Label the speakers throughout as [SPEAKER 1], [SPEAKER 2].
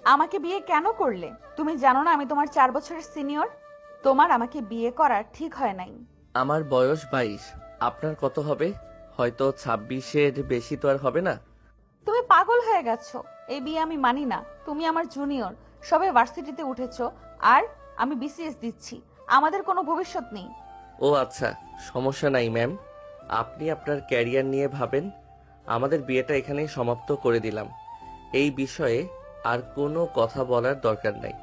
[SPEAKER 1] আমাকে বিয়ে কেন করলে? তুমি জানো না আমি তোমার 4 বছরের সিনিয়র? তোমার আমাকে বিয়ে করা ঠিক হয় নাই।
[SPEAKER 2] আমার বয়স 22। আপনার কত হবে? হয়তো 26-এর বেশি তো আর হবে না।
[SPEAKER 1] তুমি পাগল হয়ে গেছো। এই বিয়ে আমি মানি না। তুমি আমার জুনিয়র, সবে ভার্সিটিতে উঠেছো, আর আমি বিসিএস দিচ্ছি। আমাদের কোনো ভবিষ্যৎ নেই।
[SPEAKER 2] ও আচ্ছা, সমস্যা নাই ম্যাম। আপনি আপনার ক্যারিয়ার নিয়ে ভাবেন। আমাদের বিয়েটা এখানেই সমাপ্ত করে দিলাম। এই বিষয়ে আর কোনো কথা বলার দরকার নাই।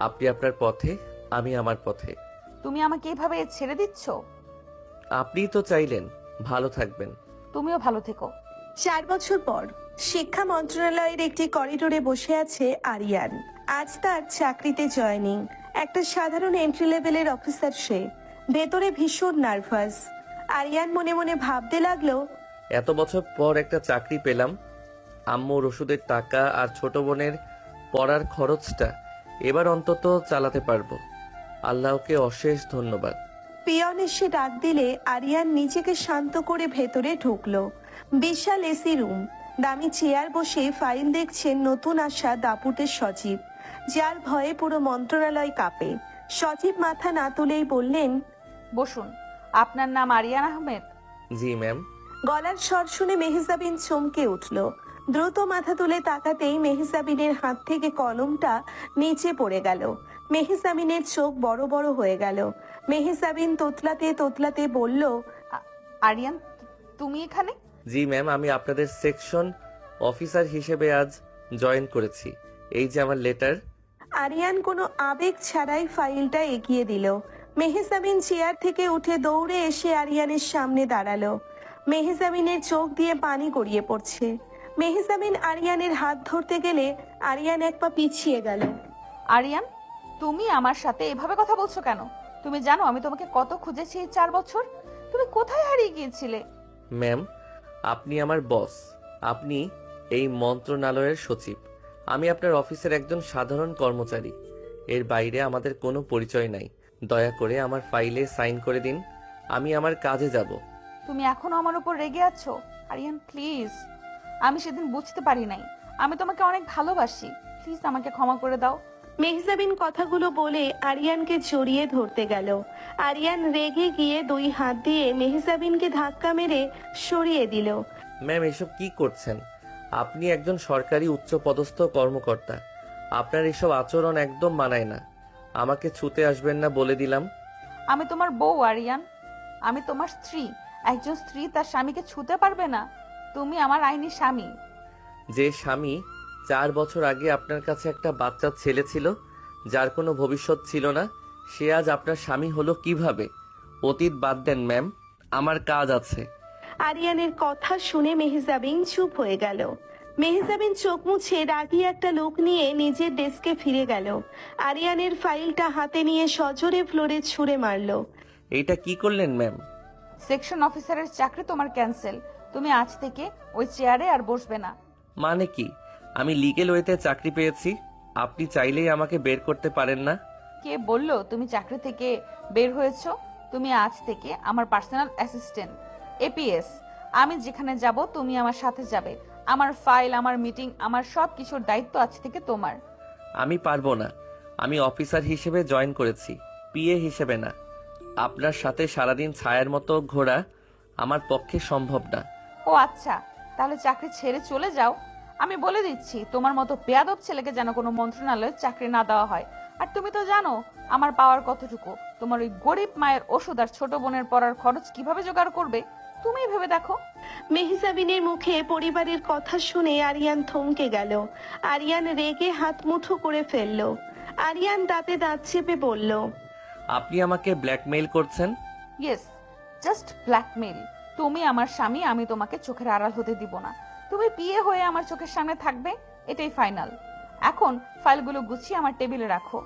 [SPEAKER 2] আপনি আপনার পথে, আমি আমার পথে।
[SPEAKER 1] তুমি আমাকে এভাবে ছেড়ে দিচ্ছ?
[SPEAKER 2] আপনিই তো চাইলেন। ভালো থাকবেন।
[SPEAKER 1] তুমিও ভালো থেকো।
[SPEAKER 3] 4 বছর পর শিক্ষা মন্ত্রণালয়ের একটি করিডোরে বসে আছে আরিয়ান। আজ তার চাকরিতে জয়েনিং। একটা সাধারণ এন্ট্রি লেভেলের অফিসার সে। ভেতরে ভীষণ নার্ভাস। আরিয়ান মনে মনে ভাবতে লাগলো,
[SPEAKER 2] এত বছর পর একটা চাকরি পেলাম। আম্মুর ওষুধের টাকা আর ছোট বোনের পড়ার খরচটা এবার অন্তত চালাতে পারবো। আল্লাহকে অশেষ ধন্যবাদ।
[SPEAKER 3] পিয়ন এসে ডাক দিলে আরিয়ান নিজেকে শান্ত করে ভেতরে ঢুকলো। বিশাল এসি রুম। দামি চেয়ার বসে ফাইল দেখছেন নতুন আসা দাপুটের সচিব, যার ভয়ে পুরো মন্ত্রণালয় কাঁপে। সচিব মাথা না তুলেই বললেন,
[SPEAKER 1] বসুন। আপনার নাম আরিয়ান আহমেদ?
[SPEAKER 2] জি ম্যাম।
[SPEAKER 3] গলার স্বর শুনে মেহজাবিন চমকে উঠল। দ্রুত মাথা তুলে তাকাতেই মেহজাবিনের হাত থেকে কলমটা নিচে পড়ে গেল। মেহজাবিনের চোখ বড় বড় হয়ে গেল। মেহজাবিন তোতলাতে তোতলাতে বলল,
[SPEAKER 1] আ- আরিয়ান, তুমি এখানে?
[SPEAKER 2] জি ম্যাম, আমি আপনাদের সেকশন অফিসার হিসেবে আজ জয়েন করেছি। এই যে আমার লেটার।
[SPEAKER 3] আরিয়ান কোনো আবেগ ছাড়াই ফাইলটা এগিয়ে দিল। মেহজাবিন চেয়ার থেকে উঠে দৌড়ে এসে আরিয়ানের সামনে দাঁড়ালো। মেহজাবিনের চোখ দিয়ে পানি গড়িয়ে পড়ছে। মেহজাবিন আরিয়ানের হাত ধরতে গেলে আরিয়ান এক পা পিছিয়ে গেল।
[SPEAKER 1] আরিয়ান, তুমি আমার সাথে এভাবে কথা বলছো কেন? তুমি জানো আমি তোমাকে কত খুঁজেছি এই 4 বছর। তুমি কোথায় হারিয়ে গিয়েছিলে?
[SPEAKER 2] ম্যাম, আপনি আমার বস। আপনি এই মন্ত্রণালয়ের সচিব। আমি আপনার অফিসের একজন সাধারণ কর্মচারী। এর বাইরে আমাদের কোনো পরিচয় নাই। দয়া করে আমার ফাইলে সাইন করে দিন। আমি আমার কাজে যাব।
[SPEAKER 1] তুমি এখনো আমার উপর রেগে আছো? আরিয়ান প্লিজ, আমি সেদিন বুঝতে পারি নাই। আমি তোমাকে অনেক ভালোবাসি। প্লিজ আমাকে ক্ষমা করে দাও।
[SPEAKER 3] মেহজাবিন কথাগুলো বলে আরিয়ানকে জড়িয়ে ধরতে গেল। আরিয়ান রেগে গিয়ে 2 হাত দিয়ে মেহজাবিনকে ধাক্কা মেরে সরিয়ে দিল।
[SPEAKER 2] ম্যাম, এসব কি করছেন? আপনি একজন সরকারি উচ্চপদস্থ কর্মকর্তা। আপনার এসব আচরণ একদম মানায় না। আমাকে ছুতে আসবেন না বলে দিলাম।
[SPEAKER 1] আমি তোমার বউ আরিয়ান। আমি তোমার স্ত্রী। একজন স্ত্রী তার স্বামীকে ছুতে পারবে না? তুমি আমার আইনি স্বামী।
[SPEAKER 2] যে স্বামী 4 বছর আগে আপনার কাছে একটা বাচ্চা ছেলে ছিল, যার কোনো ভবিষ্যৎ ছিল না, সে আজ আপনার স্বামী হলো কিভাবে? অতীত বাদ দেন ম্যাম, আমার কাজ আছে।
[SPEAKER 3] আরিয়ানের কথা শুনে মেহজাবিন চুপ হয়ে গেল। মেহজাবিন চোখ মুছে রাগী একটা লোক নিয়ে নিজের ডেস্কে ফিরে গেল। আরিয়ানের ফাইলটা হাতে নিয়ে সজোরে ফ্লোরে ছুঁড়ে মারল।
[SPEAKER 2] এইটা কি করলেন ম্যাম?
[SPEAKER 1] সেকশন অফিসারের চাকরি তোমার ক্যান্সেল। তুমি আজ থেকে ওই চেয়ারে আর বসবে না।
[SPEAKER 2] মানে কি? আমি লিগ্যাল ওয়েতে চাকরি পেয়েছি। আপনি চাইলেই আমাকে বের করতে পারেন না।
[SPEAKER 1] কে বললো তুমি চাকরি থেকে বের হয়েছো? তুমি আজ থেকে আমার পার্সোনাল অ্যাসিস্ট্যান্ট, এপিএস। আমি যেখানে যাব তুমি আমার সাথে যাবে। আমার ফাইল, আমার মিটিং, আমার সব কিছুর দায়িত্ব আজ থেকে তোমার।
[SPEAKER 2] আমি পারবো না। আমি অফিসার হিসেবে জয়েন করেছি, পিএ হিসেবে না। আপনার সাথে সারাদিন ছায়ার মতো ঘোরা আমার পক্ষে সম্ভব না।
[SPEAKER 1] ও আচ্ছা, তাহলে চাকরি ছেড়ে চলে যাও। আমি বলে দিচ্ছি তোমার মতো বেয়াদব ছেলেকে যেন কোনো মন্ত্রণালয়ে চাকরি না দেওয়া হয়। আর তুমি তো জানো আমার পাওয়ার কতটুকু। তোমার ওই গরিব মায়ের ওষুধ আর ছোট বোনের পড়ার খরচ কিভাবে জোগাড় করবে তুমি ভেবে দেখো।
[SPEAKER 3] মেহজাবিনের মুখে পরিবারের কথা শুনে আরিয়ান থমকে গেল। আরিয়ান রেগে হাত মুঠো করে ফেলল। আরিয়ান দাঁতে দাঁত চেপে বলল,
[SPEAKER 2] আপনি আমাকে ব্ল্যাকমেইল করছেন?
[SPEAKER 1] Yes, just blackmail. তুমি আমার স্বামী, আমি তোমাকে চোখের আড়াল হতে দিব না। তুমি বিয়ে হয়ে আমার চোখের সামনে থাকবে, এটাই ফাইনাল। এখন ফাইলগুলো গুছিয়ে আমার টেবিলে রাখো।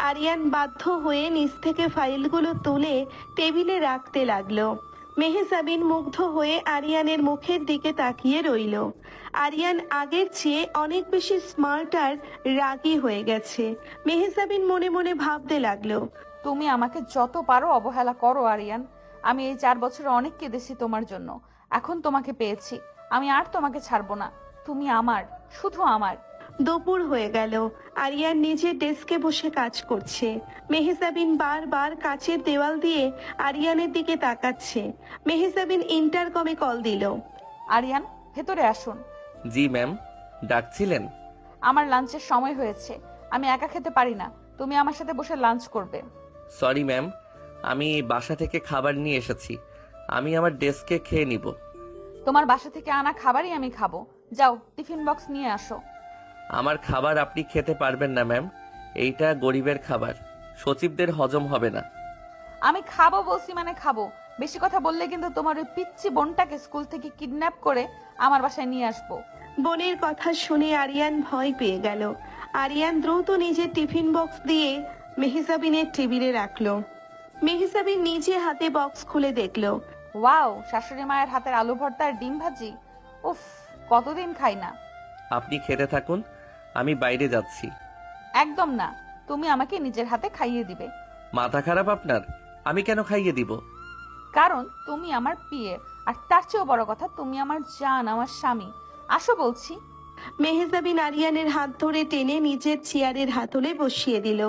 [SPEAKER 3] আরিয়ান বাধ্য হয়ে নিচ থেকে ফাইলগুলো তুলে টেবিলে রাখতে লাগলো। মেহজাবিন মুগ্ধ হয়ে আরিয়ানের মুখের দিকে তাকিয়ে রইল। আরিয়ান আগের চেয়ে অনেক বেশি স্মার্ট আর রাগী হয়ে গেছে। মেহজাবিন মনে মনে ভাবতে লাগলো,
[SPEAKER 1] তুমি আমাকে যত পারো অবহেলা করো আরিয়ান। আমি এই 4 বছরে অনেক কেঁদেছি তোমার জন্য। এখন তোমাকে পেয়েছি, আমি আর তোমাকে ছাড়বো না। তুমি আমার, শুধু আমার।
[SPEAKER 3] দুপুর হয়ে গেল। আরিয়ান নিজের ডেস্কে বসে কাজ করছে। মেহজাবিন বারবার কাচের দেওয়াল দিয়ে আরিয়ানের দিকে তাকাচ্ছে। মেহজাবিন ইন্টারকমে কল দিল।
[SPEAKER 1] আরিয়ান, ভেতরে আসুন।
[SPEAKER 2] জি ম্যাম, ডাকছিলেন?
[SPEAKER 1] আমার লাঞ্চের সময় হয়েছে, আমি একা খেতে পারি না, তুমি আমার সাথে বসে লাঞ্চ করবে।
[SPEAKER 2] সরি ম্যাম, আমি বাসা থেকে খাবার নিয়ে এসেছি, আমি আমার ডেস্কে খেয়ে নিব।
[SPEAKER 1] তোমার বাসা থেকে আনা খাবারই আমি খাবো, যাও টিফিন বক্স নিয়ে আসো।
[SPEAKER 2] আমার খাবার আপনি খেতে পারবেন না ম্যাম, এইটা গরিবের খাবার, সচিবদের হজম হবে না।
[SPEAKER 1] আমি খাবো বলছি মানে খাবো, বেশি কথা বললে কিন্তু তোমার ওই পিচ্চি বোনটাকে স্কুল থেকে কিডন্যাপ করে আমার বাসায় নিয়ে আসবো।
[SPEAKER 3] বোনের কথা শুনে আরিয়ান ভয় পেয়ে গেল। আরিয়ান দ্রুত নিজের টিফিন বক্স দিয়ে মেহজাবিনের টেবিলে রাখলো। মেহজাবিন নিজে হাতে বক্স খুলে দেখলো।
[SPEAKER 1] ওয়াও, শাশুড়ি মায়ের হাতের আলু ভর্তা আর ডিম ভাজি, উফ, কতদিন খাই না।
[SPEAKER 2] আপনি খেতে থাকুন, আমি বাইরে যাচ্ছি।
[SPEAKER 1] একদম না, তুমি আমাকে নিজের হাতে খাইয়ে দিবে।
[SPEAKER 2] মাথা খারাপ আপনার? আমি কেন খাইয়ে দিব?
[SPEAKER 1] কারণ তুমি আমার পিয়ে, আর তার চেয়েও বড় কথা তুমি আমার জান, আমার স্বামী। আসো বলছি।
[SPEAKER 3] মেহজাবিন আরিয়ানের হাত ধরে টেনে নিজের চেয়ারের হাতলে বসিয়ে দিল।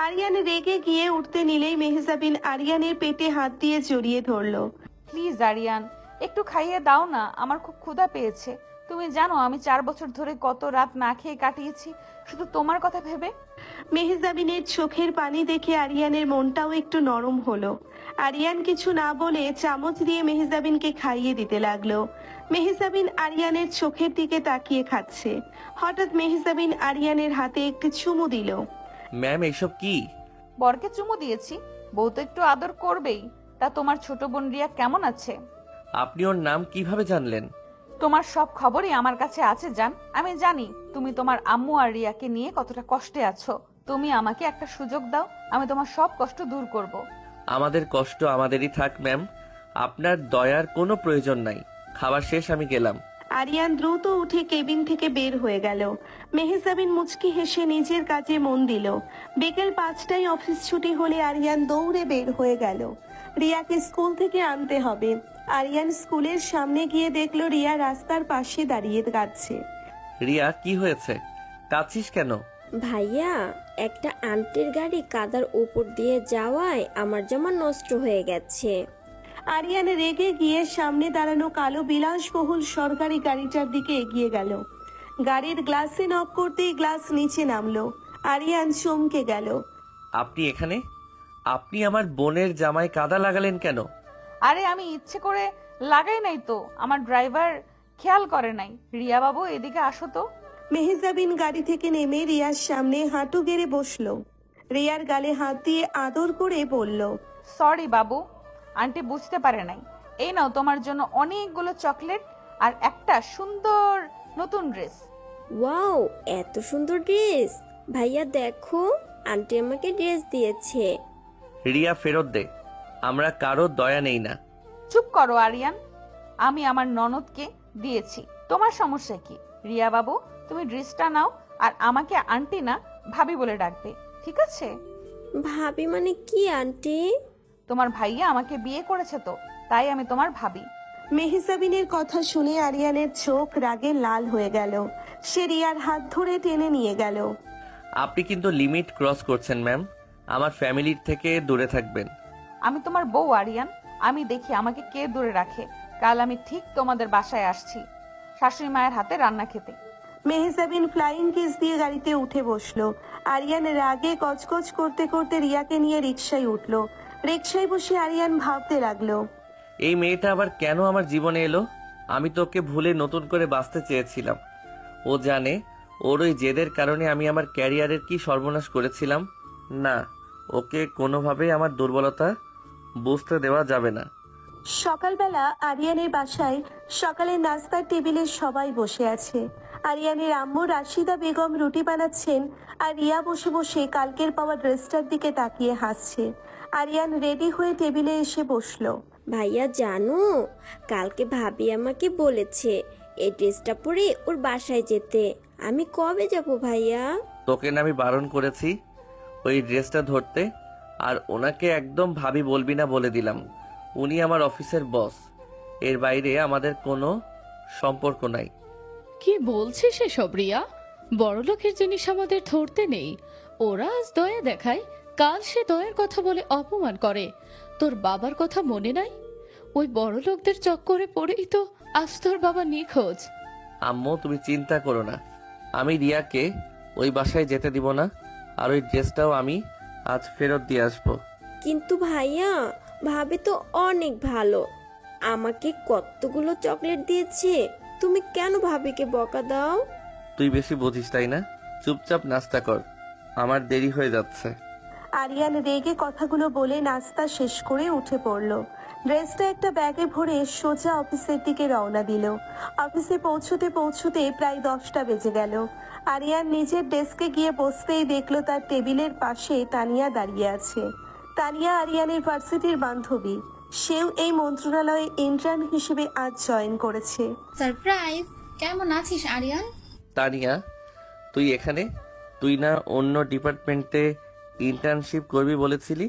[SPEAKER 3] আরিয়ান রেগে গিয়ে উঠতে নিলেই মেহজাবিন আরিয়ানের পেটে হাত দিয়ে জড়িয়ে ধরলো।
[SPEAKER 1] প্লিজ আরিয়ান, একটু খাইয়ে দাও না, আমার খুব ক্ষুধা পেয়েছে। তুমি জানো আমি 4 বছর ধরে কত রাত না খেয়ে কাটিয়েছি শুধু তোমার কথা ভেবে।
[SPEAKER 3] মেহজাবিনের চোখের পানি দেখে আরিয়ানের মনটাও একটু নরম হলো। আরিয়ান কিছু না বলে চামচ দিয়ে মেহজাবিনকে খাইয়ে দিতে লাগলো। মেহজাবিন আরিয়ানের চোখের দিকে তাকিয়ে খাচ্ছে। হঠাৎ মেহজাবিন আরিয়ানের হাতে একটি চুমু দিল।
[SPEAKER 2] ম্যাম, এইসব কি?
[SPEAKER 1] বরকে চুমু দিয়েছি, বউ তো একটু আদর করবেই। তা তোমার ছোট বোন রিয়া কেমন আছে?
[SPEAKER 2] আপনি ওর নাম কিভাবে জানলেন?
[SPEAKER 1] তোমার সব খবরই আমার কাছে আছে জান। আমি জানি তুমি তোমার আম্মু আর রিয়াকে নিয়ে কতটা কষ্টে আছো। তুমি আমাকে একটা সুযোগ দাও, আমি তোমার সব কষ্ট দূর করব।
[SPEAKER 2] আমাদের কষ্ট আমাদেরই থাক ম্যাম, আপনার দয়ার কোনো প্রয়োজন নাই। খাবার শেষ, আমি গেলাম।
[SPEAKER 3] আরিয়ান দ্রুত উঠে কেবিন থেকে বের হয়ে গেল। মেহজাবিন মুচকি হেসে নিজের কাজে মন দিল। বিকেল 5টায় অফিস ছুটি হলে আরিয়ান দৌড়ে বের হয়ে গেল। রিয়াকে স্কুল থেকে আনতে হবে। আরিয়ান স্কুলের সামনে গিয়ে দেখলো রিয়া রাস্তার পাশে দাঁড়িয়ে কাঁদছে।
[SPEAKER 2] রিয়া, কি হয়েছে? কাঁদছিস কেন?
[SPEAKER 4] ভাইয়া, একটা আন্টির গাড়ি কাদার উপর দিয়ে যাওয়ায় আমার জামা নষ্ট হয়ে গেছে।
[SPEAKER 3] আরিয়ান রেগে গিয়ে সামনে দাঁড়ানো কালো বিলাসবহুল সরকারি গাড়িটার দিকে এগিয়ে গেল। গাড়ির গ্লাসে নক করতেই গ্লাস নিচে নামলো। আরিয়ান চমকে গেল।
[SPEAKER 2] আপনি এখানে? আপনি আমার বোনের জামায় কাদা লাগালেন কেন?
[SPEAKER 1] আরে আমি ইচ্ছে করে লাগাই নাই তো, আমার ড্রাইভার খেয়াল করে নাই। রিয়া বাবু, এদিকে আসো তো।
[SPEAKER 3] মেহজাবিন গাড়ি থেকে নেমে রিয়ার সামনে হাঁটু গেড়ে বসলো। রিয়ার গালে হাত দিয়ে আদর করে বলল,
[SPEAKER 1] সরি বাবু, আন্টি বুঝতে পারে নাই। এই নাও তোমার জন্য অনেকগুলো চকলেট আর একটা সুন্দর নতুন ড্রেস।
[SPEAKER 4] ওয়াও, এত সুন্দর ড্রেস! ভাইয়া দেখো, আন্টি আমাকে ড্রেস দিয়েছে।
[SPEAKER 2] রিয়া, ফেরত দে, আমরা কারো দয়া নেই না।
[SPEAKER 1] চুপ করো আরিয়ান, আমি আমার ননদকে দিয়েছি, তোমার সমস্যা কি? রিয়া বাবু, তুমি ড্রেসটা নাও আর আমাকে আন্টি না ভাবি বলে ডাকবে, ঠিক আছে?
[SPEAKER 4] ভাবি মানে কি আন্টি?
[SPEAKER 1] তোমার ভাইয়া আমাকে বিয়ে করেছে তো, তাই আমি তোমার ভাবি।
[SPEAKER 3] মেহজাবিনের কথা শুনে আরিয়ানের চোখ রাগে লাল হয়ে গেল। সে রিয়ার হাত ধরে টেনে নিয়ে গেল।
[SPEAKER 2] আপনি কিন্তু লিমিট ক্রস করছেন ম্যাম, আমার ফ্যামিলির থেকে দূরে থাকবেন।
[SPEAKER 1] আমি তোমার বউ আরিয়ান, আমি দেখি আমাকে কে দূরে রাখে। কাল আমি ঠিক তোমাদের বাসায় আসছি শাশুড়ি মায়ের হাতে রান্না খেতে।
[SPEAKER 3] মেহজাবিন ফ্লাইং কিস দিয়ে গাড়িতে উঠে বসলো। আরিয়ান রাগে কচকচ করতে করতে রিয়াকে নিয়ে রিকশায় উঠলো। রিকশায় বসে আরিয়ান ভাবতে লাগলো,
[SPEAKER 2] এই মেয়েটা আবার কেন আমার জীবনে এলো? আমি তোকে ভুলে নতুন করে বাঁচতে চেয়েছিলাম। ও জানে ওর ওই জেদের কারণে আমি আমার ক্যারিয়ারের কি সর্বনাশ করেছিলাম। না, ওকে কোনোভাবেই আমার দুর্বলতা বুঝতে দেওয়া যাবে না।
[SPEAKER 3] সকালবেলা আরিয়ানের বাসায় সকালের নাস্তার টেবিলে সবাই বসে আছে। আরিয়ানের আম্মু রাশিদা বেগম রুটি বানাচ্ছেন আর রিয়া বসে বসে কালকের পাওয়া ড্রেসটার দিকে তাকিয়ে হাসছে। আরিয়ান রেডি হয়ে টেবিলে এসে বসলো।
[SPEAKER 4] ভাইয়া জানো, কালকে ভাবি আমাকে বলেছে এই ড্রেসটা পরে ওর বাসায় যেতে। আমি কবে যাব ভাইয়া?
[SPEAKER 2] তোকে না আমি বারণ করেছি ওই ড্রেসটা ধরতে, আর ওনাকে একদম ভাবি বলবি না বলে দিলাম। উনি আমার অফিসের বস, এর বাইরে আমাদের কোনো সম্পর্ক নাই।
[SPEAKER 5] কি বলছিস এসব রিয়া? বড়লোকের জিনিস আমাদের ধরতে নেই। ওরা আজ দয়া দেখায়, কাল সে দয়ার কথা বলে অপমান করে। তোর বাবার কথা মনে নাই? ওই বড়লোকদের চক্করে পড়েই তো আজ তোর বাবা নিখোঁজ।
[SPEAKER 2] আম্মু তুমি চিন্তা করো না, আমি রিয়াকে ওই বাসায় যেতে দিব না। আর ওই ড্রেসটাও আমি আজ ফেরত দিয়ে আসবো।
[SPEAKER 4] কিন্তু ভাইয়া, ভাবি তো অনেক ভালো, আমাকে কতগুলো চকলেট দিয়েছে। তুমি কেন ভাবিকে বকা দাও?
[SPEAKER 2] তুই বেশি বুঝিস তাই না? চুপচাপ নাস্তা কর, আমার দেরি হয়ে যাচ্ছে।
[SPEAKER 3] আরিয়ান রেগে কথাগুলো বলে নাস্তা শেষ করে উঠে পড়ল। ড্রেসটা একটা ব্যাগে ভরে সোজা অফিসের দিকে রওনা দিল। অফিসে পৌঁছতে পৌঁছতে প্রায় 10টা বেজে গেল। আরিয়ান নিজের ডেস্কে গিয়ে বসতেই দেখলো তার টেবিলের পাশে তানিয়া দাঁড়িয়ে আছে। তানিয়া আরিয়ানের ভার্সিটির বান্ধবী। সেও এই মন্ত্রণালয়ে ইন্টার্ন হিসেবে আজ জয়েন করেছে।
[SPEAKER 6] সারপ্রাইজ! কেমন আছিস আরিয়ান?
[SPEAKER 2] তানিয়া, তুই এখানে? তুই না অন্য ডিপার্টমেন্টে ইন্টার্নশিপ করবি বলেছিলি?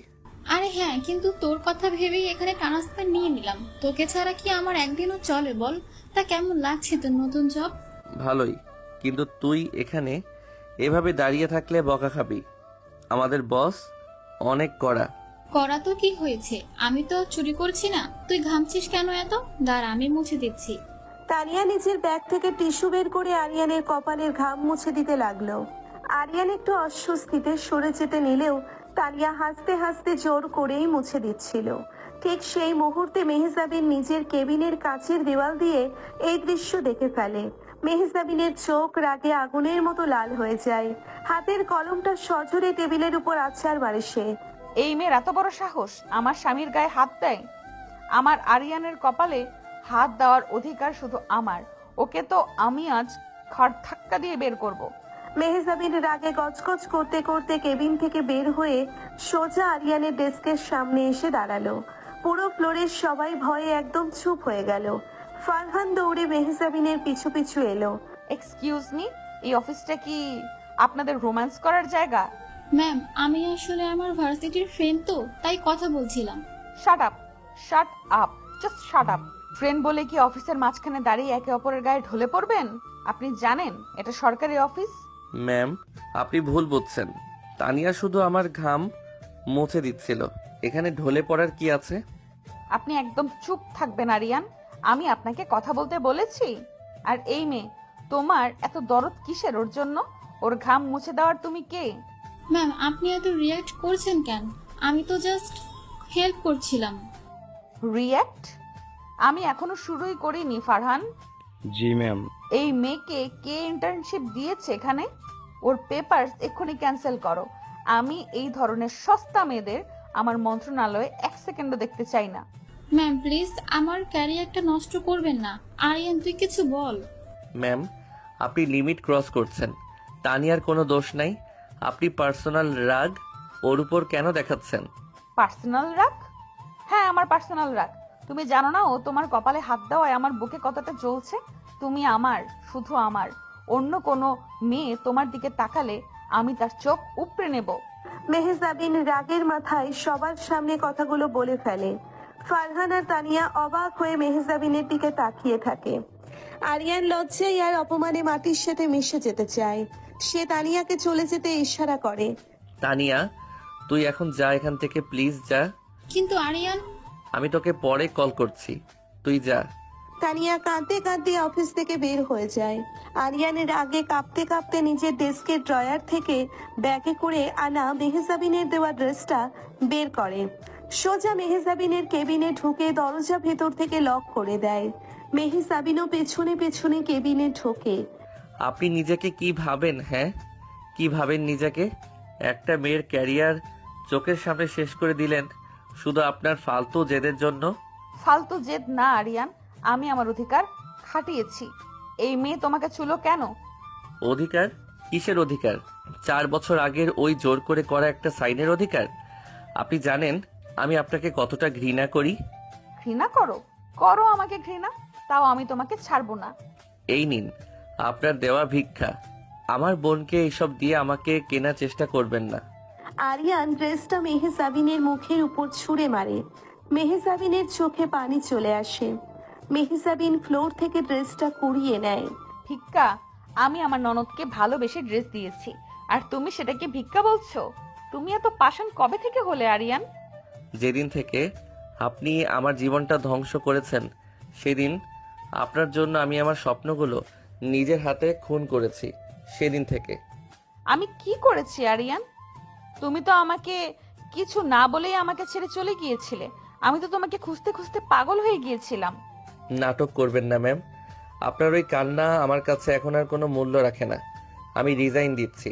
[SPEAKER 6] আরে হ্যাঁ, কিন্তু তোর কথা ভেবেই এখানে ট্রান্সফার নিয়ে নিলাম। তোকে ছাড়া কি আমার একদিনও চলে বল? তা কেমন লাগছে তোর নতুন জব?
[SPEAKER 2] ভালোই, কিন্তু তুই এখানে এভাবে দাঁড়িয়ে থাকলে বকা খাবি। আমাদের বস অনেক কড়া।
[SPEAKER 6] করা তো কি হয়েছে? আমি তো চুরি করছি না। তুই ঘামছিস কেন এত? দাঁড়া, আমি মুছে দিচ্ছি।
[SPEAKER 3] তানিয়া নিজের ব্যাগ থেকে টিস্যু বের করে আরিয়ানের কপালের ঘাম মুছে দিতে লাগলো। আরিয়ান একটু অস্বস্তিতে সরে যেতে নিলেও তানিয়া হাসতে হাসতে জোর করেই মুছে দিচ্ছিল। ঠিক সেই মুহূর্তে মেহজাবিন নিজের কেবিনের কাচের দেওয়াল দিয়ে এই দৃশ্য দেখে ফেলে। মেহজাবিনের চোখ রাগে আগুনের মতো লাল হয়ে যায়। হাতের কলমটা সজোরে টেবিলের উপর আছাড় মারে সে।
[SPEAKER 1] এই মেয়ের এত বড় সাহস আমার স্বামীর গায়ে হাত দেয়! আমার আরিয়ানের কপালে হাত দেওয়ার অধিকার শুধু আমার। ওকে তো আমি আজ ঘর ধাক্কা দিয়ে বের করব।
[SPEAKER 3] মেহজাবিন রাগে গজগজ করতে করতে কেবিন থেকে বের হয়ে সোজা আরিয়ানের ডেস্কের সামনে এসে দাঁড়ালো। পুরো ফ্লোরের সবাই ভয়ে একদম চুপ হয়ে গেল। ফারহান দৌড়ে মেহজাবিনের পিছু পিছু এলো।
[SPEAKER 1] এক্সকিউজ মি, এই অফিসটা কি আপনাদের রোম্যান্স করার জায়গা?
[SPEAKER 6] ম্যাম, আমি আসলে আমার ভার্সিটির ফ্রেন্ড, তো তাই কথা বলছিলাম।
[SPEAKER 1] Shut up, shut up, just shut up. Friend বলে কি অফিসের মাঝখানে দাঁড়িয়ে একে অপরের গায়ে ঢলে পড়বেন? আপনি জানেন এটা সরকারি অফিস।
[SPEAKER 2] ম্যাম, আপনি ভুল বুঝছেন। তানিয়া শুধু আমার ঘাম মুছে দিচ্ছিল, এখানে ঢলে পড়ার কি আছে?
[SPEAKER 1] আপনি একদম চুপ থাকবেন আরিয়ান। আমি আপনাকে কথা বলতে বলেছি। আর এই মেয়ে, তোমার এত দরদ কিসের ওর জন্য? ওর ঘাম মুছে দেওয়ার তুমি কে?
[SPEAKER 6] ম্যাম, আপনি এত রিয়াক্ট করছেন কেন? আমি তো জাস্ট হেল্প করছিলাম।
[SPEAKER 1] রিয়্যাক্ট? আমি এখনো শুরুই করিনি ফারহান।
[SPEAKER 7] জি ম্যাম।
[SPEAKER 1] এই মেয়েকে কে ইন্টার্নশিপ দিয়েছে এখানে? ওর পেপারস এক্ষুনি ক্যান্সেল করো। আমি এই ধরনের সস্তা মেয়েদের আমার মন্ত্রণালয়ে 1 সেকেন্ডও দেখতে চাই না।
[SPEAKER 6] ম্যাম প্লিজ, আমার ক্যারিয়ারটা নষ্ট করবেন না। আরিয়ান, তুই কিছু বল।
[SPEAKER 2] ম্যাম, আপনি লিমিট ক্রস করছেন। তানিয়ার কোনো দোষ নাই। আপনি পার্সোনাল রাগ ওর উপর কেন দেখাচ্ছেন?
[SPEAKER 1] পার্সোনাল রাগ? হ্যাঁ, আমার পার্সোনাল রাগ। তুমি জানো না ও তোমার কপালে হাত দেওয়ায় আমার বুকে কতটা জ্বলছে? তুমি আমার, শুধু আমার। অন্য কোনো মেয়ে তোমার দিকে তাকালে আমি তার চোখ উপড়ে নেব।
[SPEAKER 3] মেহজাবিন রাগের মাথায় সবার সামনে কথাগুলো বলে ফেলে। ফারহান আর তানিয়া অবাক হয়ে মেহজাবিনের দিকে তাকিয়ে থাকে। আরিয়ান লজ্জায় আর অপমানে মাটির সাথে মিশে যেতে চায়। সে তানিয়াকে চলে যেতে ইশারা করে।
[SPEAKER 2] তানিয়া, তুই এখন যা এখান থেকে, প্লিজ যা।
[SPEAKER 6] কিন্তু আরিয়ান।
[SPEAKER 2] আমি তোকে পরে কল করছি, তুই যা।
[SPEAKER 3] তানিয়া কাঁদতে কাঁদতে অফিস থেকে বের হয়ে যায়। আরিয়ানের আগে কাঁপতে কাঁপতে নিজের ডেস্কের ড্রয়ার থেকে ব্যাগে করে আনা মেহজাবিনের দেওয়া ড্রেসটা বের করে। সোজা মেহজাবিনের কেবিনে ঢুকে দরজা ভেতর থেকে লক করে দেয়। মেহজাবিনও পেছনে পেছনে কেবিনে ঢোকে।
[SPEAKER 2] আপনি নিজেকে কি ভাবেন? হ্যাঁ, কি ভাবেন নিজেকে? একটা মেয়ের ক্যারিয়ার চোখের সামনে শেষ করে দিলেন শুধু আপনার ফালতু জেদের জন্য।
[SPEAKER 1] ফালতু জেদ না আরিয়ান, আমি আমার অধিকার খাটিয়েছি। এই মেয়ে তোমাকে ছুলো কেন?
[SPEAKER 2] অধিকার? কিসের অধিকার? 4 বছর আগের ওই জোর করে করা একটা সাইনের অধিকার। আপনি জানেন আমি আপনাকে কতটা ঘৃণা করি?
[SPEAKER 1] ঘৃণা করো? করো আমাকে ঘৃণা, তাও আমি তোমাকে ছাড়বো না।
[SPEAKER 2] এই নিন আপনার দেওয়া ভিক্ষা। আমার বোনকে এইসব দিয়ে আমাকে কেনার চেষ্টা করবেন না।
[SPEAKER 3] আরিয়ান ড্রেসটা মেহজাবিনের মুখের উপর ছুঁড়ে মারে। মেহজাবিনের চোখে পানি চলে আসে। মেহজাবিন ফ্লোর থেকে ড্রেসটা কুড়িয়ে নেয়।
[SPEAKER 1] ভিক্ষা? আমি আমার ননদকে ভালোবেসে ড্রেস দিয়েছি, আর তুমি সেটাকে ভিক্ষা বলছো? তুমি এত পাষাণ কবে থেকে হলে আরিয়ান?
[SPEAKER 2] যেদিন থেকে আপনি আমার জীবনটা ধ্বংস করেছেন, সেদিন আপনার জন্য আমি আমার স্বপ্নগুলো নিজের হাতে খুন করেছি। সেদিন থেকে।
[SPEAKER 1] আমি কি করেছি আরিয়ান? তুমি তো আমাকে কিছু না বলেই আমাকে ছেড়ে চলে গিয়েছিলে। আমি তো তোমাকে খুঁজতে খুঁজতে পাগল হয়ে গিয়েছিলাম।
[SPEAKER 2] নাটক করবেন না ম্যাম। আপনার ওই কান্না আমার কাছে এখন আর কোনো মূল্য রাখে না। আমি রিজাইন দিচ্ছি।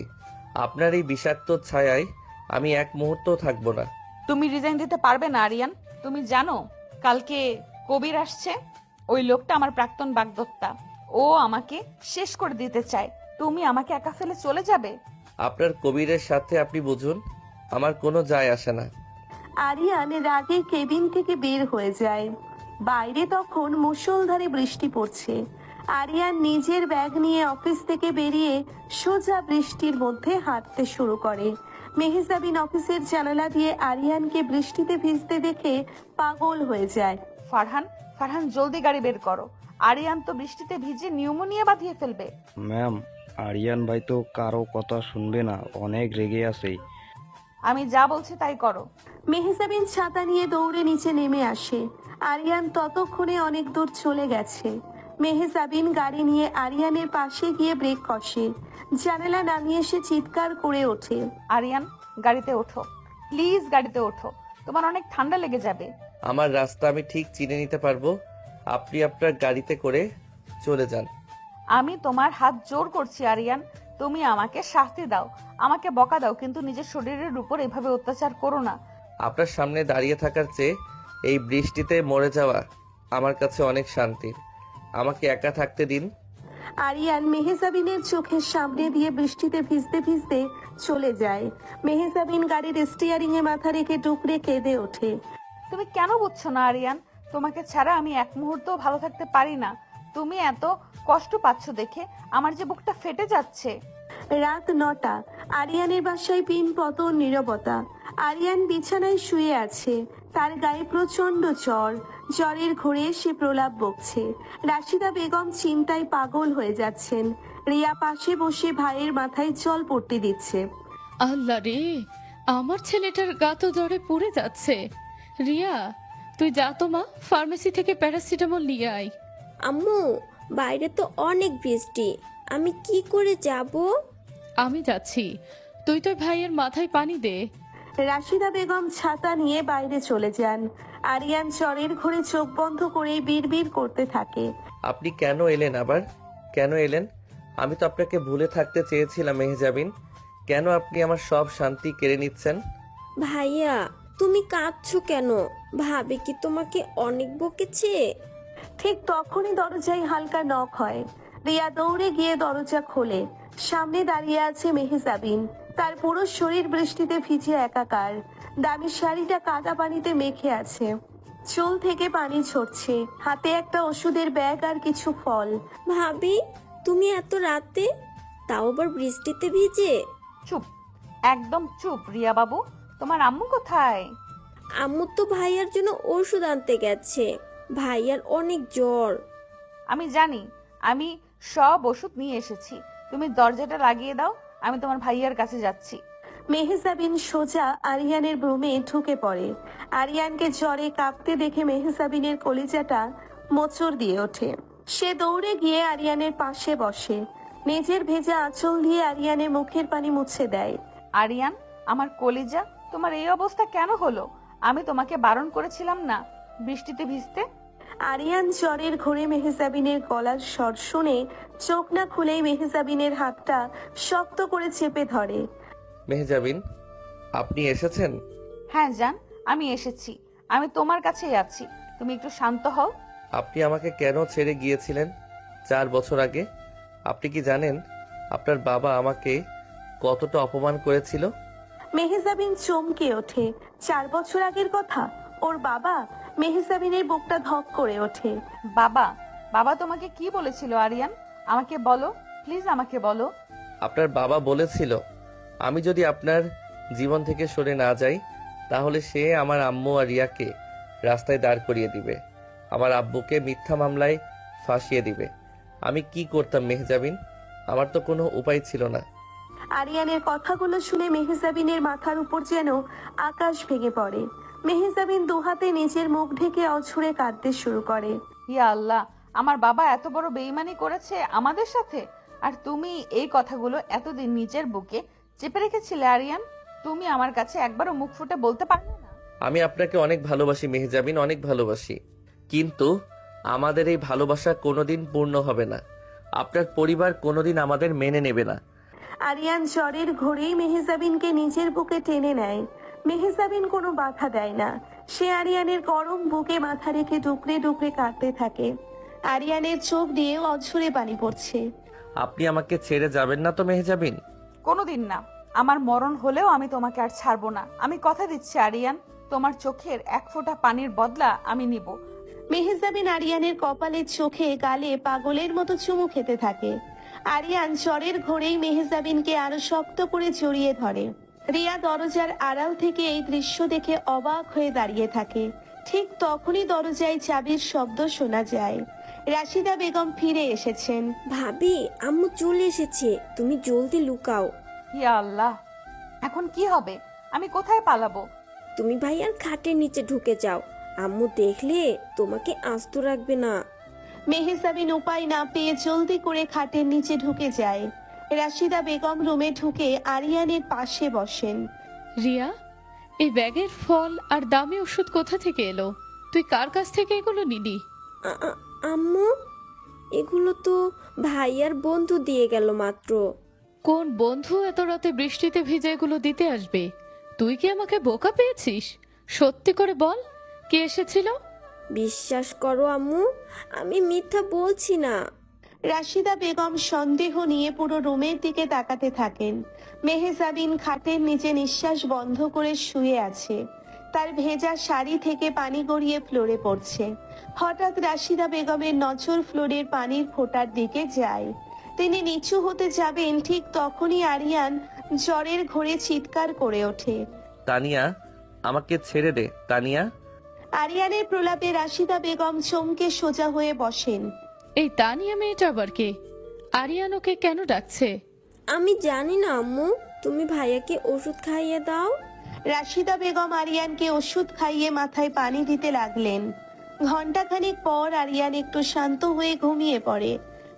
[SPEAKER 2] আপনার এই বিষাক্ত ছায়ায় আমি এক মুহূর্তও থাকবো না।
[SPEAKER 1] তুমি রিজাইন দিতে পারবে না আরিয়ান। তুমি জানো কালকে কবির আসছে? ওই লোকটা আমার প্রাক্তন বাগদত্তা। ও আমাকে শেষ করে দিতে চায়। তুমি আমাকে একা ফেলে চলে যাবে?
[SPEAKER 2] আপনার কবিরের সাথে আপনি বুঝুন, আমার কোনো যায় আসে না।
[SPEAKER 3] আরিয়ান রাগে কেবিন থেকে বের হয়ে যায়। বাইরে তখন মুষলধারে বৃষ্টি পড়ছে। আরিয়ান নিজের ব্যাগ নিয়ে অফিস থেকে বেরিয়ে সোজা বৃষ্টির মধ্যে হাঁটতে শুরু করে। মেহজাবিন অফিসের জানালা দিয়ে আরিয়ানকে বৃষ্টিতে ভিজতে দেখে পাগল হয়ে যায়।
[SPEAKER 1] ফারহান, ফারহান জলদি গাড়ি বের করো। আরিয়ান তো বৃষ্টিতে ভিজে নিউমোনিয়া বাঁধিয়ে ফেলবে।
[SPEAKER 7] ম্যাম, আরিয়ান ভাই তো কারো কথা শুনবে না, অনেক রেগে আছে।
[SPEAKER 1] আমি যা বলছি তাই করো।
[SPEAKER 3] মেহজাবিন ছাতা নিয়ে দৌড়ে নিচে নেমে আসে। আরিয়ান ততক্ষণে অনেক দূর চলে গেছে। মেহজাবিন গাড়ি নিয়ে আরিয়ানের পাশে গিয়ে ব্রেক কষে। জানালা নামিয়ে সে চিৎকার করে ওঠে।
[SPEAKER 1] আরিয়ান, গাড়িতে ওঠো প্লিজ, গাড়িতে ওঠো। তোমার অনেক ঠান্ডা লেগে যাবে।
[SPEAKER 2] আমার রাস্তা আমি ঠিক চিনে নিতে পারবো। আপনি আপনার গাড়িতে করে চলে যান।
[SPEAKER 1] আমি তোমার হাত জোর করছি আরিয়ান, তুমি আমাকে শাস্তি দাও, আমাকে বকা দাও, কিন্তু নিজের শরীরের উপর এভাবে অত্যাচার করো না।
[SPEAKER 2] আপনার সামনে দাঁড়িয়ে থাকার চেয়ে এই বৃষ্টিতে মরে যাওয়া আমার কাছে অনেক শান্তির। আমাকে একা থাকতে দিন।
[SPEAKER 3] আরিয়ান মেহজাবিনের চোখের সামনে দিয়ে বৃষ্টিতে ভিজতে ভিজতে চলে যায়। মেহজাবিন গাড়ির স্টিয়ারিং এ মাথা রেখে টুকরে কেঁদে ওঠে।
[SPEAKER 1] তুমি কেন বুঝছো না আরিয়ান? তোমাকে ছাড়া আমি এক মুহূর্তও ভালো থাকতে পারি না। তুমি এত কষ্ট পাচ্ছ দেখে আমার যে বুকটা ফেটে যাচ্ছে।
[SPEAKER 3] রাত 9টা। আরিয়ানের বাসায় পিন পতন নীরবতা। আরিয়ান বিছানায় শুয়ে আছে। তার গায়ে প্রচন্ড জ্বর। জ্বরের ঘোরে সে প্রলাপ বকছে। রাশিদা বেগম চিন্তায় পাগল হয়ে যাচ্ছেন। রিয়া পাশে বসে ভাইয়ের মাথায় জল পড়তে দিচ্ছে।
[SPEAKER 5] আল্লাহ রে, আমার ছেলেটার গা তো জ্বরে পুড়ে যাচ্ছে। রিয়া, তুই যা তো মা, ফার্মেসি থেকে প্যারাসিটামল নিয়ে আয়।
[SPEAKER 4] আম্মু, বাইরে তো অনেক বৃষ্টি, আমি কি করে যাব?
[SPEAKER 5] আমি যাচ্ছি, তুই তো ভাইয়ের মাথায় পানি দে।
[SPEAKER 3] রাশিদা বেগম ছাতা নিয়ে বাইরে চলে যান। আরিয়ান জ্বরের ঘোরে চোখ বন্ধ করে বিড়বিড় করতে থাকে।
[SPEAKER 2] আপনি কেন এলেন আবার? কেন এলেন? আমি তো আপনাকে ভুলে থাকতে চেয়েছিলাম মেহজাবিন। কেন আপনি আমার সব শান্তি কেড়ে নিচ্ছেন?
[SPEAKER 4] ভাইয়া, তুমি কাঁদছো কেন? ভাবে কি তোমাকে অনেক বকেছে?
[SPEAKER 3] ঠিক তখনই দরজায় হালকা নক হয়। রিয়া দৌড়ে গিয়ে দরজা খোলে। সামনে দাঁড়িয়ে আছে মেহজাবিন। তার পুরো শরীর বৃষ্টিতে ভিজে একাকার। দামি শাড়িটা কাদা পানিতে মেখে আছে। চুল থেকে পানি ঝরছে। হাতে একটা ওষুধের ব্যাগ আর কিছু ফল।
[SPEAKER 4] ভাবি, তুমি এত রাতে, তাও আবার বৃষ্টিতে ভিজে?
[SPEAKER 1] চুপ, একদম চুপ। রিয়া বাবু, তোমার আম্মু কোথায়?
[SPEAKER 4] আম্মু তো ভাইয়ার জন্য ওষুধ আনতে গেছে, ভাইয়ার অনেক জ্বর।
[SPEAKER 1] আমি জানি, আমি সব ওষুধ নিয়ে এসেছি। তুমি দরজাটা লাগিয়ে দাও, আমি তোমার ভাইয়ার কাছে যাচ্ছি।
[SPEAKER 3] মেহজাবিন সোজা আরিয়ানের রুমে ঢুকে পড়ে। আরিয়ানকে জ্বরে কাঁপতে দেখে মেহজাবিনের কলিজাটা মোচড় দিয়ে ওঠে। সে দৌড়ে গিয়ে আরিয়ানের পাশে বসে। নিজের ভেজা আঁচল দিয়ে আরিয়ানের মুখের পানি মুছে দেয়।
[SPEAKER 1] আরিয়ান, আমার কলিজা, তোমার এই অবস্থা কেন হলো? আমি তোমাকে বারণ করেছিলাম না বৃষ্টিতে ভিজতে?
[SPEAKER 3] আরিয়ান জ্বরের ঘোরে মেহজাবিনের গলার স্বর শুনে চোখ না খুলেই মেহজাবিনের হাতটা শক্ত করে চেপে ধরে।
[SPEAKER 2] মেহজাবিন, আপনি এসেছেন?
[SPEAKER 1] হ্যাঁ জান, আমি এসেছি। আমি তোমার কাছেই আছি, তুমি একটু শান্ত হও।
[SPEAKER 2] আপনি আমাকে কেন ছেড়ে গিয়েছিলেন 4 বছর আগে? আপনি কি জানেন আপনার বাবা আমাকে কতটা অপমান করেছিল?
[SPEAKER 3] মেহজাবিন চমকে ওঠে। 4 বছর আগের কথা? ওর বাবা? মেহজাবিনের বুকটা ধক করে ওঠে।
[SPEAKER 1] বাবা? বাবা তোমাকে কি বলেছিল আরিয়ান? আমাকে বলো প্লিজ, আমাকে বলো।
[SPEAKER 2] আপনার বাবা বলেছিল আমি যদি আপনার জীবন থেকে সরে না যাই, তাহলে সে আমার আম্মু আর রিয়াকে রাস্তায় দাঁড় করিয়ে দিবে, আমার আব্বুকে মিথ্যা মামলায় ফাঁসিয়ে দিবে। আমি কি করতাম মেহজাবিন? আমার তো কোনো উপায় ছিল না।
[SPEAKER 3] আরিয়ানের কথাগুলো শুনে মেহজাবিনের মাথার উপর যেন আকাশ ভেঙে পড়ে। মেহজাবিন দুহাতে নিজের মুখ ঢেকে অঝরে কাঁদতে শুরু করে।
[SPEAKER 1] ইয়া আল্লাহ, আমার বাবা এত বড় বেইমানি করেছে আমাদের সাথে, আর তুমি এই কথাগুলো এতদিন নিজের বুকে চেপে রেখেছিলে আরিয়ান। তুমি আমার কাছে একবারও মুখ ফুটে বলতে পারলে না?
[SPEAKER 2] আমি আপনাকে অনেক ভালোবাসি মেহজাবিন, অনেক ভালোবাসি, কিন্তু আমাদের এই ভালোবাসা কোনোদিন পূর্ণ হবে না। আপনার পরিবার কোনোদিন আমাদের মেনে নেবে না।
[SPEAKER 3] আরিয়ান জ্বরের ঘোরেই মেহজাবিনকে নিজের বুকে টেনে নেয়। মেহজাবিন কোনো বাধা দেয় না। সে আরিয়ানের গরম বুকে মাথা রেখে ডুকরে ডুকরে কাঁদতে থাকে। আরিয়ানের চোখ দিয়ে অঝরে পানি পড়ছে।
[SPEAKER 2] আপনি আমাকে ছেড়ে যাবেন না তো মেহজাবিন?
[SPEAKER 1] কোনোদিন না। আমার মরণ হলেও আমি তোমাকে আর ছাড়বো না। আমি কথা দিচ্ছি আরিয়ান, তোমার চোখের এক ফোঁটা পানির বদলা আমি নিব।
[SPEAKER 3] মেহজাবিন আরিয়ানের কপালের চোখে গালে পাগলের মতো চুমু খেতে থাকে। আরিয়ান জ্বরের ঘোরেই মেহজাবিনকে আরো শক্ত করে জড়িয়ে ধরে। রিয়া দরজার আড়াল থেকে এই দৃশ্য দেখে অবাক হয়ে দাঁড়িয়ে থাকে। ঠিক তখনই দরজায় চাবির শব্দ শোনা যায়। রাশিদা বেগম ফিরে এসেছেন।
[SPEAKER 4] ভাবি, আম্মু চলে এসেছে, তুমি জলদি লুকাও।
[SPEAKER 1] ইয়া আল্লাহ, এখন কি হবে? আমি কোথায় পালাবো?
[SPEAKER 4] তুমি ভাইয়ার খাটের নিচে ঢুকে যাও, আম্মু দেখলে তোমাকে আস্ত রাখবে না।
[SPEAKER 3] মেহজাবিন উপায় না পেয়ে জলদি করে খাটের নিচে ঢুকে যায়। রাশিদা বেগম রুমে ঢুকে আরিয়ানের পাশে বসেন।
[SPEAKER 5] রিয়া, এই ব্যাগের ফল আর দামি ওষুধ কোথা থেকে এলো? তুই কার কাছ থেকে এগুলো নিলি?
[SPEAKER 4] আম্মু, এগুলো তো ভাইয়ার বন্ধু দিয়ে গেল মাত্র।
[SPEAKER 5] কোন বন্ধু এত রাতে বৃষ্টিতে ভিজে এগুলো দিতে আসবে? তুই কি আমাকে বোকা পেয়েছিস? সত্যি করে বল, কে এসেছিল?
[SPEAKER 4] বিশ্বাস করো আম্মু, আমি মিথ্যা বলছি না।
[SPEAKER 3] রাশিদা বেগম সন্দেহ নিয়ে পুরো রুমের দিকে তাকাতে থাকেন। মেহজাবিন খাটের নিচে নিঃশ্বাস বন্ধ করে শুয়ে আছে। তার ভেজা শাড়ি থেকে পানি গড়িয়ে ফ্লোরে পড়ছে। হঠাৎ রাশিদা বেগমের নজর ফ্লোরের পানির ফোঁটার দিকে যায়। তিনি নিচু হতে যাবেন, ঠিক তখনই আরিয়ান জ্বরের ঘোরে চিৎকার করে ওঠে।
[SPEAKER 2] তানিয়া, আমাকে ছেড়ে দে তানিয়া।
[SPEAKER 3] আরিয়ানের প্রলাপে রাশিদা বেগম চমকে সোজা হয়ে বসেন।
[SPEAKER 5] এই তানিয়া মেয়েটা আবার কে? আরিয়ান ওকে কেন ডাকছে?
[SPEAKER 4] আমি জানি না আম্মু, তুমি ভাইয়াকে ওষুধ খাইয়ে দাও।
[SPEAKER 3] রাশিদা বেগম আরিয়ানকে ওষুধ খাইয়ে মাথায় পানি দিতে লাগলেন। ঘন্টাখানেক পর আরিয়ান একটু শান্ত হয়ে ঘুমিয়ে পড়ে।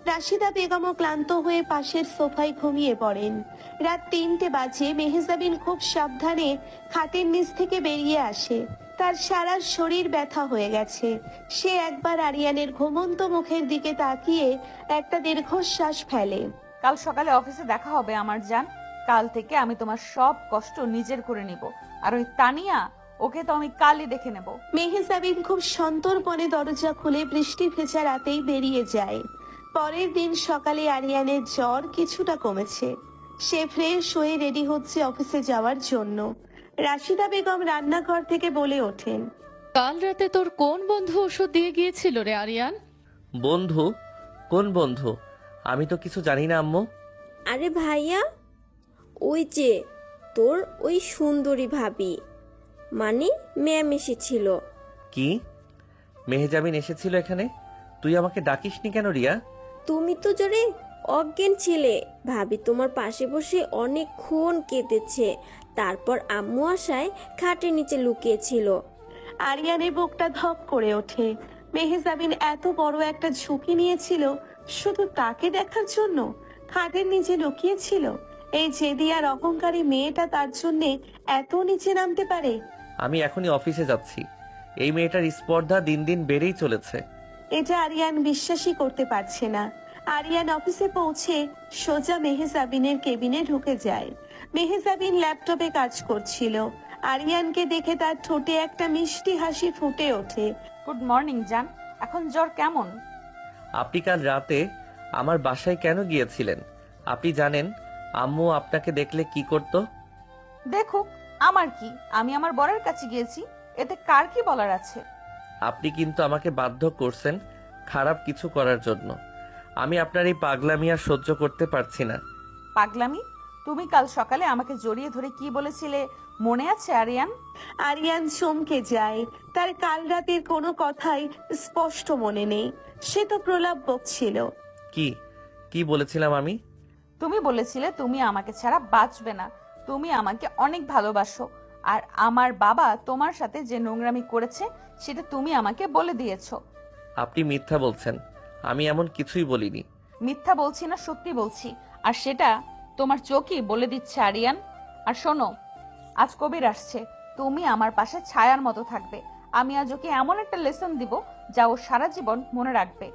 [SPEAKER 3] রাশিদা বেগমও ক্লান্ত হয়ে পাশের সোফায় ঘুমিয়ে পড়েন। রাত 3টে বাজে। মেহজাবিন খুব সাবধানে খাটের নিচ থেকে বেরিয়ে আসে। তার সারা শরীর ব্যথা হয়ে গেছে। সে একবার আরিয়ানের ঘুমন্ত মুখের দিকে তাকিয়ে একটা দীর্ঘশ্বাস ফেলে।
[SPEAKER 1] কাল সকালে অফিসে দেখা হবে আমার জান। কাল থেকে আমি তোমার সব কষ্ট নিজের করে নিব। আর ওই তানিয়া, ওকে তো আমি কালই দেখে নেব।
[SPEAKER 3] মেহজাবিন খুব সন্তর্পণে দরজা খুলে বৃষ্টি ভেজা রাতেই বেরিয়ে যায়। পরের দিন সকালে আরিয়ানের জ্বর কিছুটা কমেছে। সে ফ্রেশ হয়ে রেডি হচ্ছে অফিসে যাওয়ার জন্য। রাশিদা বেগম রান্নাঘর থেকে বলে ওঠেন,
[SPEAKER 5] কাল রাতে তোর কোন বন্ধু ওষুধ দিয়ে গিয়েছিল রে আরিয়ান?
[SPEAKER 2] বন্ধু? কোন বন্ধু? আমি তো কিছু জানি না আম্মু।
[SPEAKER 4] আরে ভাইয়া, ওই যে তোর ওই সুন্দরী ভাবি, মানে ম্যাম এসেছিল।
[SPEAKER 2] কি? মেহজাবিন এসেছিল এখানে? তুই আমাকে ডাকিসনি কেন রিয়া?
[SPEAKER 4] তুমি তো জোরে অজ্ঞান ছিলে। ভাবি তোমার পাশে বসে অনেকক্ষণ কেঁদেছে, তারপর আম্মু আসায় খাটের নিচে লুকিয়েছিল।
[SPEAKER 3] আরিয়ানের বুকটা ধপ করে ওঠে। মেহজাবিন এত বড় একটা ঝুঁকি নিয়েছিল শুধু তাকে দেখার জন্য। খাটের নিচে লুকিয়েছিল। এই জেদি আর অহংকারী মেয়েটা তার জন্যে এত নিচে নামতে পারে?
[SPEAKER 2] আমি এখনই অফিসে যাচ্ছি। এই মেয়েটার স্পর্ধা দিন দিন বেড়েই চলেছে।
[SPEAKER 3] এটা আরিয়ান বিশ্বাসই করতে পারছে না। আরিয়ান অফিসে পৌঁছে সোজা মেহজাবিনের কেবিনে ঢুকে যায়। মেহজাবিন ল্যাপটপে কাজ করছিল। আরিয়ানকে দেখে তার ঠোঁটে একটা মিষ্টি হাসি ফুটে ওঠে।
[SPEAKER 1] গুড মর্নিং জান, এখন জ্বর কেমন?
[SPEAKER 2] আপনি কাল রাতে আমার বাসায় কেন গিয়েছিলেন? আপনি জানেন আম্মু আপনাকে দেখলে কি করতো?
[SPEAKER 1] দেখুক, আমার কি? আমি আমার বরের কাছে গিয়েছি, এতে কার কি বলার আছে?
[SPEAKER 2] আপনি কিন্তু আমাকে বাধ্য করছেন খারাপ কিছু করার জন্য। আমি আপনার এই পাগলামি আর সহ্য করতে পারছি না।
[SPEAKER 1] পাগলামি? তুমি কাল সকালে আমাকে জড়িয়ে ধরে কি বলেছিলে মনে আছে আরিয়ান?
[SPEAKER 3] আরিয়ান চমকে যায়। তার কাল রাতের কোনো কথাই স্পষ্ট মনে নেই। সে তো প্রলাপ বকছিল।
[SPEAKER 2] কি কি বলেছিলাম আমি?
[SPEAKER 1] তুমি বলেছিলে তুমি আমাকে ছাড়া বাঁচবে না, তুমি আমাকে অনেক ভালোবাসো। আর আমার বাবা তোমার সাথে যে নোংরামি করেছে সেটা তুমি আমাকে বলে দিয়েছো।
[SPEAKER 2] আপনি মিথ্যা বলছেন, আমি এমন কিছুই বলিনি।
[SPEAKER 1] মিথ্যা বলছি না, সত্যি বলছি, আর সেটা তোমার চোখই বলে দিচ্ছে আরিয়ান। আর শোনো, আজ কবির আসছে, তুমি আমার পাশে ছায়ার মতো থাকবে। আমি আজ ওকে এমন একটা লেসন দিব যা ও সারা জীবন মনে রাখবে।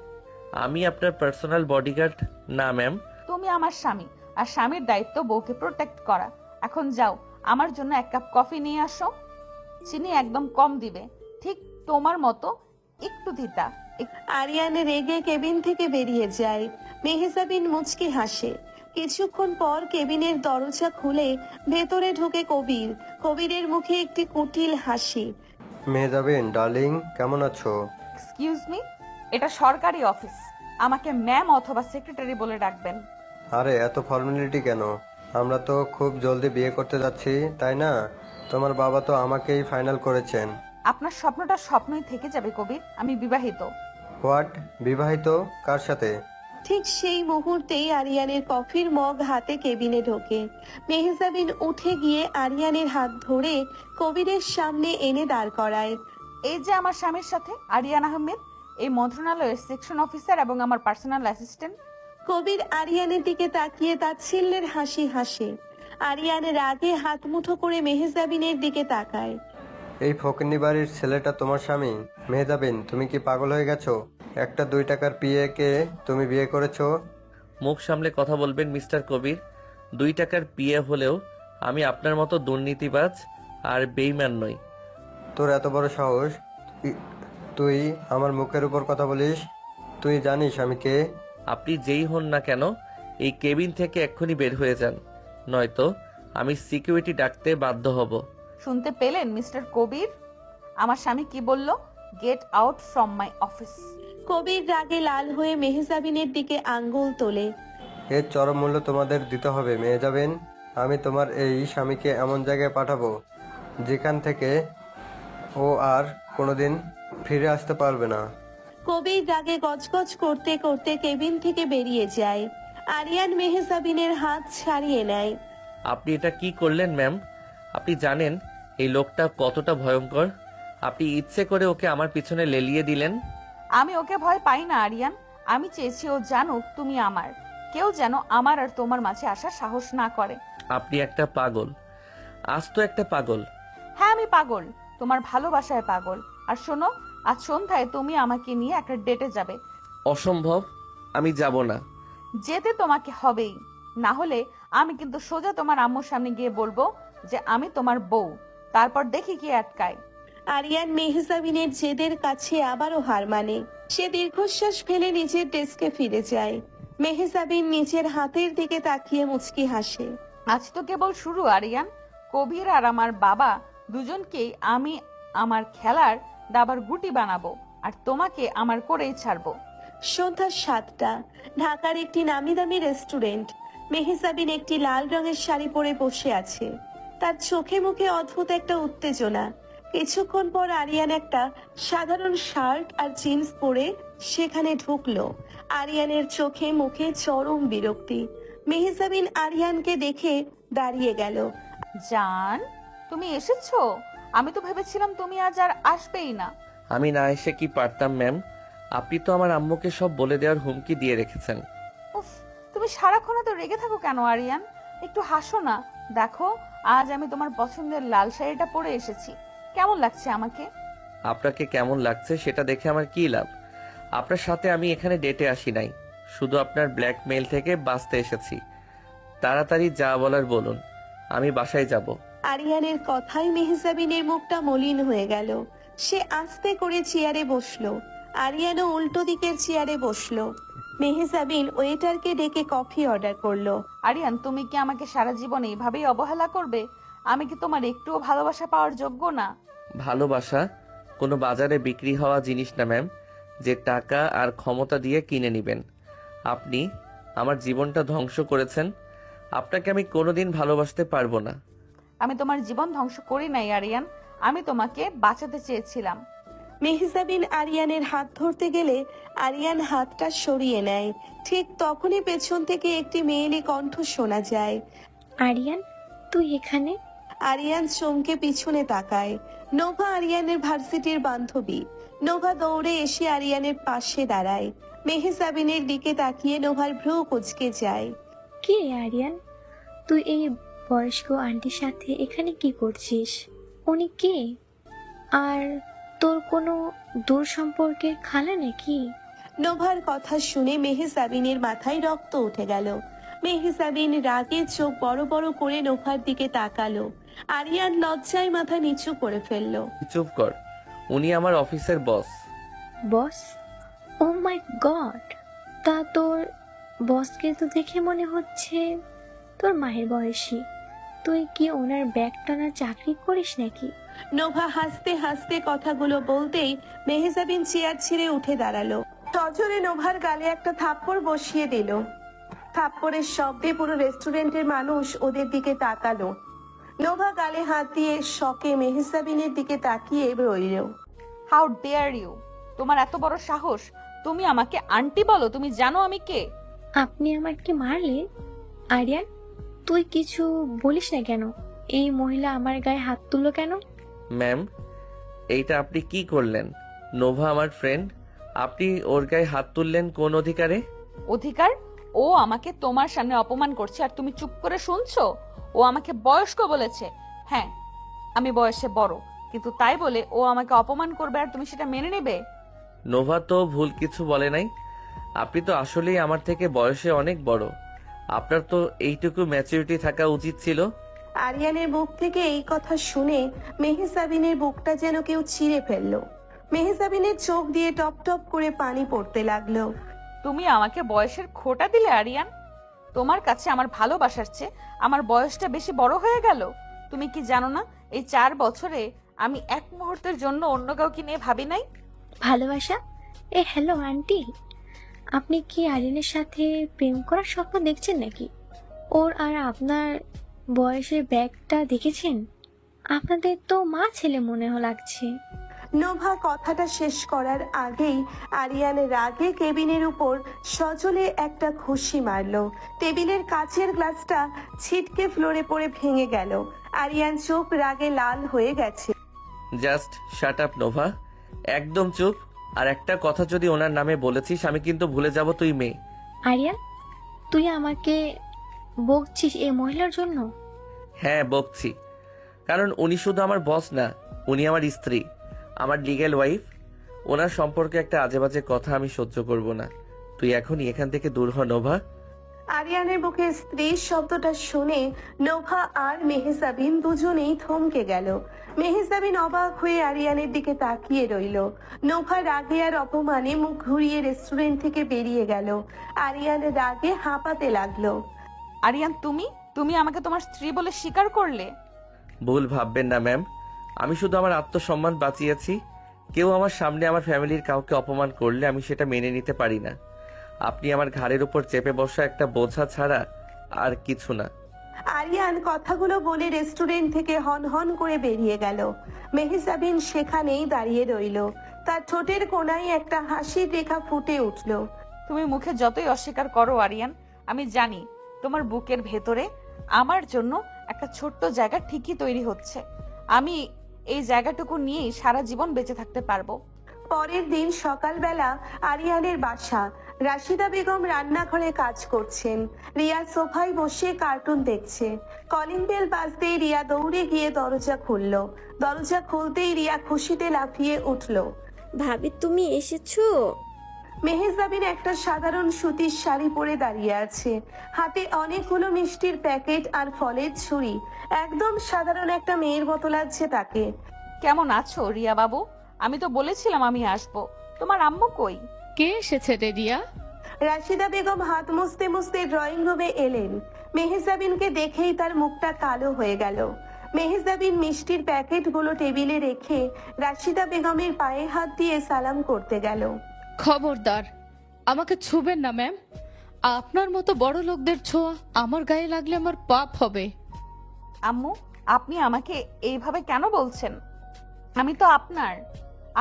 [SPEAKER 2] আমি আপনার পার্সোনাল বডিগার্ড না ম্যাম।
[SPEAKER 1] তুমি আমার স্বামী, আর স্বামীর দায়িত্ব বউকে প্রোটেক্ট করা। এখন যাও, আমার জন্য এক কাপ কফি নিয়ে আসো। চিনি একদম কম দিবে, ঠিক তোমার মতো একটু দিতা।
[SPEAKER 3] আরিয়ান রেগে কেবিন থেকে বেরিয়ে যায়। মেহজাবিন মুচকি হাসে। কিছুক্ষণ পর কেবিনের দরজা খুলে ভেতরে ঢোকে কবির। কবিরের মুখে একটি কুটিল হাসি।
[SPEAKER 8] মেহজাবিন ডার্লিং, কেমন আছো?
[SPEAKER 1] এক্সকিউজ মি, এটা সরকারি অফিস, আমাকে ম্যাম অথবা সেক্রেটারি বলে ডাকবেন।
[SPEAKER 8] আরে এত ফর্মালিটি কেন? আমরা তো খুব জলদি বিয়ে করতে যাচ্ছি, তাই না? তোমার বাবা তো আমাকেই ফাইনাল করেছেন।
[SPEAKER 1] আপনার স্বপ্নটা স্বপ্নই থেকে যাবে কবির, আমি বিবাহিত।
[SPEAKER 8] হোয়াট? বিবাহিত? কার সাথে?
[SPEAKER 3] ঠিক সেই মুহূর্তেই আরিয়ানের কফির মগ হাতে কেবিনে ঢোকে। মেহজাবিন উঠে গিয়ে আরিয়ানের হাত ধরে কবিরের সামনে এনে দাঁড় করায়।
[SPEAKER 1] এই যে আমার স্বামীর সাথে আরিয়ান আহমেদ, এই মন্ত্রণালয়ের সেকশন অফিসার এবং আমার পার্সোনাল অ্যাসিস্ট্যান্ট।
[SPEAKER 3] কবির আরিয়ানের দিকে তাকিয়ে তাচ্ছিল্যের হাসি হাসে। আরিয়ান রাগে হাত মুঠো করে মেহজাবিনের দিকে তাকায়।
[SPEAKER 8] এই ফকিন্নি বাড়ির ছেলেটা তোমার স্বামী? মেহজাবিন, তুমি কি পাগল হয়ে গেছো? একটা 2 টাকার পিএকে তুমি বিয়ে করেছো?
[SPEAKER 2] মুখ সামলে কথা বলবেন মিস্টার কবির। 2 টাকার পিএ হলেও আমি আপনার মতো দুর্নীতিবাজ আর বেইমান নই।
[SPEAKER 8] তোর এত বড় সাহস, তুই আমার মুখের উপর কথা বলিস? তুই জানিস আমি কে?
[SPEAKER 2] আপনি যেই হন না কেন, এই কেবিন থেকে এক্ষুনি বের হয়ে যান, নয়তো আমি সিকিউরিটি ডাকতে বাধ্য হব।
[SPEAKER 1] শুনতে পেলেন মিস্টার কবির? আমার স্বামী কি বলল? Get out from my office.
[SPEAKER 3] Kabir রাগে লাল হয়ে মেহজাবিনের দিকে আঙ্গুল তোলে।
[SPEAKER 8] এর চরম মূল্য তোমাদের দিতে হবে মেহজাবিন। আমি তোমার এই স্বামীকে এমন জায়গায় পাঠাবো যেখান থেকে ও আর কোনোদিন ফিরে আসতে পারবে না।
[SPEAKER 3] কবির রাগে গজগজ করতে করতে কেবিন থেকে বেরিয়ে যায়। আরিয়ান মেহজাবিনের হাত ছাড়িয়ে নেয়।
[SPEAKER 2] আপনি এটা কি করলেন ম্যাম? আপনি জানেন এই লোকটা কতটা ভয়ঙ্কর? আপনি ইচ্ছে করে ওকে আমার পিছনে লেলিয়ে দিলেন।
[SPEAKER 1] আমি ওকে ভয় পাই না আরিয়ান, আমি চেয়েছি ও জানুক তুমি আমার। কেউ যেন আমার আর তোমার মাঝে আসার সাহস না করে।
[SPEAKER 2] আপনি একটা পাগল, আজ তো একটা পাগল।
[SPEAKER 1] হ্যাঁ আমি পাগল, তোমার ভালোবাসায় পাগল। আর শোনো, আজ সন্ধ্যায় তুমি আমাকে নিয়ে একটা ডেটে যাবে।
[SPEAKER 2] অসম্ভব, আমি যাব না।
[SPEAKER 1] যেতে তোমাকে হবেই, না হলে আমি কিন্তু সোজা তোমার আম্মুর সামনে গিয়ে বলবো যে আমি তোমার বউ। তারপর দেখি কি আটকায়।
[SPEAKER 3] আরিয়ান মেহজাবিনের জেদের কাছে আবারও হার মানে। সে দীর্ঘশ্বাস ফেলে নিজের ডেস্কে ফিরে যায়। মেহজাবিন নিজের হাতের দিকে তাকিয়ে মুচকি হাসে।
[SPEAKER 1] আজ তো কেবল শুরু আরিয়ান। কবির আর আমার বাবা দুজনকেই আমি আমার খেলার দাবার গুটি বানাবো, আর তোমাকে আমার করেই ছাড়বো।
[SPEAKER 3] সন্ধ্যা 7টা। ঢাকার একটি নামি দামি রেস্টুরেন্ট। মেহজাবিন একটি লাল রঙের শাড়ি পরে বসে আছে। তার চোখে মুখে অদ্ভুত একটা উত্তেজনা। কিছুক্ষণ পর আরিয়ান একটা সাধারণ শার্ট আর জিন্স পরে সেখানে ঢুকলো। আরিয়ানের চোখে মুখে চরম বিরক্তি। মেহজাবিন আরিয়ানকে দেখে দাঁড়িয়ে গেল।
[SPEAKER 1] জান, তুমি এসেছো? আমি তো ভেবেছিলাম তুমি আজ আর আসবেই না।
[SPEAKER 2] আমি না এসে কি পারতাম ম্যাম? আপনি তো আমার আম্মুকে সব বলে দেওয়ার হুমকি দিয়ে রেখেছেন।
[SPEAKER 1] উফ, তুমি সারাক্ষণ তো রেগে থাকো কেন আরিয়ান? একটু হাসো না। দেখো, আজ আমি তোমার পছন্দের লাল শাড়িটা পরে এসেছি। কেমন লাগছে আমাকে?
[SPEAKER 2] আপনাকে কেমন লাগছে সেটা দেখে আমার কি লাভ? আপনার সাথে আমি এখানে ডেটে আসি নাই, শুধু আপনার ব্ল্যাকমেইল থেকে বাঁচতে এসেছি। তাড়াতাড়ি যা বলার বলুন, আমি বাসায় যাব।
[SPEAKER 3] আরিয়ানের কথায় মেহজাবিনের মুখটা মলিন হয়ে গেল। সে আস্তে করে চেয়ারে বসলো। আরিয়ানও উল্টো দিকের চেয়ারে বসলো। মেহজাবিন ওয়েটারকে ডেকে কফি অর্ডার করলো।
[SPEAKER 1] আরিয়ান, তুমি কি আমাকে সারা জীবন এইভাবেই অবহেলা করবে? আমি কি তোমার একটুও ভালোবাসা পাওয়ার যোগ্য না?
[SPEAKER 2] ভালোবাসা কোনো বাজারে বিক্রি হওয়া জিনিস না ম্যাম, যে টাকা আর ক্ষমতা দিয়ে কিনে নেবেন। আপনি আমার জীবনটা ধ্বংস করেছেন, আপনাকে আমি কোনোদিন ভালোবাসতে পারবো না।
[SPEAKER 1] আমি তোমার জীবন ধ্বংস করি নাই আরিয়ান, আমি তোমাকে বাঁচাতে চেয়েছিলাম।
[SPEAKER 3] মেহজাবিন আরিয়ানের হাত ধরতে গেলে আরিয়ান হাতটা সরিয়ে নেয়। ঠিক তখনই পেছন থেকে একটি মেয়েলি কণ্ঠ শোনা যায়।
[SPEAKER 9] আরিয়ান, তুই এখানে?
[SPEAKER 3] আরিয়ান চমকে পিছনে তাকায়। নোভা আরিয়ানের ভার্সিটির বান্ধবী। নোভা দৌড়ে এসে আরিয়ানের পাশে দাঁড়ায়। মেহজাবিনের দিকে তাকিয়ে নোভার ভ্রু কুঁচকে যায়।
[SPEAKER 9] কে আরিয়ান? তুই এই বয়স্ক আন্টির সাথে এখানে কি করছিস? উনি কে? আর তোর কোনো দূর সম্পর্কের খালা নাকি?
[SPEAKER 3] নোভার কথা শুনে মেহজাবিনের মাথায় রক্ত উঠে গেল। মেহজাবিন রাগে চোখ বড় বড় করে নোভার দিকে তাকালো। আরিয়ান লজ্জায় মাথা নিচু করে ফেললো।
[SPEAKER 2] চুপ কর, উনি আমার অফিসের বস।
[SPEAKER 9] বস? ও মাই গড! তা তোর বসকে তো দেখে মনে হচ্ছে তোর মায়ের বয়সী। তুই কি ওনার ব্যাগ টানা চাকরি করিস নাকি?
[SPEAKER 3] নোভা হাসতে হাসতে কথাগুলো বলতেই মেহজাবিন চেয়ার ছেড়ে উঠে দাঁড়ালো। সজোরে নোভার গালে একটা থাপ্পড় বসিয়ে দিল। থাপ্পড়ের শব্দে পুরো রেস্টুরেন্টের মানুষ ওদের দিকে তাকালো। নোভা গালে হাত দিয়ে শকে মেহজাবিনের দিকে তাকিয়ে রইল।
[SPEAKER 1] How dare you! তোমার এত বড় সাহস! তুমি আমাকে আন্টি বলো? তুমি জানো আমি কে?
[SPEAKER 9] আপনি আমাকে মারলে? আরিয়ান, তুই কিছু বলিস না কেন? এই মহিলা আমার গায়ে হাত তুললো কেন?
[SPEAKER 2] ম্যাম, এইটা আপনি কি করলেন? নোভা আমার ফ্রেন্ড, আপনি ওর গায়ে হাত তুললেন কোন অধিকারে?
[SPEAKER 1] অধিকার? ও আমাকে তোমার সামনে অপমান করছে আর তুমি চুপ করে শুনছো? ও আমাকে বয়স্ক বলেছে। হ্যাঁ, আমি বয়সে বড়, কিন্তু তাই বলে ও আমাকে অপমান করবে আর তুমি সেটা মেনে নেবে?
[SPEAKER 2] নোভা তো ভুল কিছু বলে নাই। আপনি তো আসলেই আমার থেকে বয়সে অনেক বড়। আপনার তো এইটুকু ম্যাচুরিটি থাকা উচিত ছিল।
[SPEAKER 3] আরিয়ানের মুখ থেকে এই কথা শুনে মেহজাবিনের বুকটা যেন কেউ ছিঁড়ে ফেললো। মেহজাবিনের চোখ দিয়ে টপ টপ করে পানি পড়তে লাগলো।
[SPEAKER 1] তুমি আমাকে বয়সের খোঁটা দিলে আরিয়ান। তোমার কাছে আমার ভালোবাসার চেয়ে আমার বয়সটা বেশি বড় হয়ে গেল। তুমি কি জানো না, এই 4 বছরে আমি এক মুহূর্তের জন্য অন্য কাউকে নিয়ে ভাবি নাই।
[SPEAKER 9] ভালোবাসা? হ্যালো আন্টি, আপনি কি আরিয়ানের সাথে প্রেম করার স্বপ্ন দেখছেন নাকি? ওর আর আপনার বয়সের ব্যাগটা দেখেছেন? আপনাদের তো মা ছেলে মনে লাগছে।
[SPEAKER 3] নোভা কথাটা শেষ করার আগেই আরিয়ান রাগে কেবিনের উপর সজলে একটা ঘুষি মারলো। টেবিলের কাচের গ্লাসটা ছিটকে ফ্লোরে পড়ে ভেঙে গেল। আরিয়ান চোখ রাগে লাল হয়ে গেছে।
[SPEAKER 2] জাস্ট শাট আপ নোভা, একদম চুপ। আর একটা কথা যদি ওনার নামে বলেছিস আমি কিন্তু ভুলে যাব তুই মেয়ে।
[SPEAKER 9] আরিয়ান, তুই আমাকে বকছিস এই মহিলার জন্য?
[SPEAKER 2] হ্যাঁ, বকছি, কারণ উনি শুধু আমার বস না, উনি আমার স্ত্রী, আমার লিগ্যাল ওয়াইফ। ওনার সম্পর্কে একটা আজেবাজে কথা আমি সহ্য করব না। তুই এখনই এখান থেকে দূর হ নোভা।
[SPEAKER 3] আরিয়ানের মুখে স্ত্রীর শব্দটা শুনে নোভা আর মেহজাবিন দুজনেই থমকে গেল। মেহজাবিন অবাক হয়ে আরিয়ানের দিকে তাকিয়ে রইল। নোভা রাগে আর অপমানে মুখ ঘুরিয়ে রেস্টুরেন্ট থেকে বেরিয়ে গেল। আরিয়ান রাগে হাঁপাতে লাগলো।
[SPEAKER 1] আরিয়ান, তুমি আমাকে তোমার স্ত্রী বলে স্বীকার করলে?
[SPEAKER 2] ভুল ভাববেন না ম্যাম, আমি শুধু আমার আত্মসম্মান বাঁচিয়েছি। কেউ আমার সামনে আমার ফ্যামিলির কাউকে অপমান করলে আমি সেটা মেনে নিতে পারি না। আপনি আমার ঘাড়ের উপর চেপে বসা একটা বোঝা ছাড়া আর কিছু না।
[SPEAKER 3] আরিয়ান কথাগুলো বলে রেস্টুরেন্ট থেকে হন হন করে বেরিয়ে গেল। মেহজাবিন সেখানেই দাঁড়িয়ে রইল। তার ঠোঁটের কোণায় একটা হাসির রেখা ফুটে উঠল।
[SPEAKER 1] তুমি মুখে যতই অস্বীকার করো আরিয়ান, আমি জানি তোমার বুকের ভেতরে আমার জন্য একটা ছোট্ট জায়গা ঠিকই তৈরি হচ্ছে। আমি এই জায়গাটুকু নিয়েই সারা জীবন বেঁচে থাকতে পারবো।
[SPEAKER 3] পরের দিন সকালবেলা আরিয়ানের বাসা। রাশিদা বেগম রান্নাঘরে কাজ করছেন। রিয়া সোফায় বসে কার্টুন দেখছে। কলিং বেল বাজতেই রিয়া দৌড়ে গিয়ে দরজা খুলল। দরজা খুলতেই রিয়া খুশিতে লাফিয়ে উঠল।
[SPEAKER 4] ভাবি, তুমি এসেছো?
[SPEAKER 3] মেহেজাবিন একটা সাধারণ সুতির শাড়ি পরে দাঁড়িয়ে আছে। হাতে অনেকগুলো মিষ্টির প্যাকেট আর ফলের ছুরি। একদম সাধারণ একটা মেয়ের মতো লাগছে তাকে।
[SPEAKER 1] কেমন আছো রিয়া বাবু? আমি তো বলেছিলাম আমি আসবো। তোমার আম্মু কই?
[SPEAKER 5] কে এসেছে রে রিয়া?
[SPEAKER 3] রাশিদা বেগম হাত মুছতে মুছতে ড্রয়িং রুমে এলেন। মেহেজাবিনকে দেখেই তার মুখটা কালো হয়ে গেল। মেহেজাবিন মিষ্টির প্যাকেটগুলো টেবিলে রেখে রাশিদা বেগমের পায়ে হাত দিয়ে সালাম করতে গেল।
[SPEAKER 5] খবরদার, আমাকে ছুবেন না ম্যাম। আপনার মতো বড় লোকদের ছোঁয়া আমার গায়ে লাগলে আমার পাপ হবে।
[SPEAKER 1] আম্মু, আপনি আমাকে এইভাবে কেন বলছেন? আমি তো আপনার।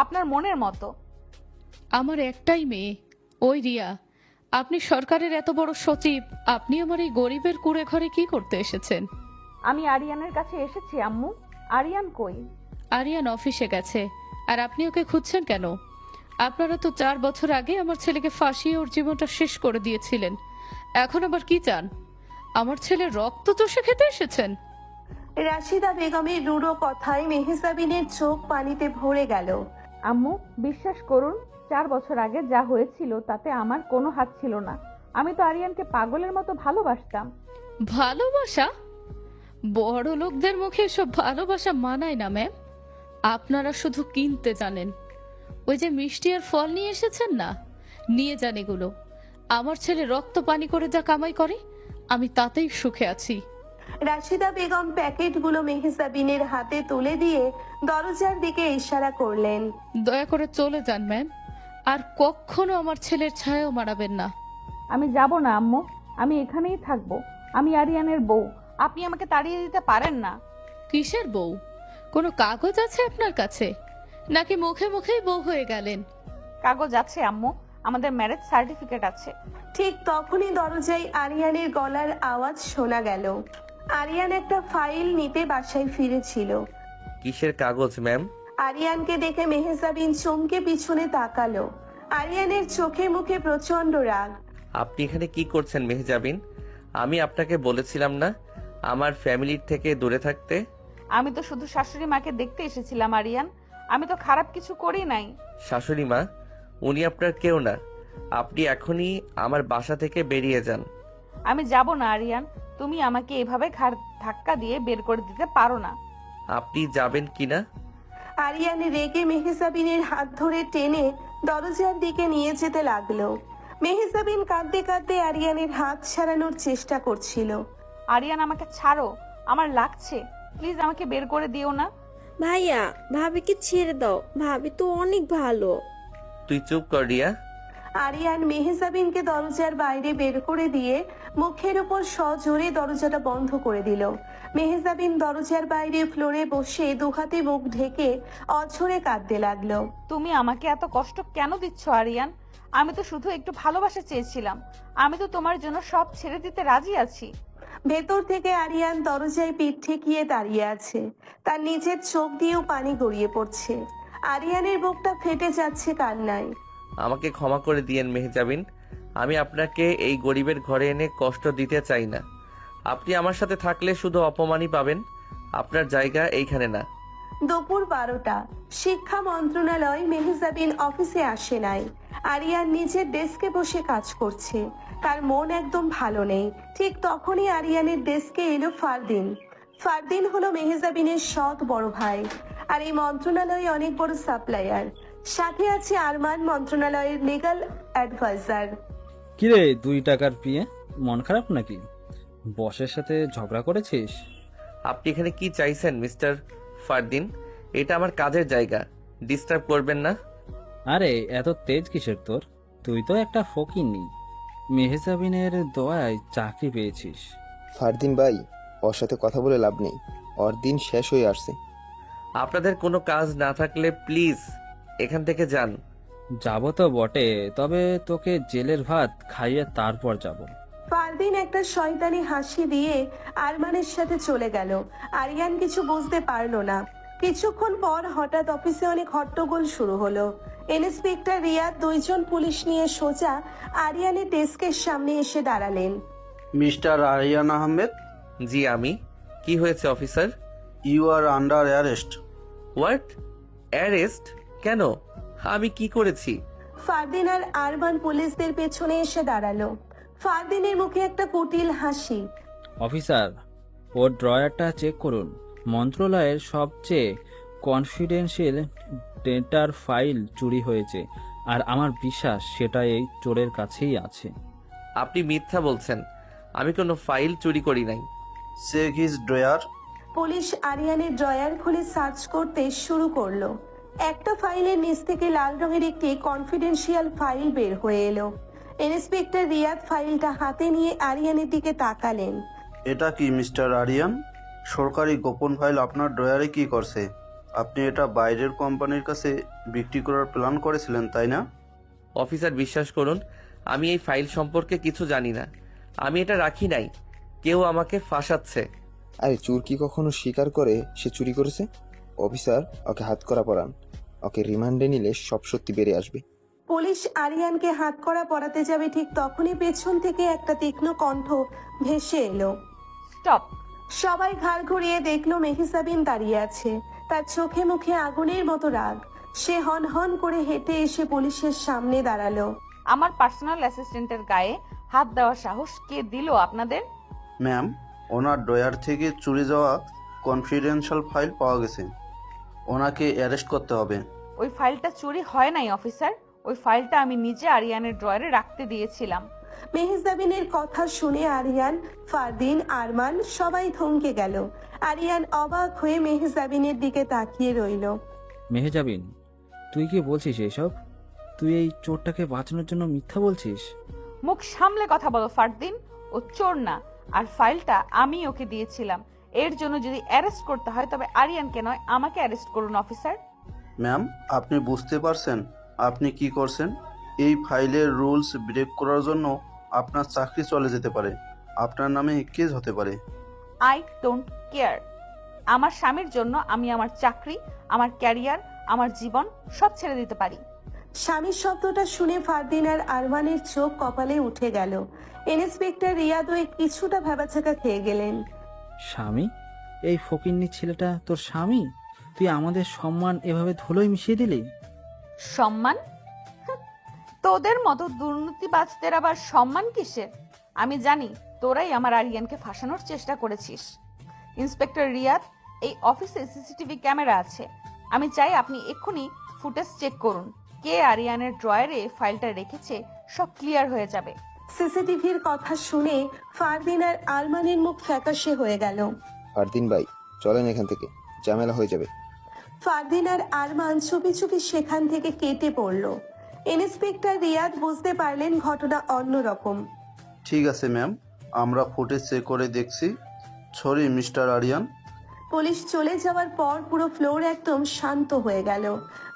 [SPEAKER 1] আপনার মনের মতো।
[SPEAKER 5] আমার একটাই মেয়ে, ওই রিয়া। আপনি সরকারের এত বড় সচিব, আপনি আমার এই গরিবের কুড়ে ঘরে কি করতে এসেছেন?
[SPEAKER 1] আমি আরিয়ানের কাছে এসেছি আম্মু। আরিয়ান কই?
[SPEAKER 5] আরিয়ান অফিসে গেছে। আর আপনি ওকে খুঁজছেন কেন? আপনারা তো 4 বছর আগে আমার ছেলেকে ফাঁসিয়ে ওর জীবনটা শেষ করে দিয়েছিলেন। এখন আবার কি চান? আমার ছেলের রক্ত চষে খেতে এসেছেন?
[SPEAKER 3] রাশিদা বেগমের রূঢ় কথায় মেহজাবিনের চোখ পানিতে ভরে গেল।
[SPEAKER 1] আম্মু, বিশ্বাস করুন, 4 বছর আগে যা হয়েছিল তাতে আমার কোনো হাত ছিল না। আমি তো আরিয়ানকে পাগলের মতো ভালোবাসতাম।
[SPEAKER 5] ভালোবাসা? বড় লোকদের মুখে এসব ভালোবাসা মানায় না ম্যাম। আপনারা শুধু কিনতে জানেন। ওই যে মিষ্টি আর ফল নিয়ে এসেছেন না, নিয়ে যান এগুলো। আমার ছেলে রক্ত পানি করে যা কামাই করে, আমি তাতেই সুখে আছি।
[SPEAKER 3] রাশিদা বেগম প্যাকেটগুলো মেহজাবিনের হাতে তুলে দিয়ে দরজার দিকে ইশারা করলেন।
[SPEAKER 5] দয়া করে চলে যান ম্যাম, আর কখনো আমার ছেলের ছায়াও মারাবেন না।
[SPEAKER 1] আমি যাব না আম্মু, আমি এখানেই থাকবো। আমি আরিয়ানের বউ, আপনি আমাকে তাড়িয়ে দিতে পারেন না।
[SPEAKER 5] কিসের বউ? কোনো কাগজ আছে আপনার কাছে, নাকি মুখে মুখেই বউ হয়ে গেলেন?
[SPEAKER 1] কাগজ আছে আম্মু, আমাদের ম্যারেজ সার্টিফিকেট আছে।
[SPEAKER 3] ঠিক তখনই দরজায় আরিয়ানের গলার আওয়াজ শোনা গেল। আরিয়ান একটা ফাইল নিতে বাসায় ফিরেছিল।
[SPEAKER 2] কিসের কাগজ ম্যাম?
[SPEAKER 3] আরিয়ানকে দেখে মেহজাবিন চমকে পিছনে তাকালো। আরিয়ানের চোখে মুখে প্রচন্ড রাগ।
[SPEAKER 2] আপনি এখানে কি করছেন মেহজাবিন? আমি আপনাকে বলেছিলাম না আমার ফ্যামিলির থেকে দূরে থাকতে?
[SPEAKER 1] আমি তো শুধু শাশুড়ি মাকে দেখতে এসেছিলাম আরিয়ান, আমি তো খারাপ কিছু করি নাই।
[SPEAKER 2] শাশুড়ি মা, উনি আপনার কেউ না। আপনি এখনই আমার বাসা থেকে বেরিয়ে যান।
[SPEAKER 1] আমি যাব না আরিয়ান, তুমি আমাকে এভাবে ঘাড় ধাক্কা দিয়ে বের করে দিতে পারো না।
[SPEAKER 2] আপনি যাবেন কিনা?
[SPEAKER 3] আরিয়ান রেগে মেহজাবিনের হাত ধরে টেনে দরজার দিকে নিয়ে যেতে লাগলো। মেহজাবিন কাঁদতে কাঁদতে আরিয়ানের হাত ছাড়ানোর চেষ্টা করছিল।
[SPEAKER 1] আরিয়ান, আমাকে ছাড়ো, আমার লাগছে, প্লিজ আমাকে বের করে দিও না।
[SPEAKER 4] ভাইয়া, ভাবিকে ছেড়ে দাও, ভাবি তো অনেক ভালো।
[SPEAKER 2] তুই চুপ কর রিয়া।
[SPEAKER 3] আরিয়ান মেহজাবিনকে দরজার বাইরে বের করে দিয়ে মুখের উপর সজোরে দরজাটা বন্ধ করে দিল। মেহজাবিন দরজার বাইরে ফ্লোরে বসে দুহাতে মুখ ঢেকে অঝরে কাঁদতে লাগলো।
[SPEAKER 1] তুমি আমাকে এত কষ্ট কেন দিচ্ছ আরিয়ান? আমি তো শুধু একটু ভালোবাসা চেয়েছিলাম। আমি তো তোমার জন্য সব ছেড়ে দিতে রাজি আছি।
[SPEAKER 3] ভেতর থেকে আরিয়ান দরজায় পিঠ ঠেকিয়ে দাঁড়িয়ে আছে। তার নিজের চোখ দিয়েও পানি গড়িয়ে পড়ছে। আরিয়ানের বুকটা ফেটে যাচ্ছে কান্নায়।
[SPEAKER 2] আমাকে ক্ষমা করে দিয়েন মেহজাবিন, আমি আপনাকে এই গরিবের ঘরে এনে কষ্ট দিতে চাই না। আপনি আমার সাথে থাকলে শুধু অপমানই পাবেন। আপনার জায়গা এইখানে না।
[SPEAKER 3] দুপুর 12টা। শিক্ষা মন্ত্রণালয়। মেহজাবিন অফিসে আসে নাই। আরিয়ান নিজের ডেস্কে বসে কাজ করছে। তার মন একদম ভালো নেই। ঠিক তখনই আরিয়ানের ডেস্কে এলো ফারদিন। ফারদিন হলো মেহজাবিনের সৎ বড় ভাই, আর এই মন্ত্রণালয়ে অনেক বড় সাপ্লায়ার। সাথে আছে আরমান, মন্ত্রণালয়ের লিগ্যাল অ্যাডভাইজার।
[SPEAKER 7] কিরে 2 টাকার পিয়ে, মন খারাপ নাকি? বসের সাথে ঝগড়া করেছিস?
[SPEAKER 2] আপনি এখানে কি চাইছেন মিস্টার ফারদিন? এটা আমার কাজের জায়গা, ডিস্টার্ব করবেন না।
[SPEAKER 7] আরে এত তেজ কিসের তোর? তুই তো একটা ফকিন্নি। মেহজাবিনের দয়ায় চাকরি পেয়েছিস।
[SPEAKER 10] ফারদিন ভাই, ওর সাথে কথা বলে লাভ নেই, ওর দিন শেষ হয়ে আসছে।
[SPEAKER 2] আপনাদের কোনো কাজ না থাকলে প্লিজ এখান থেকে যান।
[SPEAKER 7] যাব তো বটে, তবে তোকে জেলের ভাত খাইয়ে তারপর যাব।
[SPEAKER 3] ফারদিন একটা শয়তানি হাসি দিয়ে আরমানের সাথে চলে গেল। আরিয়ান কিছু বুঝতে পারলো না। কিছুক্ষণ পর হঠাৎ অফিসে অনেক হট্টগোল শুরু হলো। ইন্সপেক্টর রিয়াদ 2 জন পুলিশ নিয়ে সোজা আরিয়ানের ডেস্কের সামনে এসে দাঁড়ালেন।
[SPEAKER 11] মিস্টার আরিয়ান আহমেদ।
[SPEAKER 2] জি আমি। কি হয়েছে officer?
[SPEAKER 11] You are under arrest.
[SPEAKER 2] What? Arrest? কেন? আমি কি করেছি?
[SPEAKER 3] ফারদিন আর আরমান পুলিশদের পেছনে এসে দাঁড়ালো। ফারদিনের মুখে একটা কুটিল হাসি।
[SPEAKER 7] অফিসার, ওর ড্রয়ারটা চেক করুন। মন্ত্রণালয়ের সবচেয়ে কনফিডেন্সিয়াল ডেটার ফাইল চুরি হয়েছে, আর আমার বিশ্বাস সেটা এই চোরের কাছেই আছে।
[SPEAKER 2] আপনি মিথ্যা বলছেন, আমি কোনো ফাইল চুরি করি নাই।
[SPEAKER 11] Check his drawer.
[SPEAKER 3] পুলিশ আরিয়ানের ড্রয়ার খুলে সার্চ করতে শুরু করলো। একটা ফাইলের নিচ থেকে লাল রঙের একটি কনফিডেন্সিয়াল ফাইল বের হয়ে এলো। ইন্সপেক্টর রিয়াদ ফাইলটা হাতে নিয়ে আরিয়ানের দিকে তাকালেন।
[SPEAKER 11] এটা কি মিস্টার আরিয়ান? সরকারি গোপন ফাইল আপনার ড্রয়ারে কি করছে? আপনি এটা বাইরের কোম্পানির কাছে বিক্রি করার প্ল্যান করেছিলেন, তাই না?
[SPEAKER 2] অফিসার, বিশ্বাস করুন, আমি এই ফাইল সম্পর্কে কিছু জানি না। আমি এটা রাখি নাই, কেউ আমাকে ফাঁসাচ্ছে।
[SPEAKER 10] আরে চোর কি কখনো স্বীকার করে সে চুরি করেছে? অফিসার, ওকে হাতকড়া পরান। ওকে রিমান্ডে নিলে সব সত্যি বেরিয়ে আসবে।
[SPEAKER 3] পুলিশ আরিয়ানকে হাতকড়া পরাতে যাবে ঠিক তখনই পেছন থেকে একটা তীক্ষ্ণ কণ্ঠ ভেসে এলো।
[SPEAKER 1] স্টপ।
[SPEAKER 3] সবাই ঘাড় ঘুরিয়ে দেখলো মেহজাবিন দাঁড়িয়ে আছে, তার চোখে মুখে আগুনের মতো রাগ। সে হন হন করে হেঁটে এসে পুলিশের সামনে দাঁড়ালো।
[SPEAKER 1] আমার পার্সোনাল অ্যাসিস্ট্যান্টের গায়ে হাত দেওয়ার সাহস কে দিল আপনাদের?
[SPEAKER 11] ম্যাম, ওনার ড্রয়ার থেকে চুরি যাওয়া কনফিডেন্সিয়াল ফাইল পাওয়া গেছে। ওনাকে অ্যারেস্ট করতে হবে।
[SPEAKER 1] ওই ফাইলটা চুরি হয় নাই অফিসার, ওই ফাইলটা আমি নিজে আরিয়ানের ড্রয়ারে রাখতে দিয়েছিলাম।
[SPEAKER 3] মেহজাবিনের কথা শুনে আরিয়ান, ফারদিন, আরমান সবাই থমকে গেল। আরিয়ান অবাক হয়ে মেহজাবিনের দিকে তাকিয়ে রইল।
[SPEAKER 7] মেহজাবিন, তুই কি বলছিস এসব? তুই এই চোরটাকে বাঁচানোর জন্য মিথ্যা বলছিস?
[SPEAKER 1] মুখ সামলে কথা বলো ফারদিন, ও চোর না, আর ফাইলটা আমি ওকে দিয়েছিলাম। এর জন্য যদি অ্যারেস্ট করতে হয় তবে আরিয়ানকে নয়, আমাকে অ্যারেস্ট করুন অফিসার।
[SPEAKER 11] ম্যাম, আপনি বুঝতে পারছেন আপনি কি করছেন? এই ফাইলের রুলস ব্রেক করার জন্য আপনার চাকরি চলে যেতে পারে, আপনার নামে কেস হতে পারে।
[SPEAKER 1] I don't care. আমার স্বামীর জন্য আমি আমার চাকরি, আমার ক্যারিয়ার, আমার জীবন সব ছেড়ে দিতে পারি।
[SPEAKER 3] স্বামীর শব্দটা শুনে ফারদিন আর আরমানের চোখ কপালে উঠে গেল। ইন্সপেক্টর রিয়াদও কিছুটা ভেবাচাকা খেয়ে গেলেন।
[SPEAKER 7] স্বামী? এই ফকিন্নি ছেলেটা তোর স্বামী? তুই আমাদের সম্মান এভাবে ধুলোয় মিশিয়ে দিলি?
[SPEAKER 1] সম্মান? তোদের মতো দুর্নীতিবাজদের আবার সম্মান কিসের? আমি জানি তোরাই আমার আরিয়ানকে ফাঁসানোর চেষ্টা করেছিস। ইন্সপেক্টর রিয়াদ, এই অফিসে সিসিটিভি ক্যামেরা আছে, আমি চাই আপনি এক্ষুনি ফুটেজ চেক করুন। কে আরিয়ানের ড্রয়ারে ফাইলটা রেখেছে সব ক্লিয়ার হয়ে যাবে।
[SPEAKER 3] সিসিটিভির কথা শুনে ফারদিন আর আরমানের মুখ ফ্যাকাশে হয়ে গেল।
[SPEAKER 10] ফারদিন ভাই, চলেন এখান থেকে, ঝামেলা হয়ে যাবে।
[SPEAKER 3] ফারদিন আর আরমান চুপি চুপি সেখান থেকে কেটে পড়ল। ইন্সপেক্টর রিয়াদ বুঝতে পারলেন ঘটনা অন্যরকম।
[SPEAKER 11] ঠিক আছে ম্যাম, আমরা ফুটেজ চেক করে দেখছি। Sorry mister Aryan.
[SPEAKER 3] পুলিশ চলে যাওয়ার পর পুরো ফ্লোর একদম শান্ত হয়ে গেল।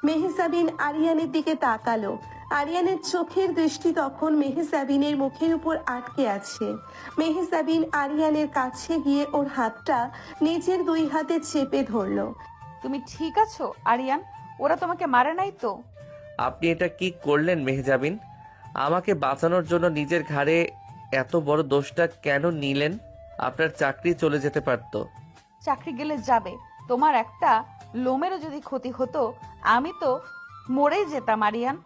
[SPEAKER 3] মেহজাবিন আরিয়ানের দিকে তাকালো। আরিয়ানের চোখের দৃষ্টি তখন মেহজাবিনের মুখের উপর আটকে আছে। মেহজাবিন আরিয়ানের কাছে গিয়ে ওর হাতটা নিজের দুই হাতে চেপে ধরলো।
[SPEAKER 1] তুমি ঠিক আছো আরিয়ান? ওরা তোমাকে মারে নাই তো?
[SPEAKER 2] আপনি এটা কি করলেন মেহজাবিন? আমাকে বাঁচানোর জন্য নিজের ঘাড়ে এত বড় দোষটা কেন নিলেন? আপনার চাকরি চলে যেতে পারতো।
[SPEAKER 1] চাকরি গেলে যাবে, তোমার একটা লোমেরও যদি ক্ষতি হতো আমি তো মরেই যেতাম আরিয়ান।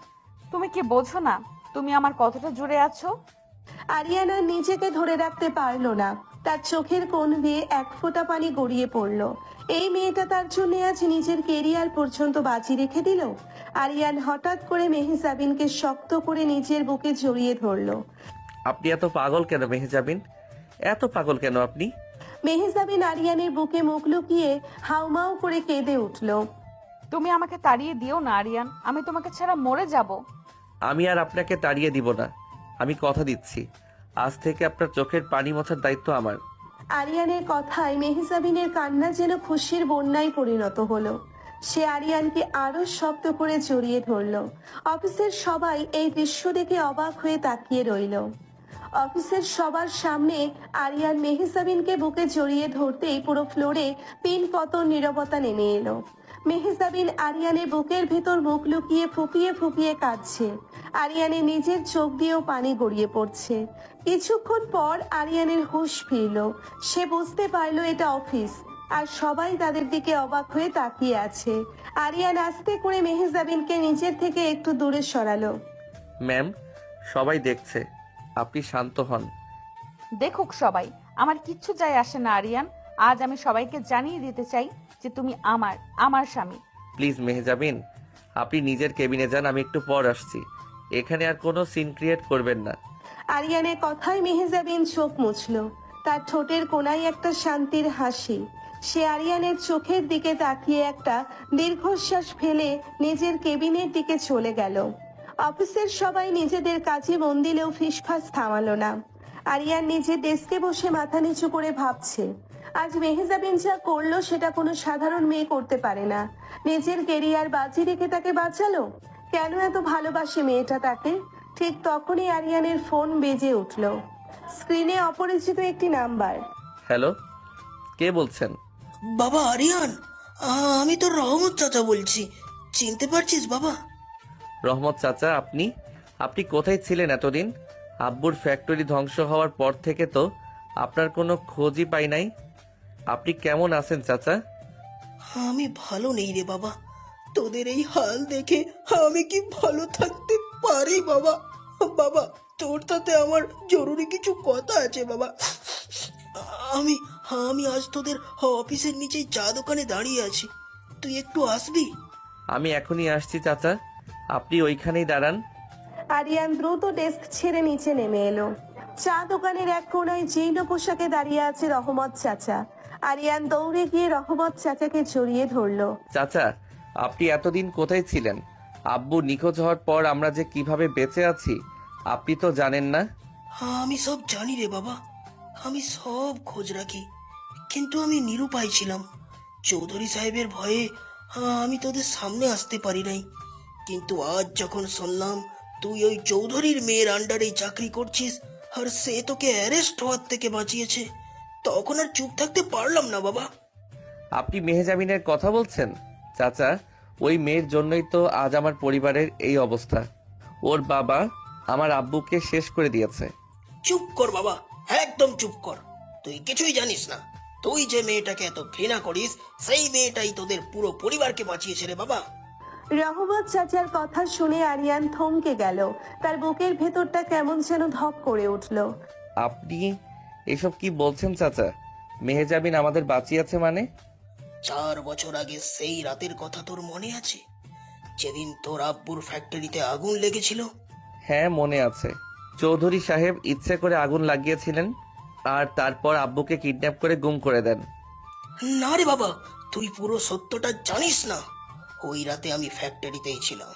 [SPEAKER 1] তুমি কি বোঝো না তুমি আমার কতটা জুড়ে আছো?
[SPEAKER 3] আরিয়ান আর নিজেকে ধরে রাখতে পারলো না, তার চোখের কোণ দিয়ে এক ফোঁটা পানি গড়িয়ে পড়ল। এই মেয়েটা তার জন্য আজ নিজের কেরিয়ার পর্যন্ত বাজি রেখে দিল। আরিয়ান হঠাৎ করে মেহজাবিনকে শক্ত করে নিজের বুকে জড়িয়ে ধরল।
[SPEAKER 2] আপনি এত পাগল কেন মেহজাবিন? এত পাগল কেন আপনি?
[SPEAKER 3] মেহজাবিন আরিয়ানের বুকে মুখ লুকিয়ে হাউমাউ করে কেঁদে উঠল।
[SPEAKER 1] তুমি আমাকে তাড়িয়ে দিও না আরিয়ান, আমি তোমাকে ছাড়া মরে যাব।
[SPEAKER 2] আমি আর আপনাকে তাড়িয়ে দিব না, আমি কথা দিচ্ছি। আজ থেকে আপনার চোখের পানি মোছার দায়িত্ব আমার।
[SPEAKER 3] আরিয়ানের কথায় মেহজাবিনের কান্না যেন খুশির বন্যায় পরিণত হলো। সে আরিয়ানকে আরো শক্ত করে জড়িয়ে ধরল। অফিসের সবাই এই দৃশ্য দেখে অবাক হয়ে তাকিয়ে রইল। অফিসের সবার সামনে আরিয়ান মেহজাবিনকে বুকে জড়িয়ে ধরতেই পুরো ফ্লোরে পিন পতন নীরবতা নেমে এলো। মেহজাবিন আরিয়ানের বুকের ভেতর মুখ লুকিয়ে ফুপিয়ে ফুপিয়ে কাঁদছে। আরিয়ানের নিজের চোখ দিয়েও পানি গড়িয়ে পড়ছে। কিছুক্ষণ পর আরিয়ানের হুঁশ ফিরল। সে বুঝতে পারলো এটা অফিস, আর সবাই তাদের দিকে অবাক হয়ে তাকিয়ে আছে। আরিয়ান আস্তে করে মেহজাবিনকে নিজের থেকে একটু দূরে সরালো।
[SPEAKER 2] ম্যাম, সবাই দেখছে, আপনি শান্ত হন।
[SPEAKER 1] দেখুক সবাই, আমার কিচ্ছু যায় আসে না আরিয়ান। আজ আমি সবাইকে জানিয়ে দিতে চাই যে তুমি আমার স্বামী।
[SPEAKER 2] প্লিজ মেহজাবিন, আপনি নিজের কেবিনে যান, আমি একটু পর আসছি। এখানে আর কোনো সিন ক্রিয়েট করবেন না।
[SPEAKER 3] আরিয়ানের কথায় মেহজাবিন চোখ মুছল। তার ঠোঁটের কোনায় একটা শান্তির হাসি। সে আরিয়ানের চোখের দিকে তাকিয়ে একটা দীর্ঘশ্বাস ফেলে নিজের কেবিনের দিকে চলে গেল। অফিসের সবাই নিজেদের কাজে মন দিলেও ফিসফাস থামালো না। আরিয়ান নিজের ডেস্কে বসে মাথা নিচু করে ভাবছে। আজ মেহজাবিন যা করলো সেটা কোনো সাধারণ মেয়ে করতে পারে না। নিজের কেরিয়ার বাজি রেখে তাকে বাঁচালো। কেন এত ভালোবাসে মেয়েটা তাকে? ঠিক তখনই আরিয়ানের ফোন বেজে উঠল। স্ক্রিনে অপরিচিত একটি নাম্বার।
[SPEAKER 2] হ্যালো, কে বলছেন?
[SPEAKER 12] বাবা আরিয়ান, আমি তো রহমত চাচা বলছি। চিনতে পারছিস বাবা?
[SPEAKER 2] রহমত চাচা, আপনি আপনি কোথায় ছিলেন এতদিন? আব্বুর ফ্যাক্টরি ধ্বংস হওয়ার পর থেকে তো আপনার কোনো খোঁজই পাই নাই। আপনি কেমন আছেন চাচা?
[SPEAKER 12] আমি ভালো নেই রে বাবা। তোদের এই হাল দেখে আমি কি ভালো থাকতে পারি বাবা? বাবা, তোর সাথে আমার জরুরি কিছু কথা আছে বাবা। আমি আমি আজ তোদের অফিসের নিচে চা দোকানে দাঁড়িয়ে আছি, তুই একটু আসবি?
[SPEAKER 2] আমি এখনই আসছি চাচা, আপনি ওইখানেই দাঁড়ান।
[SPEAKER 3] আরিয়ান দ্রুত ডেস্ক ছেড়ে নিচে নেমে এলো। চা দোকানের এক কোনায় জীর্ণ পোশাকে দাঁড়িয়ে আছে রহমত চাচা। আরিয়ান দৌড়ে গিয়ে রহমত চাচাকে জড়িয়ে ধরলো।
[SPEAKER 2] চাচা, আপনি এতদিন কোথায় ছিলেন? আব্বু নিখোঁজ হওয়ার পর আমরা যে কিভাবে বেঁচে আছি আপনি তো জানেন না।
[SPEAKER 12] আমি সব জানি রে বাবা, আমি সব খোঁজ রাখি, কিন্তু আমি নিরুপায় ছিলাম। চৌধুরী সাহেবের ভয়ে আমি তোদের সামনে আসতে পারি নাই। কিন্তু আজ যখন শুনলাম তুই ওই চৌধুরীর মেয়ের আন্ডারে চাকরি করছিস আর সে তোকে অ্যারেস্ট হওয়ার থেকে বাঁচিয়েছে, তখন আর চুপ থাকতে পারলাম না বাবা।
[SPEAKER 2] আপনি মেহজাবিনের কথা বলছেন? চাচা, ওই মেয়ের জন্যই তো আজ আমার পরিবারের এই অবস্থা। ওর বাবা আমার আব্বুকে শেষ করে দিয়েছে।
[SPEAKER 12] চুপ কর বাবা, একদম চুপ কর। তুই কিছুই জানিস না। তুই যে মেয়েটাকে এত ঘৃণা করিস সেই মেয়েটাই তোদের পুরো পরিবারকে বাঁচিয়েছে রে বাবা।
[SPEAKER 3] রহমত চাচার কথা শুনে আরিয়ান থমকে গেল। তার বুকের ভেতরটা কেমন যেন ধক করে উঠল।
[SPEAKER 2] আপনি এসব কি বলছেন চাচা? মেহজাবিন আমাদের বাঁচিয়েছে মানে?
[SPEAKER 12] 4 বছর আগে সেই রাতের কথা তোর মনে আছে, যেদিন তোর আব্বুর ফ্যাক্টরিতে আগুন লেগেছিল?
[SPEAKER 2] হ্যাঁ, মনে আছে। চৌধুরী সাহেব ইচ্ছে করে আগুন লাগিয়েছিলেন আর তারপর আব্বুকে কিডন্যাপ করে গুম করে দেন।
[SPEAKER 12] না রে বাবা, তুই পুরো সত্যটা জানিস না। ওই রাতে আমি ফ্যাক্টরিতেই ছিলাম।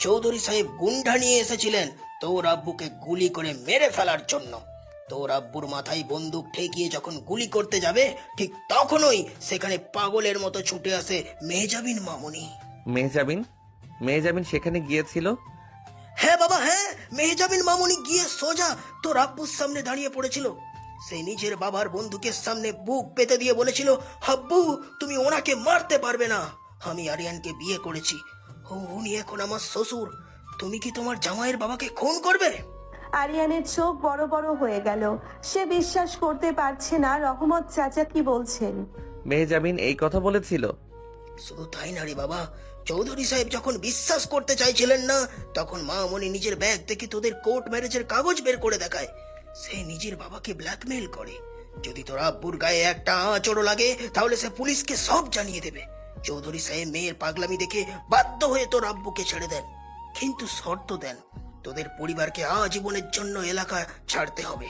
[SPEAKER 12] চৌধুরী সাহেব গুন্ডা নিয়ে এসেছিলেন তোর আব্বুকে গুলি করে মেরে ফেলার জন্য। তোর আব্বুর মাথায় বন্দুক ঠেকিয়ে যখন গুলি করতে যাবে, ঠিক তখনই সেখানে পাগলের মতো ছুটে আসে মেহজাবিন মামুনি।
[SPEAKER 2] মেহজাবিন সেখানে গিয়েছিল?
[SPEAKER 12] হ্যাঁ বাবা, হ্যাঁ, মেহজাবিন মামুনি গিয়ে সোজা তোর আব্বুর সামনে দাঁড়িয়ে পড়েছিল। সে নিজের বাবার বন্দুকের সামনে বুক পেতে দিয়ে বলেছিল, আব্বু তুমি ওনাকে মারতে পারবে না, আমি আরিয়ানকে বিয়ে করেছি, উনি এখন আমার শ্বশুর, তুমি কি তোমার জামাইয়ের বাবাকে খুন করবে?
[SPEAKER 3] আরিয়ানের চোখ বড় বড় হয়ে গেল। সে বিশ্বাস করতে পারছে না রহমত চাচা কি বলছেন।
[SPEAKER 2] মেহজাবিন এই কথা বলেছিল?
[SPEAKER 12] শুধু তাই না রে বাবা, চৌধুরী সাহেব যখন বিশ্বাস করতে চাইছিলেন না, তখন মামনি নিজের ব্যাগ থেকে তোদের কোর্ট ম্যারেজের কাগজ বের করে দেখায়। সে নিজের বাবাকে ব্ল্যাকমেইল করে, যদি তোর আব্বুর গায়ে একটা আঁচড়ও লাগে তাহলে সে পুলিশকে সব জানিয়ে দেবে। চৌধুরী সাহেব মেয়ের পাগলামি দেখে বাধ্য হয়ে তোর আব্বুকে ছেড়ে দেন, কিন্তু শর্ত দেন তোদের পরিবারকে আজীবনের জন্য এলাকা ছাড়তে হবে।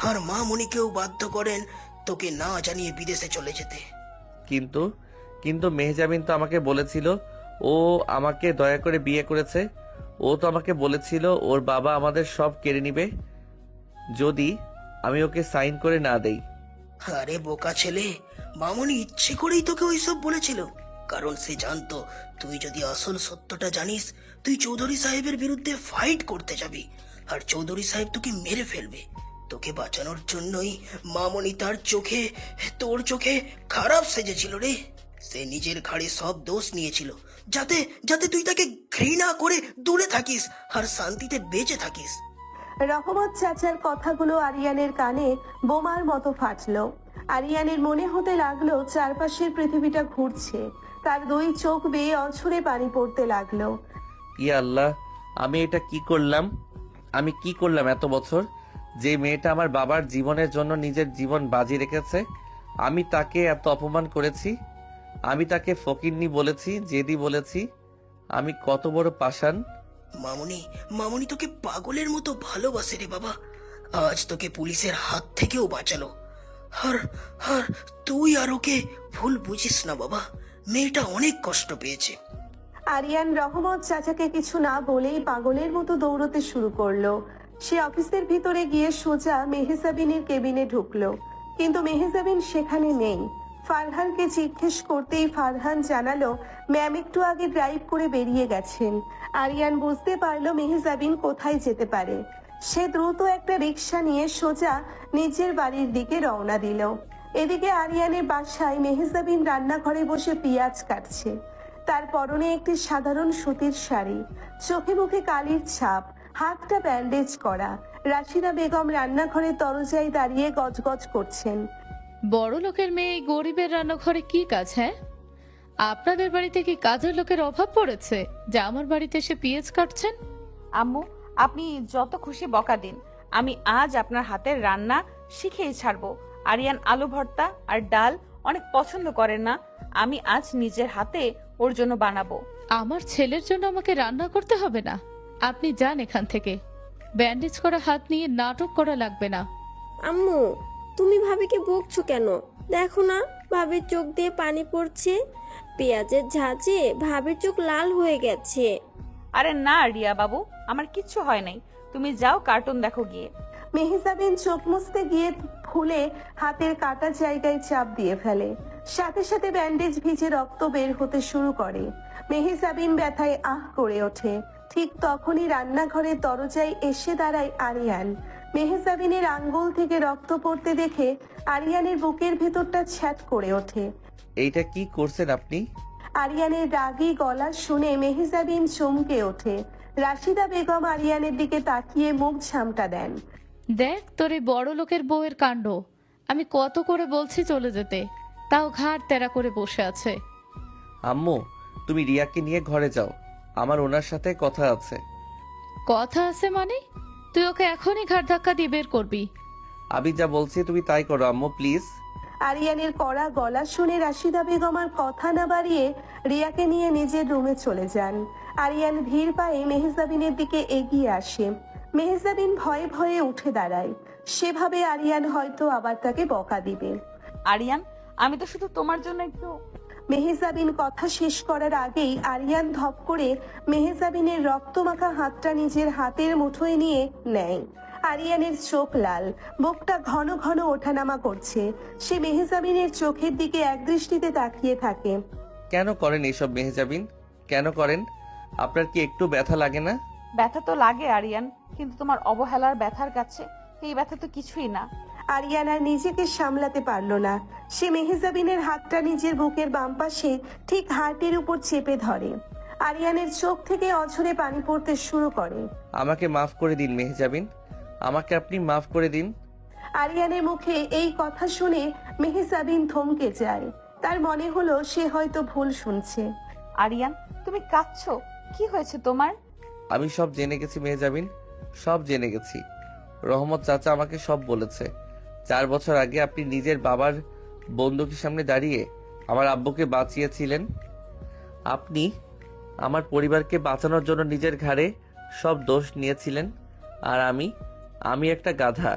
[SPEAKER 12] আর মামনিকেও বাধ্য করেন তোকে না জানিয়ে বিদেশে চলে যেতে।
[SPEAKER 2] কিন্তু মেহজাবিন তো আমাকে বলেছিল ও আমাকে দয়া করে বিয়ে করেছে। ও তো আমাকে বলেছিল ওর বাবা আমাদের সব কেড়ে নিবে যদি আমি ওকে সাইন করে না দেই।
[SPEAKER 12] আরে বোকা ছেলে, মামনি ইচ্ছে করেই তোকে ওইসব বলেছিল, কারণ সে জানতো তুই যদি আসল সত্যটা জানিস তুই চৌধুরী সাহেবের বিরুদ্ধে ফাইট করতে যাবি আর চৌধুরী সাহেব তোকে মেরে ফেলবে। তোকে বাঁচানোর জন্যই মামনি তার চোখে তোর চোখে খারাপ সেজেছিল রে। সে নিজের ঘাড়ে সব দোষ নিয়েছিল যাতে যাতে তুই তাকে ঘৃণা করে দূরে থাকিস আর শান্তিতে বেঁচে থাকিস।
[SPEAKER 3] রহমত চাচার কথাগুলো আরিয়ানের কানে বোমার মতো ফাটলো। আরিয়ানের মনে হতে লাগলো চারপাশের পৃথিবীটা ঘুরছে। তার 2 চোখ বেয়ে অঝরে পানি পড়তে লাগলো।
[SPEAKER 2] ইয়া আল্লাহ, আমি এটা কি করলাম এত বছর? যে মেয়েটা আমার বাবার জীবনের জন্য নিজের জীবন বাজি রেখেছে, আমি তাকে এত অপমান করেছি। আমি তাকে ফকিন্নি বলেছি, জেদি বলেছি। আমি কত বড় পাষাণ।
[SPEAKER 12] মামনি তোকে পাগলের মতো ভালোবাসে রে বাবা। আজ তোকে পুলিশের হাত থেকেও বাঁচালো। আর তুই আর ওকে ভুল বুঝিস না বাবা, মেয়েটা অনেক কষ্ট পেয়েছে।
[SPEAKER 3] আরিয়ান রহমত চাচাকে কিছু না বলেই পাগলের মতো দৌড়তে শুরু করলো। সে অফিসের ভিতরে গিয়ে সোজা মেহজাবিনের কেবিনে ঢুকলো। কিন্তু মেহজাবিন সেখানে নেই। ফারহানকে জিজ্ঞেস করতেই ফারহান জানালো ম্যাম একটু আগে ড্রাইভ করে বেরিয়ে গেছেন। আরিয়ান বুঝতে পারলো মেহজাবিন কোথায় যেতে পারে। সে দ্রুত একটা রিক্সা নিয়ে সোজা নিজের বাড়ির দিকে রওনা দিল। এদিকে আরিয়ানের বাসায় মেহজাবিন রান্নাঘরে বসে পেঁয়াজ কাটছে। তার পরনে একটি সাধারণ সুতির শাড়ি, চোখে মুখে কালির ছাপ, হাতটা ব্যান্ডেজ করা। রাশিদা বেগম রান্নাঘরে দরজায় দাঁড়িয়ে গজগজ করছেন।
[SPEAKER 5] বড় লোকের মেয়ে এই গরিবের রান্নাঘরে কি কাজ? হ্যাঁ, আপনাদের বাড়িতে কি কাজের লোকের অভাব পড়েছে যে আমার বাড়িতে এসে পেঁয়াজ কাটছেন?
[SPEAKER 1] আম্মু, আপনি যত খুশি বকা দিন, আমি আজ আপনার হাতের রান্না শিখেই ছাড়বো। আরিয়ান আলু ভর্তা আর ডাল অনেক পছন্দ করেন না, আমি আজ নিজের হাতে ওর জন্য বানাবো।
[SPEAKER 5] আমার ছেলের জন্য আমাকে রান্না করতে হবে না। আপনি যান এখান থেকে। ব্যান্ডেজ করা হাত নিয়ে নাটক করা লাগবে না।
[SPEAKER 4] আম্মু, তুমি ভাবিকে বকছো কেন? দেখো না, ভাবির চোখ দিয়ে পানি পড়ছে। পেঁয়াজের ঝাঁঝে ভাবির চোখ লাল হয়ে গেছে।
[SPEAKER 1] আরে না রিয়া বাবু, আমার কিচ্ছু হয় নাই, তুমি যাও কার্টুন দেখো গিয়ে।
[SPEAKER 3] মেহজাবিন চোখ মুছতে গিয়ে ভুলে হাতের কাটা জায়গায় চাপ দিয়ে ফেলে। সাথে সাথে ব্যান্ডেজ ভিজে রক্ত বের হতে শুরু করে। মেহজাবিন ব্যথায় আহ করে ওঠে। ঠিক তখনই রান্নাঘরের দরজায় এসে দাঁড়ায় আরিয়ান। মেহজাবিনের আঙ্গুল থেকে রক্ত পড়তে দেখে আরিয়ানের বুকের ভেতরটা ছ্যাঁত করে ওঠে।
[SPEAKER 2] এইটা কি করছেন আপনি?
[SPEAKER 3] আরিয়ানের রাগী গলা শুনে মেহজাবিন চমকে ওঠে। রাশিদা বেগম আরিয়ানের দিকে তাকিয়ে মুখ ঝামটা দেন।
[SPEAKER 5] দেখ তোর এই বড় লোকের বউয়ের কাণ্ড। আমি কত করে বলছি চলে যেতে, তাও ঘাড় তেরা করে বসে আছে।
[SPEAKER 2] আম্মু, তুমি রিয়াকে নিয়ে ঘরে যাও, আমার ওনার সাথে কথা আছে।
[SPEAKER 5] কথা আছে মানে? তুই ওকে এখনই ঘাড় ধাক্কা দিয়ে বের করবি।
[SPEAKER 2] আমি যা বলছি তুমি তাই করো আম্মু, প্লিজ।
[SPEAKER 3] আরিয়ানের কড়া গলা শুনে রাশিদা বেগম আর কথা না বাড়িয়ে রিয়াকে নিয়ে নিজের রুমে চলে যান। আরিয়ান ধীর পায়ে মেহজাবিনের দিকে এগিয়ে আসে। মেহজাবিন ভয়ে ভয়ে উঠে দাঁড়ায়। সেভাবে আরিয়ান হয়তো আবার তাকে বকা দিবে।
[SPEAKER 1] আরিয়ান, আমি তো শুধু তোমার জন্য একটু।
[SPEAKER 3] মেহজাবিন কথা শেষ করার আগেই আরিয়ান ধপ করে মেহজাবিনের রক্তমাখা হাতটা নিজের হাতের মুঠোয় নিয়ে নেয়। আরিয়ানের চোখ লাল, বুকটা ঘন ঘন ওঠানামা করছে। সে মেহজাবিনের চোখের দিকে একদৃষ্টিতে তাকিয়ে থাকে।
[SPEAKER 2] কেন করেন এইসব মেহজাবিন? কেন করেন? আপনার কি একটু ব্যথা লাগে না?
[SPEAKER 1] ব্যথা তো লাগে আরিয়ান, কিন্তু তোমার অবহেলার ব্যথার কাছে এই ব্যথা তো কিছুই না।
[SPEAKER 3] আরিয়ান আর নিজেকে সামলাতে পারলো না। সে মেহজাবিনের হাতটা নিজের বুকের বাম পাশে ঠিক হার্টের উপর চেপে ধরে। আরিয়ানের চোখ থেকে অঝরে পানি পড়তে শুরু করে।
[SPEAKER 2] আমাকে মাফ করে দিন মেহজাবিন, আমাকে আপনি মাফ করে দিন।
[SPEAKER 3] আরিয়ানের মুখে এই কথা শুনে মেহজাবিন থমকে যায়। তার মনে হলো সে হয়তো ভুল শুনছে।
[SPEAKER 1] আরিয়ান, তুমি কাঁদছো, কি হয়েছে তোমার?
[SPEAKER 2] আমি সব জেনে গেছি মেহজাবিন, সব জেনে গেছি। রহমত চাচা আমাকে সব বলেছে। 4 বছর আগে আপনি নিজের বাবার বন্দুকের সামনে দাঁড়িয়ে আমার আব্বুকে বাঁচিয়েছিলেন। আপনি আমার পরিবারকে বাঁচানোর জন্য নিজের ঘাড়ে সব দোষ নিয়েছিলেন। আর আমি একটা গাধা।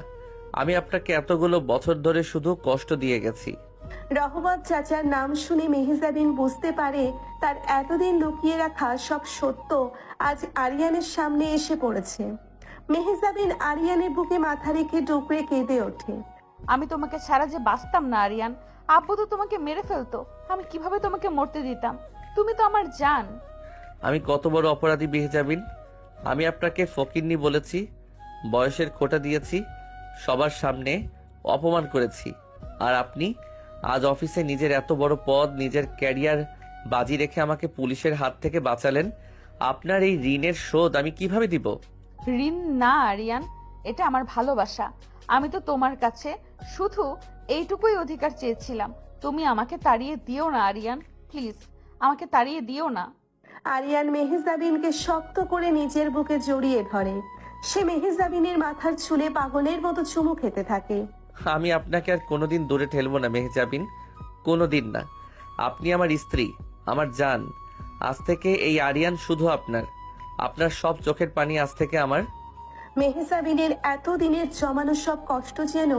[SPEAKER 2] আমি আপনাকে এতগুলো বছর ধরে শুধু কষ্ট দিয়ে গেছি।
[SPEAKER 3] রহমত চাচার নাম শুনে মেহজাবিন বুঝতে পারে তার এতদিন লুকিয়ে রাখা সব সত্য আজ আরিয়ানের সামনে এসে পড়েছে। মেহজাবিন আরিয়ানের বুকে মাথা রেখে ডুকরে কেঁদে ওঠে।
[SPEAKER 1] আমি তোমাকে ছাড়া যে বাঁচতাম না আরিয়ান, আব্বু তো তোমাকে মেরে ফেলতো, আমি কিভাবে তোমাকে মরতে দিতাম? তুমি তো আমার জান।
[SPEAKER 2] আমি কত বড় অপরাধী মেহজাবিন। আমি আপনাকে ফকিন্নি বলেছি, বয়সের খোঁটা দিয়েছি, সবার সামনে অপমান করেছি। আর আপনি আজ অফিসে নিজের এত বড় পদ, নিজের ক্যারিয়ার বাজি রেখে আমাকে পুলিশের হাত থেকে বাঁচালেন। আপনার এই ঋণের শোধ আমি কিভাবে দিব?
[SPEAKER 1] ঋণ না আরিয়ান, এটা আমার ভালোবাসা। আমি তো তোমার কাছে শুধু এইটুকুই অধিকার চেয়েছিলাম। তুমি আমাকে তাড়িয়ে দিও না আরিয়ান, প্লিজ আমাকে তাড়িয়ে দিও না।
[SPEAKER 3] আরিয়ান মেহজাবিনকে শক্ত করে নিজের বুকে জড়িয়ে ধরে। সে মেহজাবিনের মাথার চুলে পাগলের মতো চুমু খেতে থাকে।
[SPEAKER 2] আমি আপনাকে আর কোনোদিন দূরে ঠেলবো না মেহজাবিন, কোনোদিন না। আপনি আমার স্ত্রী, আমার জান। আজ থেকে এই আরিয়ান শুধু আপনার সব চোখের পানি আজ থেকে আমার।
[SPEAKER 3] মেহজাবিনের এতদিনের জমানো সব কষ্ট যেন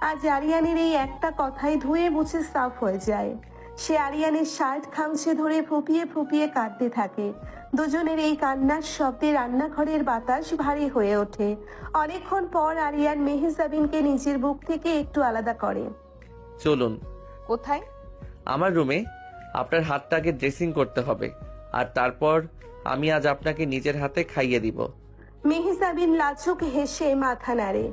[SPEAKER 3] আজ আরিয়ানের এই একটা কথায় ধুয়ে মুছে সাফ হয়ে যায়। সে আরিয়ানের শার্ট খামচে ধরে ফুপিয়ে ফুপিয়ে কাঁদতে থাকে। দুজনের এই কান্নার শব্দে রান্নাঘরের বাতাস ভারী হয়ে ওঠে। অনেকক্ষণ পর আরিয়ান মেহজাবিনকে নিজের বুক থেকে একটু আলাদা করে।
[SPEAKER 2] চলুন।
[SPEAKER 1] কোথায়?
[SPEAKER 2] আমার রুমে। আপনার হাতটা আগে ড্রেসিং করতে হবে, আর তারপর আমি আজ আপনাকে নিজের হাতে খাইয়ে দিব।
[SPEAKER 3] মেহজাবিন লাজুক হেসে মাথা নাড়ে।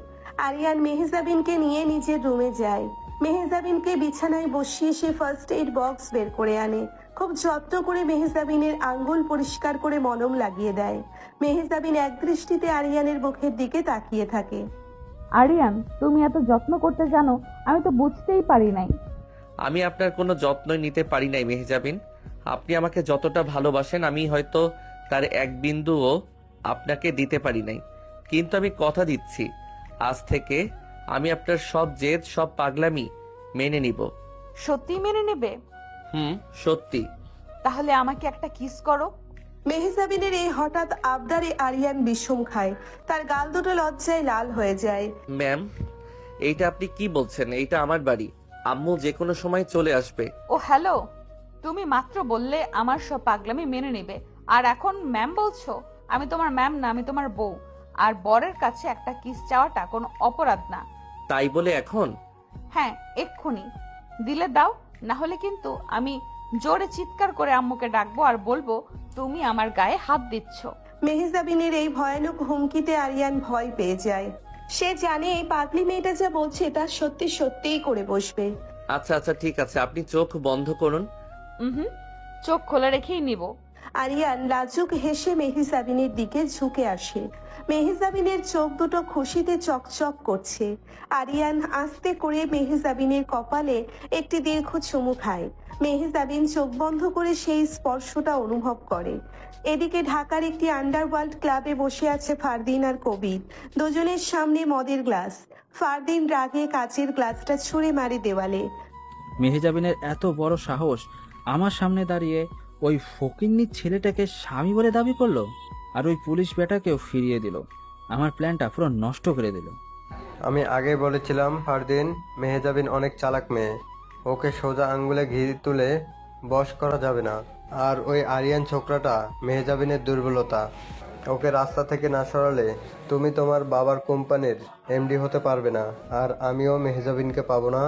[SPEAKER 3] আরিয়ান মেহজাবিনকে নিয়ে নিজের রুমে যায়। মেহজাবিনকে বিছানায় বসিয়ে সে ফার্স্ট এইড বক্স বের করে আনে। খুব যত্ন করে মেহজাবিনের আঙ্গুল পরিষ্কার করে মলম লাগিয়ে দেয়। মেহজাবিন একদৃষ্টিতে আরিয়ানের মুখের দিকে তাকিয়ে থাকে।
[SPEAKER 1] আরিয়ান, তুমি এত যত্ন করতে জানো, আমি তো বুঝতেই পারি নাই।
[SPEAKER 2] আমি আপনার কোনো যত্নই নিতে পারি নাই মেহজাবিন। আপনি আমাকে যতটা ভালোবাসেন আমি হয়তো তার এক বিন্দুও আপনাকে দিতে পারি নাই, কিন্তু আমি কথা দিচ্ছি আজ থেকে আমি আপনার সব জেদ, সব পাগলামি মেনে নিব।
[SPEAKER 1] সত্যি মেনে নেবে?
[SPEAKER 2] সত্যি।
[SPEAKER 1] তাহলে আমাকে একটা কিস করো।
[SPEAKER 3] মেহজাবিনের এই হঠাৎ আবদারে আরিয়ান বিষম খায়। তার গাল দুটো লজ্জায় লাল হয়ে যায়।
[SPEAKER 2] ম্যাম, এইটা আপনি কি বলছেন? এইটা আমার বাড়ি, আম্মু যে কোনো সময় চলে আসবে।
[SPEAKER 1] ও হ্যালো, তুমি মাত্র বললে আমার সব পাগলামি মেনে নেবে, আর এখন ম্যাম বলছো? আমি তোমার ম্যাম না, আমি তোমার বউ। আর বরের কাছে একটা কিস চাওয়াটা কোনো অপরাধ না।
[SPEAKER 2] তাই বলে এখন?
[SPEAKER 1] হ্যাঁ, এক্ষুনি দিলে দাও, না হলে কিন্তু আমি জোরে চিৎকার করে আম্মুকে ডাকবো আর বলবো তুমি আমার গায়ে হাত দিচ্ছ।
[SPEAKER 3] মেহজাবিনের এই ভয়ানক হুমকিতে আরিয়ান ভয় পেয়ে যায়। সে জানে এই পাগলি মেয়েটা যা বলছে তা সত্যি সত্যিই করে বসবে।
[SPEAKER 2] আচ্ছা আচ্ছা ঠিক আছে, আপনি চোখ বন্ধ করুন।
[SPEAKER 1] চোখ খোলা রেখেই নিব।
[SPEAKER 3] আরিয়ান লাজুক হেসে মেহজাবিনের দিকে ঝুঁকে আসে। মেহজাবিনের চোখ দুটো খুশিতে চকচক করছে। আরিয়ান আস্তে করে মেহজাবিনের কপালে একটি দীর্ঘ চুমু খায়। মেহজাবিন চোখ বন্ধ করে সেই স্পর্শটা অনুভব করে। এদিকে ঢাকার একটি আন্ডারওয়ার্ল্ড ক্লাবে বসে আছে ফারদিন আর কবির। দুজনের সামনে মদের গ্লাস। ফারদিন রাগে কাচের গ্লাসটা ছুঁড়ে মারে দেওয়ালে।
[SPEAKER 7] মেহজাবিনের এত বড় সাহস, আমার সামনে দাঁড়িয়ে ওই ফকিন্নির ছেলেটাকে স্বামী বলে দাবি করলো, আর ওই পুলিশ বেটাকেও ফিরিয়ে দিল। আমার প্ল্যানটা পুরো নষ্ট করে দিল।
[SPEAKER 8] আমি আগে বলেছিলাম ফারদিন, মেহজাবিন অনেক চালাক মেয়ে, ওকে সোজা আঙ্গুলে ঘি তুলে বশ করা যাবে না। আর ওই আরিয়ান ছোকরাটা মেহজাবিনের দুর্বলতা, ওকে রাস্তা থেকে না সরালে তুমি তোমার বাবার কোম্পানির এমডি হতে পারবে না, আর আমিও মেহজাবিনকে পাবো না।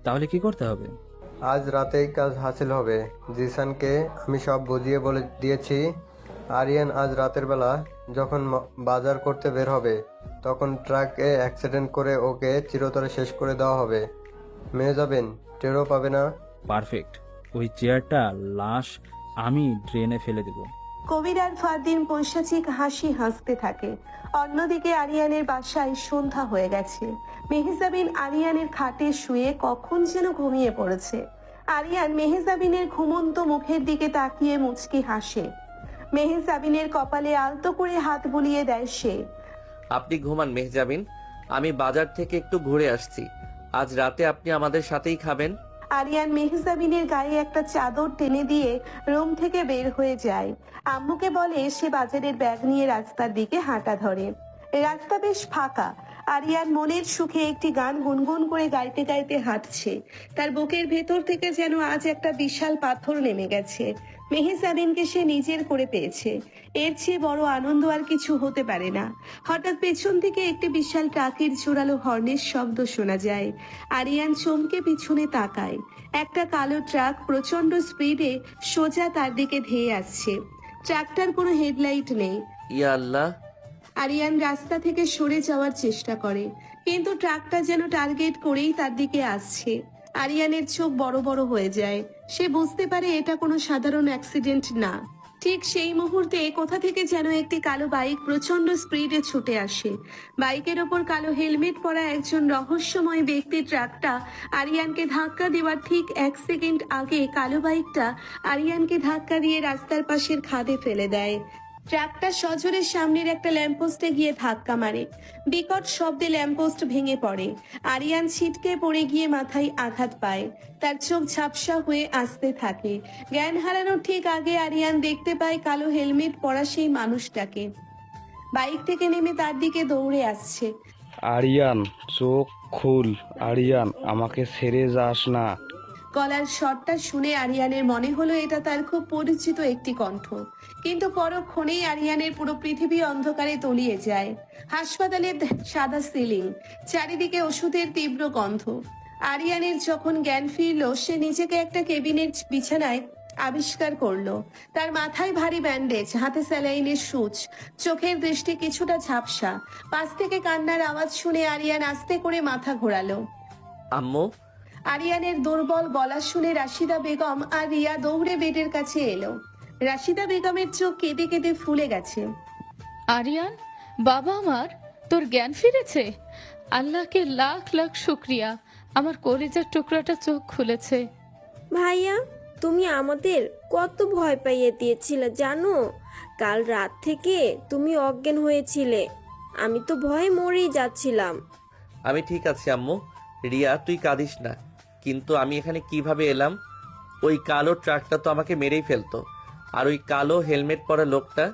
[SPEAKER 7] তাহলে কি করতে হবে?
[SPEAKER 8] আজ রাতেই কাজ হাসিল হবে। জিসানকে আমি সব বুঝিয়ে বলে দিয়েছি। আরিয়ান আজ রাতের বেলা যখন বাজার করতে বের হবে তখন ট্রাকে অ্যাক্সিডেন্ট করে ওকে চিরতরে শেষ করে দেওয়া হবে। মেহজাবিন টেরও পাবে না।
[SPEAKER 7] পারফেক্ট। ওই চেয়ারটা লাশ আমি ড্রেনে ফেলে দেব।
[SPEAKER 3] কবির আর ফারদিন পৈশাচিক হাসি হাসতে থাকে। অন্যদিকে আরিয়ানের বাসায় সন্ধ্যা হয়ে গেছে। মেহজাবিন আরিয়ানের খাটে শুয়ে কখন যেন ঘুমিয়ে পড়েছে। আরিয়ান মেহজাবিনের ঘুমন্ত মুখের দিকে তাকিয়ে মুচকি হাসে। মেহজাবিনের কপালে আলতো করে হাত বুলিয়ে দেয় সে।
[SPEAKER 2] আপনি ঘুমান মেহজাবিন, আমি বাজার থেকে একটু ঘুরে আসছি। আজ রাতে আপনি আমাদের সাথেই খাবেন।
[SPEAKER 3] আরিয়ান মেহজাবিনের গায়ে একটা চাদর টেনে দিয়ে রুম থেকে বের হয়ে যায়। আম্মুকে বলে সে বাজারের ব্যাগ নিয়ে রাস্তার দিকে হাঁটা ধরে। রাস্তা বেশ ফাঁকা। আরিয়ান মনের সুখে একটি গান গুনগুন করে গাইতে গাইতে হাঁটছে। তার বুকের ভেতর থেকে যেন আজ একটা বিশাল পাথর নেমে গেছে। মেহজাবিনকে সে নিজের করে পেয়েছে, এর চেয়ে বড় আনন্দ আর কিছু হতে পারে না। হঠাৎ পেছন থেকে একটি বিশাল ট্রাকের জোরালো হর্নের শব্দ শোনা যায়। আরিয়ান চমকে পিছনে তাকায়। একটা কালো ট্রাক প্রচন্ড স্পিডে সোজা তার দিকে ধেয়ে আসছে। ট্রাকটার কোনো হেডলাইট নেই।
[SPEAKER 2] ইয়া আল্লাহ!
[SPEAKER 3] আরিয়ান রাস্তা থেকে সরে যাওয়ার চেষ্টা করে, কিন্তু ট্রাকটা যেন টার্গেট করেই তার দিকে আসছে। আরিয়ানের চোখ বড় বড় হয়ে যায়। সে বুঝতে পারে এটা কোনো সাধারণ অ্যাক্সিডেন্ট না। ঠিক সেই মুহূর্তে কোথা থেকে যেন একটি কালো বাইক প্রচন্ড স্পিডে ছুটে আসে। বাইকের ওপর কালো হেলমেট পরা একজন রহস্যময় ব্যক্তি ট্রাকটা আরিয়ানকে ধাক্কা দেওয়ার ঠিক 1 সেকেন্ড আগে কালো বাইকটা আরিয়ানকে ধাক্কা দিয়ে রাস্তার পাশের খাদে ফেলে দেয়। ট্রাকটা সজোরে সামনের একটা ল্যাম্পপোস্টে গিয়ে ধাক্কা মারে। বিকট শব্দে ল্যাম্পপোস্ট ভেঙে পড়ে। আরিয়ান ছিটকে পড়ে গিয়ে মাথায় আঘাত পায়। তার চোখ ঝাপসা হয়ে আসতে থাকে। জ্ঞান হারানোর ঠিক আগে আরিয়ান দেখতে পায় কালো হেলমেট পরা সেই মানুষটাকে বাইক থেকে নেমে তার দিকে দৌড়ে আসছে।
[SPEAKER 13] আরিয়ান, চোখ খুল। আরিয়ান, আমাকে ছেড়ে যাস না।
[SPEAKER 3] গলার স্বরটা শুনে আরিয়ানের মনে হলো এটা তার খুব পরিচিত একটি কণ্ঠ, কিন্তু পরক্ষণেই আরিয়ানের পুরো পৃথিবী অন্ধকারে তলিয়ে যায়। হাসপাতালের সাদা সিলিং, চারিদিকে ওষুধের তীব্র গন্ধ। আরিয়ানের যখন জ্ঞান ফিরল সে নিজেকে একটা কেবিনের বিছানায় আবিষ্কার করলো। তার মাথায় ভারী ব্যান্ডেজ, হাতে স্যালাইনের সূচ, চোখের দৃষ্টি কিছুটা ঝাপসা। পাশ থেকে কান্নার আওয়াজ শুনে আরিয়ান আস্তে করে মাথা ঘোরালো।
[SPEAKER 2] আম্মু,
[SPEAKER 3] আরিয়ানের দুর্বল গলা শুনে রাশিদা বেগম আর রিয়া দৌড়ে বেডের কাছে এলো। রাশিদা বেগমের চোখ কেঁদে কেঁদে ফুলে গেছে।
[SPEAKER 5] আরিয়ান, বাবা আমার, তোর জ্ঞান ফিরেছে। আল্লাহকে লাখ লাখ শুক্রিয়া, আমার কলিজার টুকরাটা চোখ খুলেছে।
[SPEAKER 4] ভাইয়া, তুমি আমাদের কত ভয় পাইয়ে দিয়েছিলে জানো? কাল রাত থেকে তুমি অজ্ঞান হয়েছিলে, আমি তো ভয়ে মরেই যাচ্ছিলাম।
[SPEAKER 2] আমি ঠিক আছি আম্মু। রিয়া, তুই কাঁদিস না। কিন্তু আমি এখানে কিভাবে এলাম? ওই কালো ট্রাকটা তো আমাকে মেরেই ফেলতো। আর ওই কালো হেলমেট পরা লোকটা,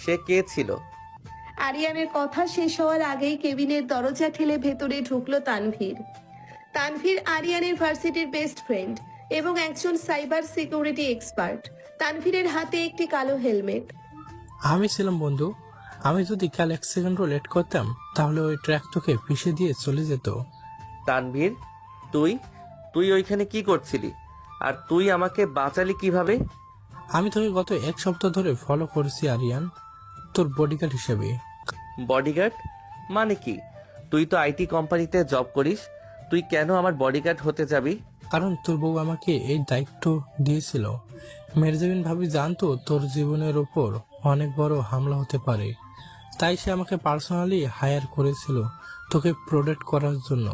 [SPEAKER 2] সে কে ছিল?
[SPEAKER 3] আরিয়ানের কথা শেষ হওয়ার আগেই কেবিনের দরজা ঠেলে ভেতরে ঢুকলো তানভীর। তানভীর আরিয়ানের ভার্সিটির বেস্ট ফ্রেন্ড এবং একজন সাইবার সিকিউরিটি এক্সপার্ট। তানভীরের হাতে একটি কালো হেলমেট।
[SPEAKER 14] আমি ছিলাম বন্ধু। আমি যদি কাল 1 সেকেন্ডও লেট করতাম তাহলে ওই ট্র্যাক তোকে পিষে দিয়ে চলে যেত।
[SPEAKER 2] তানভীর, তুই ওইখানে কি করছিলি? আর তুই আমাকে বাঁচালি কিভাবে?
[SPEAKER 14] আমি তোকে গত 1 সপ্তাহ ধরে ফলো করেছি আরিয়ান, তোর বডিগার্ড হিসেবে।
[SPEAKER 2] বডিগার্ড মানে কি? তুই তো আইটি কোম্পানিতে জব করিস, তুই কেন আমার বডিগার্ড হতে যাবি?
[SPEAKER 14] কারণ তোর বউ আমাকে এই দায়িত্ব দিয়েছিল। মেরজাবিন ভাবি জানতো তোর জীবনের ওপর অনেক বড় হামলা হতে পারে, তাই সে আমাকে পার্সোনালি হায়ার করেছিল তোকে প্রোটেক্ট করার জন্য।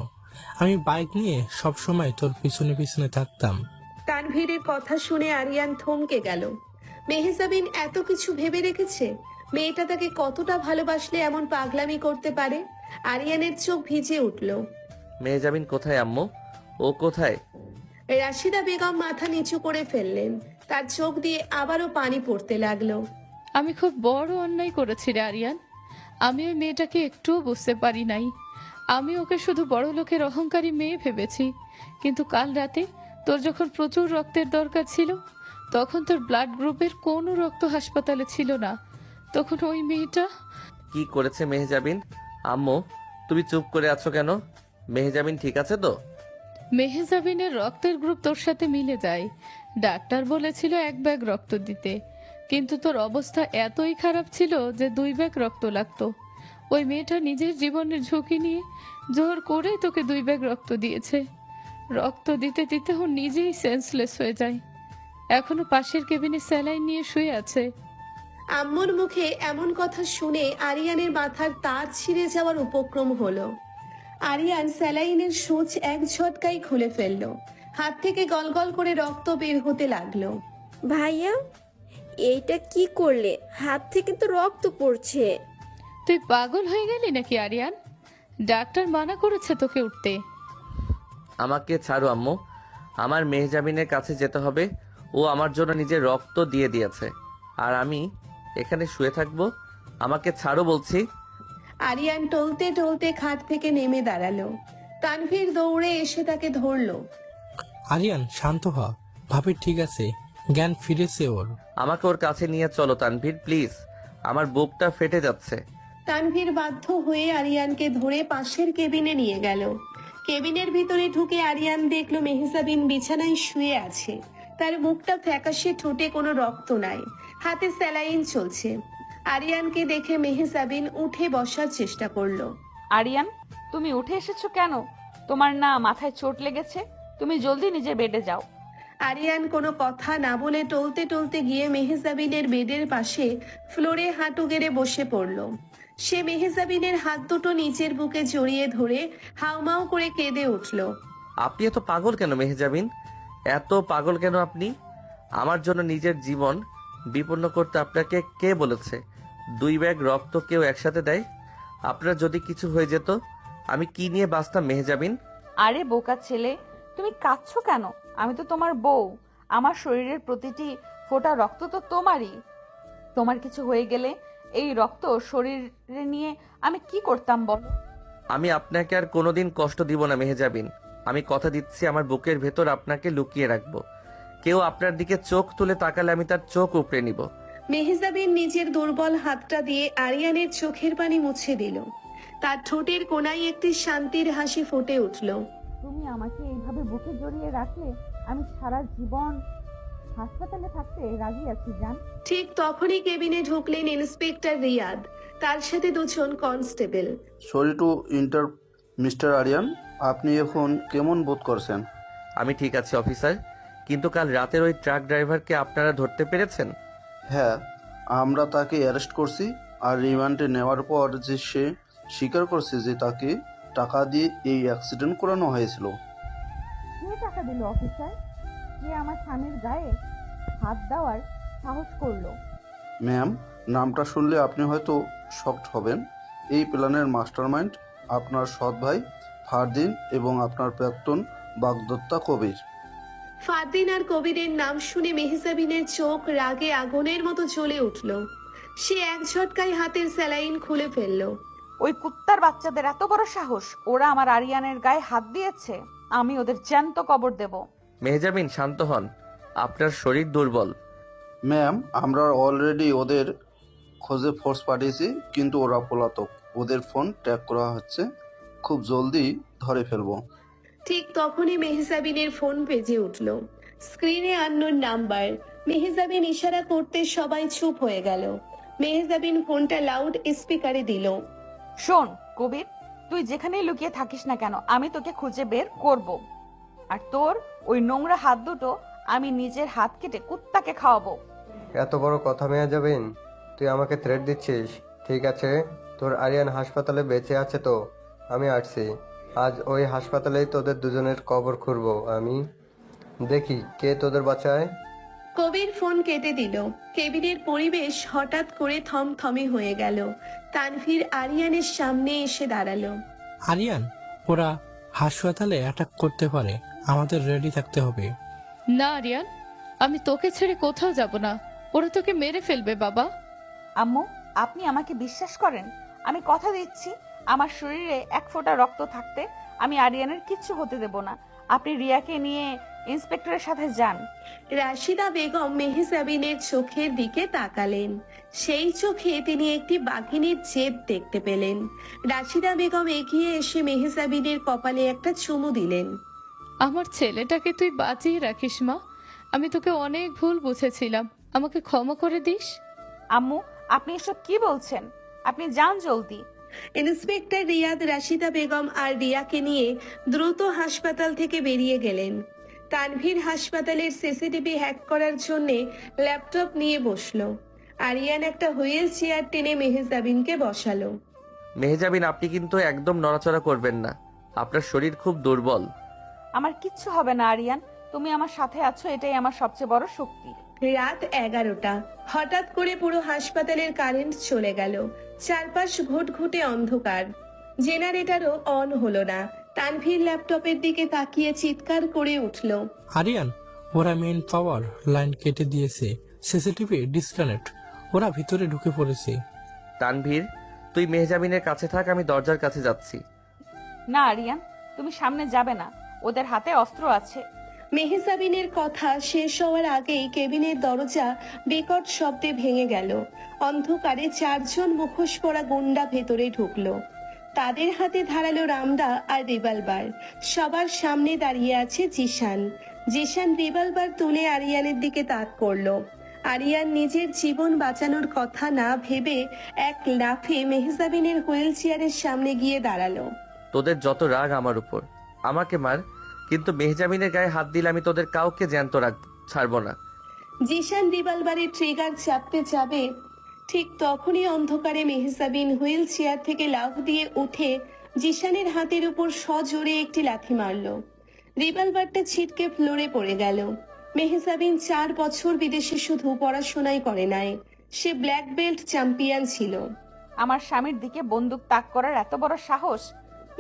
[SPEAKER 14] আমি বাইক নিয়ে সব সময় তোর পিছনে পিছনে থাকতাম।
[SPEAKER 3] তানভীরের কথা শুনে আরিয়ান থমকে গেল। মেহজাবিন এত কিছু ভেবে রেখেছে? মেয়েটা তাকে কতটা ভালোবাসলে এমন পাগলামি করতে পারে? আরিয়ানের চোখ ভিজে উঠল।
[SPEAKER 2] মেহজাবিন কোথায় আম্মু? ও কোথায়?
[SPEAKER 3] রাশিদা বেগম মাথা নিচু করে ফেললেন। তার চোখ দিয়ে আবারও পানি পড়তে লাগলো।
[SPEAKER 5] আমি খুব বড় অন্যায় করেছি রে আরিয়ান। আমি ওই মেয়েটাকে একটুও বুঝতে পারি নাই। আমি ওকে শুধু বড় লোকের অহংকারী মেয়ে ভেবেছি। কিন্তু কাল রাতে তোর যখন প্রচুর রক্তের দরকার ছিল, তখন তোর ব্লাড গ্রুপের কোনো রক্ত হাসপাতালে ছিল না। তখন ওই মেয়েটা
[SPEAKER 2] কি করেছে মেহজাবিন? আম্মু, তুমি চুপ করে আছো কেন? মেহজাবিন ঠিক আছে তো?
[SPEAKER 5] মেহজাবিনের রক্তের গ্রুপ তোর সাথে মিলে যায়। ডাক্তার বলেছিল 1 ব্যাগ রক্ত দিতে, কিন্তু তোর অবস্থা এতই খারাপ ছিল যে 2 ব্যাগ রক্ত লাগতো। ওই মেয়েটা নিজের জীবনের ঝুঁকি নিয়ে জোর করেই তোকে 2 ব্যাগ রক্ত দিয়েছে। রক্ত দিতে দিতে ও নিজেই সেন্সলেস হয়ে যায়। এখনো পাশের কেবিনে স্যালাইন নিয়ে শুয়ে আছে।
[SPEAKER 3] আম্মুর মুখে এমন কথা শুনে আরিয়ানের মাথার তার ছিঁড়ে যাওয়ার উপক্রম হলো। আরিয়ান স্যালাইনের সূচ এক ঝটকায় খুলে ফেললো। হাত থেকে গলগল করে রক্ত বের হতে লাগলো।
[SPEAKER 4] ভাইয়া, এইটা কি করলে? হাত থেকে তো রক্ত পড়ছে।
[SPEAKER 5] তুই পাগল হয়ে গেলি নাকি আরিয়ান? ডাক্তার মানা করেছে তোকে উঠতে।
[SPEAKER 2] আমাকে ছাড়ো আম্মু, আমার মেহজাবিনের কাছে যেতে হবে। ও আমার জন্য নিজের রক্ত দিয়ে দিয়েছে, আর আমি এখানে শুয়ে থাকবো? আমাকে ছাড়ো বলছি।
[SPEAKER 3] আরিয়ান টলতে টলতে খাট থেকে নেমে দাঁড়ালো। তানভীর দৌড়ে এসে তাকে ধরলো।
[SPEAKER 14] আরিয়ান শান্ত হ, ভাবি ঠিক আছে, জ্ঞান ফিরেছে ওর।
[SPEAKER 2] আমাকে ওর কাছে নিয়ে চলো তানভীর, প্লিজ। আমার বুকটা ফেটে যাচ্ছে।
[SPEAKER 3] তানভীর বাধ্য হয়ে আরিয়ানকে ধরে পাশের কেবিনে নিয়ে গেল। কেবিনের ভিতরে ঢুকে আরিয়ান দেখলো মেহজাবিন বিছানায় শুয়ে আছে। তার মুখটা ফ্যাকাশে, ঠোঁটে কোনো রক্ত নাই, হাতে স্যালাইন চলছে। আরিয়ানকে দেখে মেহজাবিন উঠে বসার চেষ্টা করলো।
[SPEAKER 1] আরিয়ান, তুমি উঠে এসেছো কেন? তোমার না মাথায় চোট লেগেছে? তুমি জলদি নিজের বেডে যাও।
[SPEAKER 3] আরিয়ান কোনো কথা না বলে টলতে টলতে গিয়ে মেহজাবিনের বেডের পাশে ফ্লোরে হাঁটু গেড়ে বসে পড়ল। সে মেহজাবিনের হাত দুটো নিচের বুকে জড়িয়ে ধরে হাউমাউ করে কেঁদে উঠল।
[SPEAKER 2] আপনি এত পাগল কেন মেহজাবিন? এত পাগল কেন আপনি? আমার জন্য নিজের জীবন বিপন্ন করতে আপনাকে কে বলেছে? 2 ব্যাগ রক্ত কেউ একসাথে দেয়? আপনার যদি কিছু হয়ে যেত, আমি কি নিয়ে বাঁচতাম মেহজাবিন?
[SPEAKER 1] আরে বোকা ছেলে, তুমি কাঁদছো কেন? আমি তো তোমার বউ। আমার শরীরের প্রতিটি ফোঁটা রক্ত তো তোমারই। তোমার কিছু হয়ে গেলে এই রক্ত শরীরে নিয়ে আমি কি করতাম বলো?
[SPEAKER 2] আমি আপনাকে আর কোনোদিন কষ্ট দিব না মেহজাবিন। আমি কথা দিচ্ছি, আমার বুকের ভেতর আপনাকে লুকিয়ে রাখবো। কেউ আপনার দিকে চোখ তুলে তাকালে আমি তার চোখ উপড়ে নিব।
[SPEAKER 3] মেহজাবিন নিজের দুর্বল হাতটা দিয়ে আরিয়ানের চোখের পানি মুছে দিল। তার ঠোঁটের কোনায় একটি শান্তির হাসি ফুটে উঠল।
[SPEAKER 1] তুমি আমাকে এইভাবে বুকে জড়িয়ে রাখলে আমি সারা জীবন হাসপাতালে থাকতে রাজি আছি জান।
[SPEAKER 3] ঠিক তখনই কেবিনে ঢুকলেন ইন্সপেক্টর রিয়াদ, তার সাথে দুজন constable.
[SPEAKER 11] Sorry to enter mister Aryan, আপনি এখন কেমন বোধ করছেন?
[SPEAKER 2] আমি ঠিক আছি অফিসার, কিন্তু কাল রাতের ওই ট্রাক ড্রাইভারকে আপনারা ধরতে পেরেছেন?
[SPEAKER 11] হ্যাঁ, আমরা তাকে অ্যারেস্ট করছি, আর রিমান্ডে নেওয়ার পর যে সে স্বীকার করছে যে তাকে টাকা দিয়ে এই অ্যাক্সিডেন্ট করানো হয়েছিল।
[SPEAKER 1] কে টাকা দিল অফিসার? কে আমার স্বামীর গায়ে হাত দেওয়ার সাহস করলো?
[SPEAKER 11] ম্যাম, নামটা শুনলে আপনি হয়তো শকড হবেন। এই প্ল্যানের মাস্টারমাইন্ড আপনার সৎ ভাই ফারদিন এবং আপনার প্রাক্তন বাগদত্তা কবির।
[SPEAKER 3] ফারদিন আর কবিরের নাম শুনে মেহজাবিনের চোখ রাগে আগুনের মতো জ্বলে উঠল। সে এক ঝটকায় হাতের স্যালাইন খুলে ফেলল।
[SPEAKER 1] ওই কুত্তার বাচ্চাদের এত বড় সাহস! ওরা আমার আরিয়ানের গায়ে হাত দিয়েছে, আমি ওদের জ্যান্ত কবর দেব।
[SPEAKER 2] মেহজাবিন শান্ত হন, আপনার শরীর দুর্বল।
[SPEAKER 11] ম্যাম, আমরা অলরেডি ওদের খোঁজে ফোর্স পাঠিয়েছি, কিন্তু ওরা পলাতক। ওদের ফোন ট্র্যাক করা হচ্ছে, খুব জলদি ধরে ফেলবো।
[SPEAKER 3] ঠিক তখনই মেহজাবিনের ফোন বেজে উঠল। স্ক্রিনে আননোন নাম্বার। মেহজাবিন ইশারা করতে সবাই চুপ হয়ে গেল। মেহজাবিন ফোনটা লাউড স্পিকারে দিল।
[SPEAKER 1] শোন কবির, তুই যেখানেই লুকিয়ে থাকিস না কেন, আমি তোকে খুঁজে বের করব। আর তোর ওই নোংরা হাত দুটো আমি নিজের হাত কেটে কুত্তাকে খাওয়াবো।
[SPEAKER 8] এত বড় কথা মেহজাবিন, তুই আমাকে থ্রেট দিচ্ছিস? ঠিক আছে, তোর আরিয়ান হাসপাতালে বেঁচে আছে তো আমি আসছি। আজ ওই হাসপাতালেই তোদের দুজনের কবর খুঁড়বো আমি। দেখি কে তোদের বাঁচায়।
[SPEAKER 3] কবির ফোন কেটে দিল। কেবিনের পরিবেশ হঠাৎ করে থমথমে হয়ে গেল। তানভীর আরিয়ানের সামনে এসে দাঁড়ালো।
[SPEAKER 14] আরিয়ান, ওরা হাসপাতালে অ্যাটাক করতে পারে, আমাদের রেডি থাকতে হবে।
[SPEAKER 5] না আরিয়ান, আমি তোকে ছেড়ে কোথাও যাব না। ওরা তোকে মেরে ফেলবে বাবা।
[SPEAKER 1] আম্মু, আপনি আমাকে বিশ্বাস করেন? আমি কথা দিচ্ছি, আমার শরীরে এক ফোঁটা রক্ত থাকতে আমি আরিয়ানের কিচ্ছু হতে দেব না। আপনি রিয়াকে নিয়ে ইন্সপেক্টরের সাথে যান।
[SPEAKER 3] রাশিদা বেগম মেহজাবিনের চোখের দিকে তাকালেন। সেই চোখে তিনি একটি বাঘিনীর জেদ দেখতে পেলেন। রাশিদা বেগম এগিয়ে এসে মেহজাবিনের কপালে একটা চুমু দিলেন।
[SPEAKER 5] আমার ছেলেটাকে তুই বাঁচিয়ে রাখিস মা, আমি তোকে অনেক ভুল বুঝেছিলাম, আমাকে ক্ষমা করে দিস।
[SPEAKER 1] আম্মু, আপনি এসব কি বলছেন? আপনি যান জলদি।
[SPEAKER 3] ইন্সপেক্টর রিয়াদ রাশিদা বেগম আর রিয়াকে নিয়ে দ্রুত হাসপাতাল থেকে বেরিয়ে গেলেন। তানভীর হাসপাতালের সিসিটিভি হ্যাক করার জন্য ল্যাপটপ নিয়ে বসলো। আরিয়ান একটা হুইল চেয়ার টেনে মেহজাবিনকে বসালো।
[SPEAKER 2] মেহজাবিন, আপনি কিন্তু একদম নড়াচড়া করবেন না, আপনার শরীর খুব দুর্বল।
[SPEAKER 1] আমার কিচ্ছু হবে না আরিয়ান, তুমি আমার সাথে আছো, এটাই আমার সবচেয়ে বড় শক্তি।
[SPEAKER 3] রাত 11টা। হঠাৎ করে পুরো হাসপাতালের কারেন্ট চলে গেল। চারপাশ ঘুটঘুটে অন্ধকার। জেনারেটরও অন হলো না। তানভীর ল্যাপটপের দিকে তাকিয়ে চিৎকার করে উঠল।
[SPEAKER 14] আরিয়ান, ওরা মেইন পাওয়ার লাইন কেটে দিয়েছে, সিসিটিভি ডিসকানেক্ট, ওরা ভিতরে ঢুকে পড়েছে।
[SPEAKER 2] তানভীর, তুই মেহজাবিনের কাছে থাক, আমি দরজার কাছে যাচ্ছি।
[SPEAKER 1] না আরিয়ান, তুমি সামনে যাবে না, ওদের হাতে অস্ত্র আছে।
[SPEAKER 3] মেহজাবিনের কথা শেষ হওয়ার আগেই কেবিনের দরজা বিকট শব্দে ভেঙে গেল। অন্ধকারে চারজন মুখোশ পরা গুন্ডা ভেতরে ঢুকলো। তাদের হাতে ধারালো রামদা আর রিভলভার। সবার সামনে দাঁড়িয়ে আছে জিশান। জিশান রিভলভার তুলে আরিয়ানের দিকে তাক করলো। আরিয়ান নিজের জীবন বাঁচানোর কথা না ভেবে এক লাফে মেহজাবিনের হুইল চেয়ারের সামনে গিয়ে দাঁড়ালো।
[SPEAKER 2] তোদের যত রাগ আমার উপর, আমাকে মার, কিন্তু মেহজাবিনের গায়ে হাত দিলে আমি তোদের কাউকে জ্যান্ত ছাড়বো না।
[SPEAKER 3] জিশান রিভলভারের ট্রিগার চাপতে যাবে, ঠিক তখনই অন্ধকারে মেহজাবিন হুইল চেয়ার থেকে লাফ দিয়ে উঠে জিশানের হাতের উপর সজোরে একটি লাথি মারল। রিভলভারটা ছিটকে ফ্লোরে পড়ে গেল। মেহজাবিন 4 বছর বিদেশে শুধু পড়াশোনাই করে নাই, সে ব্ল্যাক বেল্ট চ্যাম্পিয়ন ছিল।
[SPEAKER 1] আমার স্বামীর দিকে বন্দুক তাক করার এত বড় সাহস!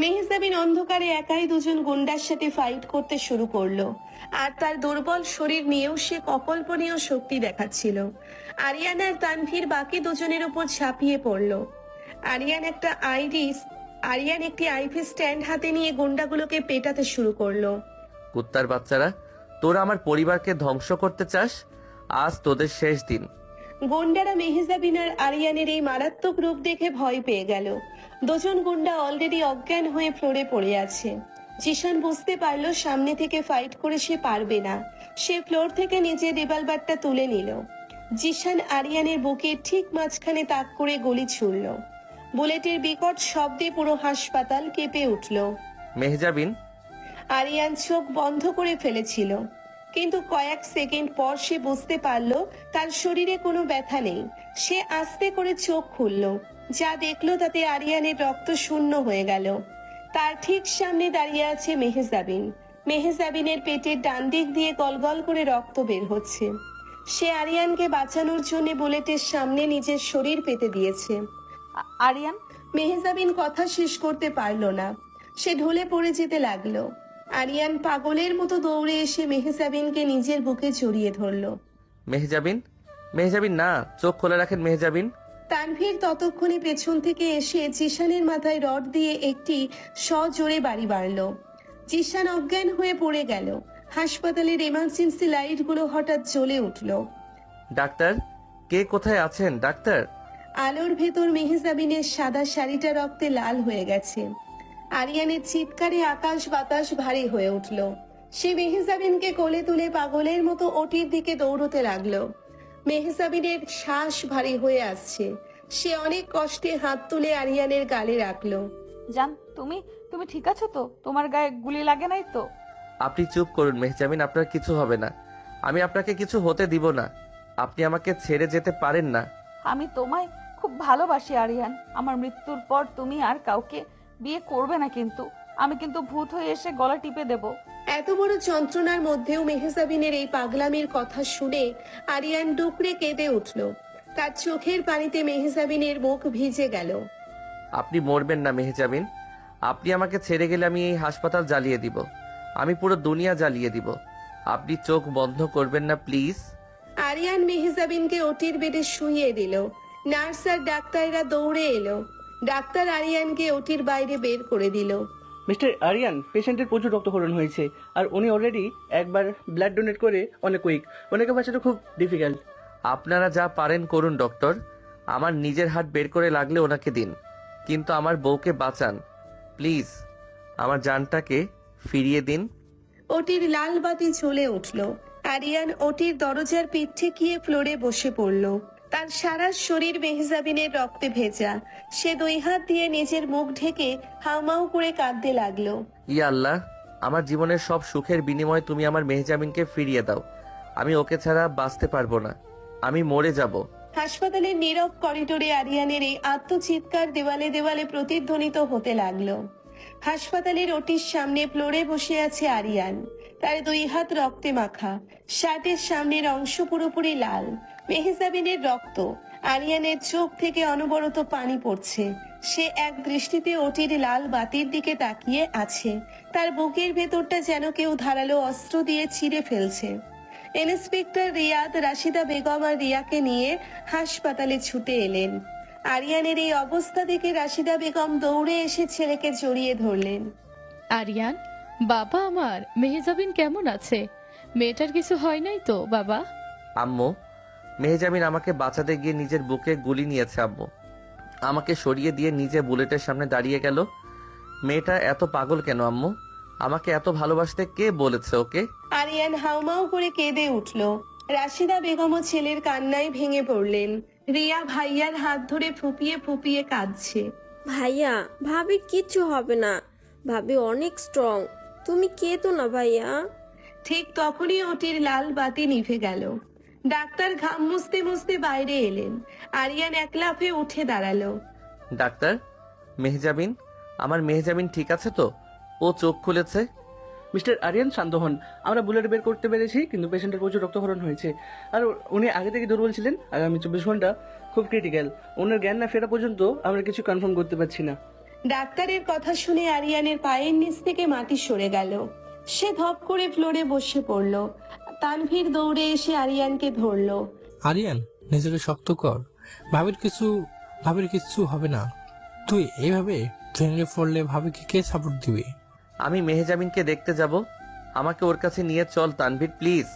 [SPEAKER 3] মেহজাবিন অন্ধকারে একাই দুজন গুন্ডার সাথে ফাইট করতে শুরু করলো। আর তার দুর্বল শরীর নিয়েও সে অকল্পনীয় শক্তি দেখাচ্ছিল। আরিয়ান আর তানভীর বাকি দুজনের উপর ঝাঁপিয়ে পড়লো। আরিয়ান একটি আইভি স্ট্যান্ড হাতে নিয়ে গুন্ডাগুলোকে পেটাতে শুরু করলো।
[SPEAKER 2] কুত্তার বাচ্চারা, তোরা আমার পরিবারকে ধ্বংস করতে চাস? আজ তোদের শেষ দিন।
[SPEAKER 3] গুন্ডারা মেহজাবিন আর আরিয়ানের এই মারাত্মক রূপ দেখে ভয় পেয়ে গেল। দুজন গুন্ডা অলরেডি অজ্ঞান হয়ে ফ্লোরে পড়ে আছে। জিশান বুঝতে পারলো সামনে থেকে ফাইট করে সে পারবে না। সে ফ্লোর থেকে নিজের রিভলভারটা তুলে নিল। জিশান আরিয়ানের বুকের ঠিক মাঝখানে তাক করে গুলি ছুড়ল। বুলেটের বিকট শব্দে পুরো হাসপাতাল কেঁপে উঠল।
[SPEAKER 2] মেহজাবিন,
[SPEAKER 3] আরিয়ান চোখ বন্ধ করে ফেলেছিল, কিন্তু কয়েক সেকেন্ড পর সে বুঝতে পারল তার শরীরে কোনো ব্যথা নেই। সে আস্তে করে চোখ খুলল, যা দেখলো তাতে আরিয়ানের রক্ত শূন্য হয়ে গেল। তার ঠিক সামনে দাঁড়িয়ে আছে মেহজাবিন। মেহজাবিনের পেটের ডান দিক দিয়ে গলগল করে রক্ত বের হচ্ছে। সে আরিয়ানকে বাঁচানোর জন্য বুলেটের সামনে নিজের শরীর পেতে দিয়েছে।
[SPEAKER 1] আরিয়ান,
[SPEAKER 3] মেহজাবিন কথা শেষ করতে পারল না, সে ঢলে পড়ে যেতে লাগলো। আরিয়ান পাগলের মতো দৌড়ে এসে মেহজাবিনকে নিজের বুকে জড়িয়ে ধরলো।
[SPEAKER 2] মেহজাবিন, মেহজাবিন না, চোখ খোলা রাখেন মেহজাবিন।
[SPEAKER 3] তানভীর ততক্ষণে পেছন থেকে এসে জিশানের মাথায় রড দিয়ে একটি সজোরে বাড়ি বাড়ল। জিশান অজ্ঞান হয়ে পড়ে গেল। হাসপাতালের এমার্জেন্সি লাইটগুলো হঠাৎ জ্বলে উঠল।
[SPEAKER 2] ডাক্তার, কে কোথায় আছেন ডাক্তার?
[SPEAKER 3] আলোর ভেতর মেহজাবিনের সাদা শাড়িটা রক্তে লাল হয়ে গেছে। আরিয়ানের চিৎকারে আকাশ বাতাস ভারী হয়ে উঠল। সে মেহজাবিনকে কোলে তুলে পাগলের মতো ওটির দিকে দৌড়তে লাগলো। মেহজাবিনের শ্বাস ভারী হয়ে আসছে। সে অনেক কষ্টে হাত তুলে আরিয়ানের গালে রাখলো।
[SPEAKER 1] জান, তুমি তুমি ঠিক আছো তো? তোমার গায়ে গুলি লাগে নাই তো?
[SPEAKER 2] আপনি চুপ করুন মেহজাবিন, আপনার কিছু হবে না। আমি আপনাকে কিছু হতে দিব না। আপনি আমাকে ছেড়ে যেতে পারেন না।
[SPEAKER 1] আমি তোমায় খুব ভালোবাসি আরিয়ান। আমার মৃত্যুর পর তুমি আর কাউকে বিয়ে করবে না, কিন্তু আমি কিন্তু ভূত হয়ে এসে গলা টিপে দেব।
[SPEAKER 3] এত বড় যন্ত্রণার মধ্যেও মেহজাবিনের এই পাগলামির কথা শুনে আরিয়ান ডুকরে কেঁদে উঠল। তার চোখের পানিতে মেহজাবিনের মুখ ভিজে গেল।
[SPEAKER 2] আপনি মরবেন না মেহজাবিন। আপনি আমাকে ছেড়ে গেলে আমি এই হাসপাতাল জ্বালিয়ে দিব। আমি পুরো দুনিয়া জ্বালিয়ে দিব। আপনি চোখ বন্ধ করবেন না প্লিজ।
[SPEAKER 3] আরিয়ান মেহজাবিনকে ওটির বেডে শুইয়ে দিল। নার্স আর ডাক্তাররা দৌড়ে এলো। ডাক্তার আরিয়ানকে ওটির বাইরে বের করে দিল।
[SPEAKER 15] মিস্টার আরিয়ান, পেশেন্টের প্রচুর রক্তক্ষরণ হয়েছে আর উনি অলরেডি একবার ব্লাড ডোনেট করে অনেক উইক। ওনাকে বাঁচানো খুব ডিফিকাল্ট।
[SPEAKER 2] আপনারা যা পারেন করুন ডক্টর। আমার নিজের হাত বের করে লাগলে ওনাকে দিন, কিন্তু আমার বউকে বাঁচান প্লিজ। আমার জানটাকে ফিরিয়ে দিন।
[SPEAKER 3] ওটির লাল বাতি জ্বলে উঠল। আরিয়ান ওটির দরজার পিঠ ঠেকিয়ে ফ্লোরে বসে পড়ল। তার সারা শরীর মেহজাবিনের রক্তে ভেজা। সে দুই হাত দিয়ে নিজের মুখ ঢেকে হাউমাউ করে কাঁদতে লাগলো।
[SPEAKER 2] ইয়া আল্লাহ, আমার জীবনের সব সুখের বিনিময়ে তুমি আমার মেহজাবিনকে ফিরিয়ে দাও। আমি ওকে ছাড়া বাঁচতে পারবো না, আমি মরে যাব।
[SPEAKER 3] হাসপাতালের নীরব করিডোরে আরিয়ানের এই আত্মচিৎকার দেওয়ালে দেওয়ালে প্রতিধ্বনিত হতে লাগলো। হাসপাতালের ওটির সামনে ফ্লোরে বসে আছে আরিয়ান। তার দুই হাত রক্তে মাখা, শার্টের সামনের অংশ পুরোপুরি লাল। মেহজাবিনের রক্ত। আরিয়ানের চোখ থেকে অনবরত পানি পড়ছে। সে এক দৃষ্টিতে ওটির লাল বাতির দিকে তাকিয়ে আছে। তার বুকের ভেতরটা যেন কেউ ধারালো অস্ত্র দিয়ে ছিঁড়ে ফেলছে। ইন্সপেক্টর রিয়াদ, রাশিদা বেগম আর রিয়াকে নিয়ে হাসপাতালে ছুটে এলেন। আরিয়ানের এই অবস্থা দেখে রাশিদা বেগম দৌড়ে এসে ছেলেকে জড়িয়ে ধরলেন।
[SPEAKER 5] আরিয়ান, বাবা আমার, মেহজাবিন কেমন আছে? মেয়েটার কিছু হয় নাই তো বাবা?
[SPEAKER 2] আম্মু, মেহজাবিন আমাকে বাঁচাতে গিয়ে নিজের বুকে গুলি নিয়েছে আম্মু। আমাকে সরিয়ে দিয়ে নিজে বুলেটের সামনে দাঁড়িয়ে গেল। মেয়েটা এত পাগল কেন আম্মু? আমাকে এত ভালোবাসতে কে বলেছে ওকে?
[SPEAKER 3] আরিয়ান হাউমাউ করে কেঁদে উঠল। রাশিদা বেগমও ছেলের কান্নায় ভেঙে পড়লেন। রিয়া ভাইয়ার হাত ধরে ফুপিয়ে ফুপিয়ে কাঁদছে।
[SPEAKER 4] ভাইয়া, ভাবির কিচ্ছু হবে না, ভাবি অনেক স্ট্রং, তুমি কেঁদো না ভাইয়া।
[SPEAKER 3] ঠিক তখনই ওটির লাল বাতি নিভে গেল। ডাক্তার ঘাম মুছতে মুছতে বাইরে এলেন। আরিয়ান এক লাফে উঠে দাঁড়ালো।
[SPEAKER 2] ডাক্তার, মেহজাবিন, আমার মেহজাবিন ঠিক আছে তো? ও চোখ খুলেছে?
[SPEAKER 15] মিস্টার আরিয়ান, শান্ত হন। আমরা বুলেট বের করতে পেরেছি, কিন্তু পেশেন্টের প্রচুর রক্তক্ষরণ হয়েছে আর উনি আগে থেকে দুর্বল ছিলেন। আগামী 24 ঘন্টা খুব ক্রিটিক্যাল। ওনার জ্ঞান না ফেরা পর্যন্ত আমরা কিছু কনফার্ম করতে পারছি না।
[SPEAKER 3] ডাক্তারের কথা শুনে আরিয়ানের পায়ের নিচ থেকে মাটি সরে গেল। সে ধপ করে ফ্লোরে বসে পড়ল। তানভীর দৌড়ে এসে আরিয়ানকে ধরল।
[SPEAKER 14] আরিয়ান, নিজেকে শক্ত কর। ভাবির কিচ্ছু হবে না। তুই এইভাবে ভেঙে পড়লে ভাবিকে কে সাপোর্ট দিবে?
[SPEAKER 2] আমি মেহজাবিনকে দেখতে যাব, আমাকে ওর কাছে নিয়ে চল তানভীর প্লিজ।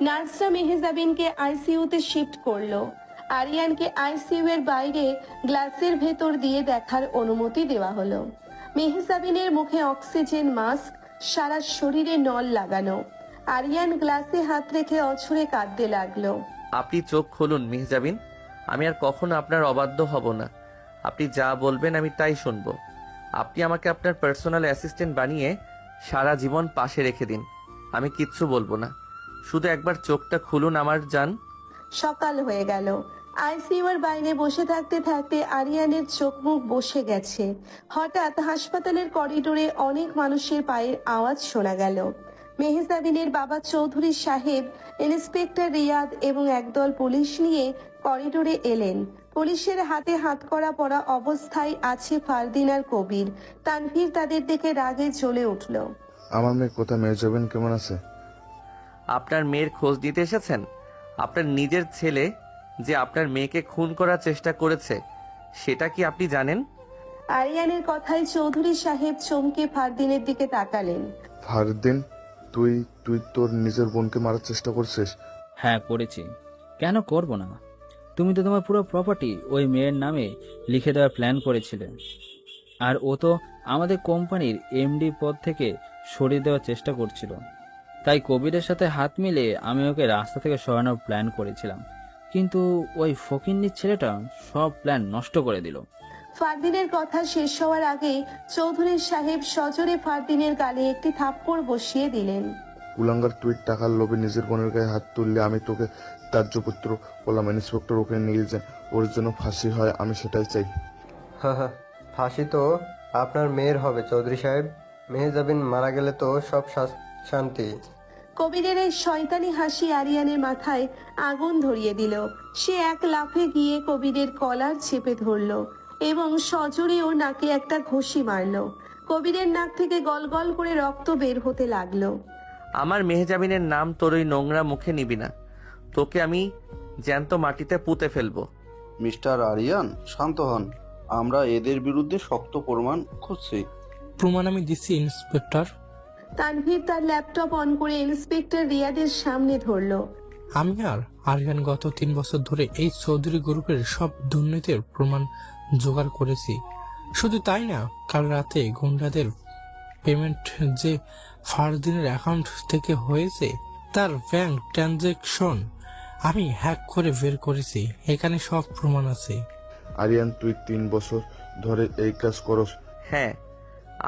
[SPEAKER 3] নার্সরা মেহজাবিনকে আইসিইউতে শিফট করলো। আরিয়ানকে আইসিইউ এর বাইরে গ্লাসের ভেতর দিয়ে দেখার অনুমতি দেওয়া হলো। মেহজাবিনের মুখে অক্সিজেন মাস্ক, সারা শরীরে নল লাগানো। আরিয়ান গ্লাসে হাত রেখে অঝরে কাঁদতে লাগলো।
[SPEAKER 2] আপনি চোখ খুলুন মেহজাবিন, আমি আর কখনো আপনার অবাধ্য হব না। আপনি যা বলবেন আমি তাই শুনবো। আপনি আমাকে আপনার পার্সোনাল অ্যাসিস্ট্যান্ট বানিয়ে সারা জীবন পাশে রেখে দিন, আমি কিচ্ছু বলবো না। শুধু একবার চোখটা খুলুন আমার জান।
[SPEAKER 3] সকাল হয়ে গেল। আইসিইউর বাইরে বসে থাকতে থাকতে আরিয়ানের চোখ মুখ বসে গেছে। হঠাৎ হাসপাতালের করিডোরে অনেক মানুষের পায়ের আওয়াজ শোনা গেল। মেহজাবিনের বাবা চৌধুরী সাহেব, ইন্সপেক্টর রিয়াদ এবং একদল পুলিশ নিয়ে করিডোরে এলেন। পুলিশের হাতে হাতকড়া পরা অবস্থায় আছে ফারদিন আর কবির। তানভীর তাদের দেখে রাগে জ্বলে উঠল।
[SPEAKER 10] আমার মেয়ে কোথায়? মেহজাবিন কেমন আছে?
[SPEAKER 2] আপনার মেয়ের খোঁজ দিতে এসেছেন? আপনার নিজের ছেলে যে আপনার মেয়েকে খুন করার চেষ্টা করেছে সেটা কি আপনি জানেন?
[SPEAKER 3] আরিয়ানের কথায় চৌধুরী সাহেব চমকে ফারদিনের দিকে তাকালেন।
[SPEAKER 10] ফারদিন, তুই তুই তোর নিজের বোনকে মারার চেষ্টা করছিস?
[SPEAKER 7] হ্যাঁ করেছি, কেন করব না? তুমি তো তোমার পুরো প্রপার্টি ওই মেয়ের নামে লিখে দেওয়ার প্ল্যান করেছিলে, আর ও তো আমাদের কোম্পানির এমডি পদ থেকে সরিয়ে দেওয়ার চেষ্টা করছিল। তাই কবিরের সাথে হাত মিলে আমি ওকে রাস্তা থেকে সরানোর প্ল্যান করেছিলাম, কিন্তু ওই ফকিন্নির ছেলেটা সব প্ল্যান নষ্ট করে দিল।
[SPEAKER 3] ফারদিনের কথা শেষ হওয়ার আগে চৌধুরী সাহেব সজোরে ফারদিনের গালে একটি থাপ্পড় বসিয়ে দিলেন।
[SPEAKER 10] কুলাঙ্গার, তুই টাকার লোভে নিজের বোনের গায়ে হাত তুললে আমি তোকে ত্যায্যপুত্র বললাম। ইন্সপেক্টর ওকে নিয়ে যান, ওর জন্য ফাঁসি হয়, আমি সেটাই চাই।
[SPEAKER 8] হ্যাঁ, ফাঁসি তো আপনার মেয়ের হবে চৌধুরী সাহেব। মেহজাবিন মারা গেলে তো সব শান্তি।
[SPEAKER 3] কবিরের এই শয়তানি হাসি আরিয়ানের মাথায় আগুন ধরিয়ে দিল। সে এক লাফে গিয়ে কবিরের কলার চেপে ধরল এবং সজোরে ওর নাকে একটা ঘুষি মারল। কবিরের নাক থেকে গলগল করে রক্ত বের হতে লাগলো।
[SPEAKER 2] আমার মেহজাবিনের নাম তোর ওই নোংরা মুখে নিবি না, তোকে আমি জ্যান্ত মাটিতে পুঁতে ফেলবো।
[SPEAKER 11] মিস্টার আরিয়ান, শান্ত হন। আমরা এদের বিরুদ্ধে শক্ত প্রমাণ খুঁজছি।
[SPEAKER 14] প্রমাণ আমি দিচ্ছি ইন্সপেক্টর।
[SPEAKER 3] তানভীর তার ল্যাপটপ অন করে ইন্সপেক্টর রিয়াদের সামনে ধরলো।
[SPEAKER 14] আমি আর আরিয়ান গত 3 বছর ধরে এই চৌধুরী গ্রুপের সব দুর্নীতির প্রমাণ জোগাড় করেছি। শুধু তাই না, কাল রাতে গুন্ডাদের পেমেন্ট যে ফারদিনের অ্যাকাউন্ট থেকে হয়েছে তার ব্যাংক ট্রানজ্যাকশন আমি হ্যাক করে বের করেছি। এখানে সব প্রমাণ আছে।
[SPEAKER 10] আরিয়ান, তুই 3 বছর ধরে এই কাজ করস?
[SPEAKER 2] হ্যাঁ,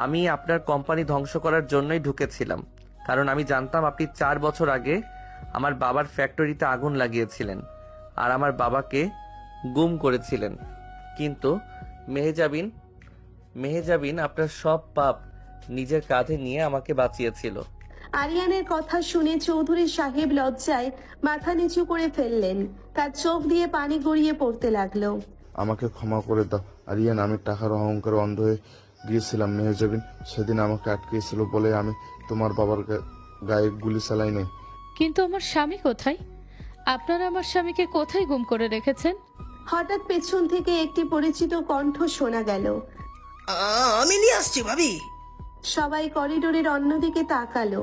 [SPEAKER 2] আমি আপনার কোম্পানি ধ্বংস করার জন্যই ঢুকেছিলাম, কারণ আমি জানতাম আপনি 4 বছর আগে আমার বাবার ফ্যাক্টরিতে আগুন লাগিয়েছিলেন আর আমার বাবাকে গুম করেছিলেন। কিন্তু মেহজাবিন আপনার সব পাপ নিজের কাঁধে নিয়ে আমাকে বাঁচিয়েছিল।
[SPEAKER 3] আরিয়ানের কথা শুনে চৌধুরী সাহেব লজ্জায় মাথা নিচু করে ফেললেন। তার চোখ দিয়ে পানি গড়িয়ে পড়তে লাগলো।
[SPEAKER 10] আমাকে ক্ষমা করে দাও আরিয়ান, আমি টাকার অহংকারে অন্ধ হয়ে গিয়েছিলাম। মেহজাবিন সেদিন আমাকে আটকেছিল বলে আমি তোমার বাবার গায়ে গুলি চালাই নাই।
[SPEAKER 5] কিন্তু আমার স্বামী কোথায়? আপনারা আমার স্বামীকে কোথায় গুম করে রেখেছেন?
[SPEAKER 3] হঠাৎ পেছন থেকে একটি পরিচিত কণ্ঠ শোনা গেল।
[SPEAKER 12] আমি নিয়ে আসছি ভাবি।
[SPEAKER 3] সবাই করিডোরের অন্যদিকে তাকালো।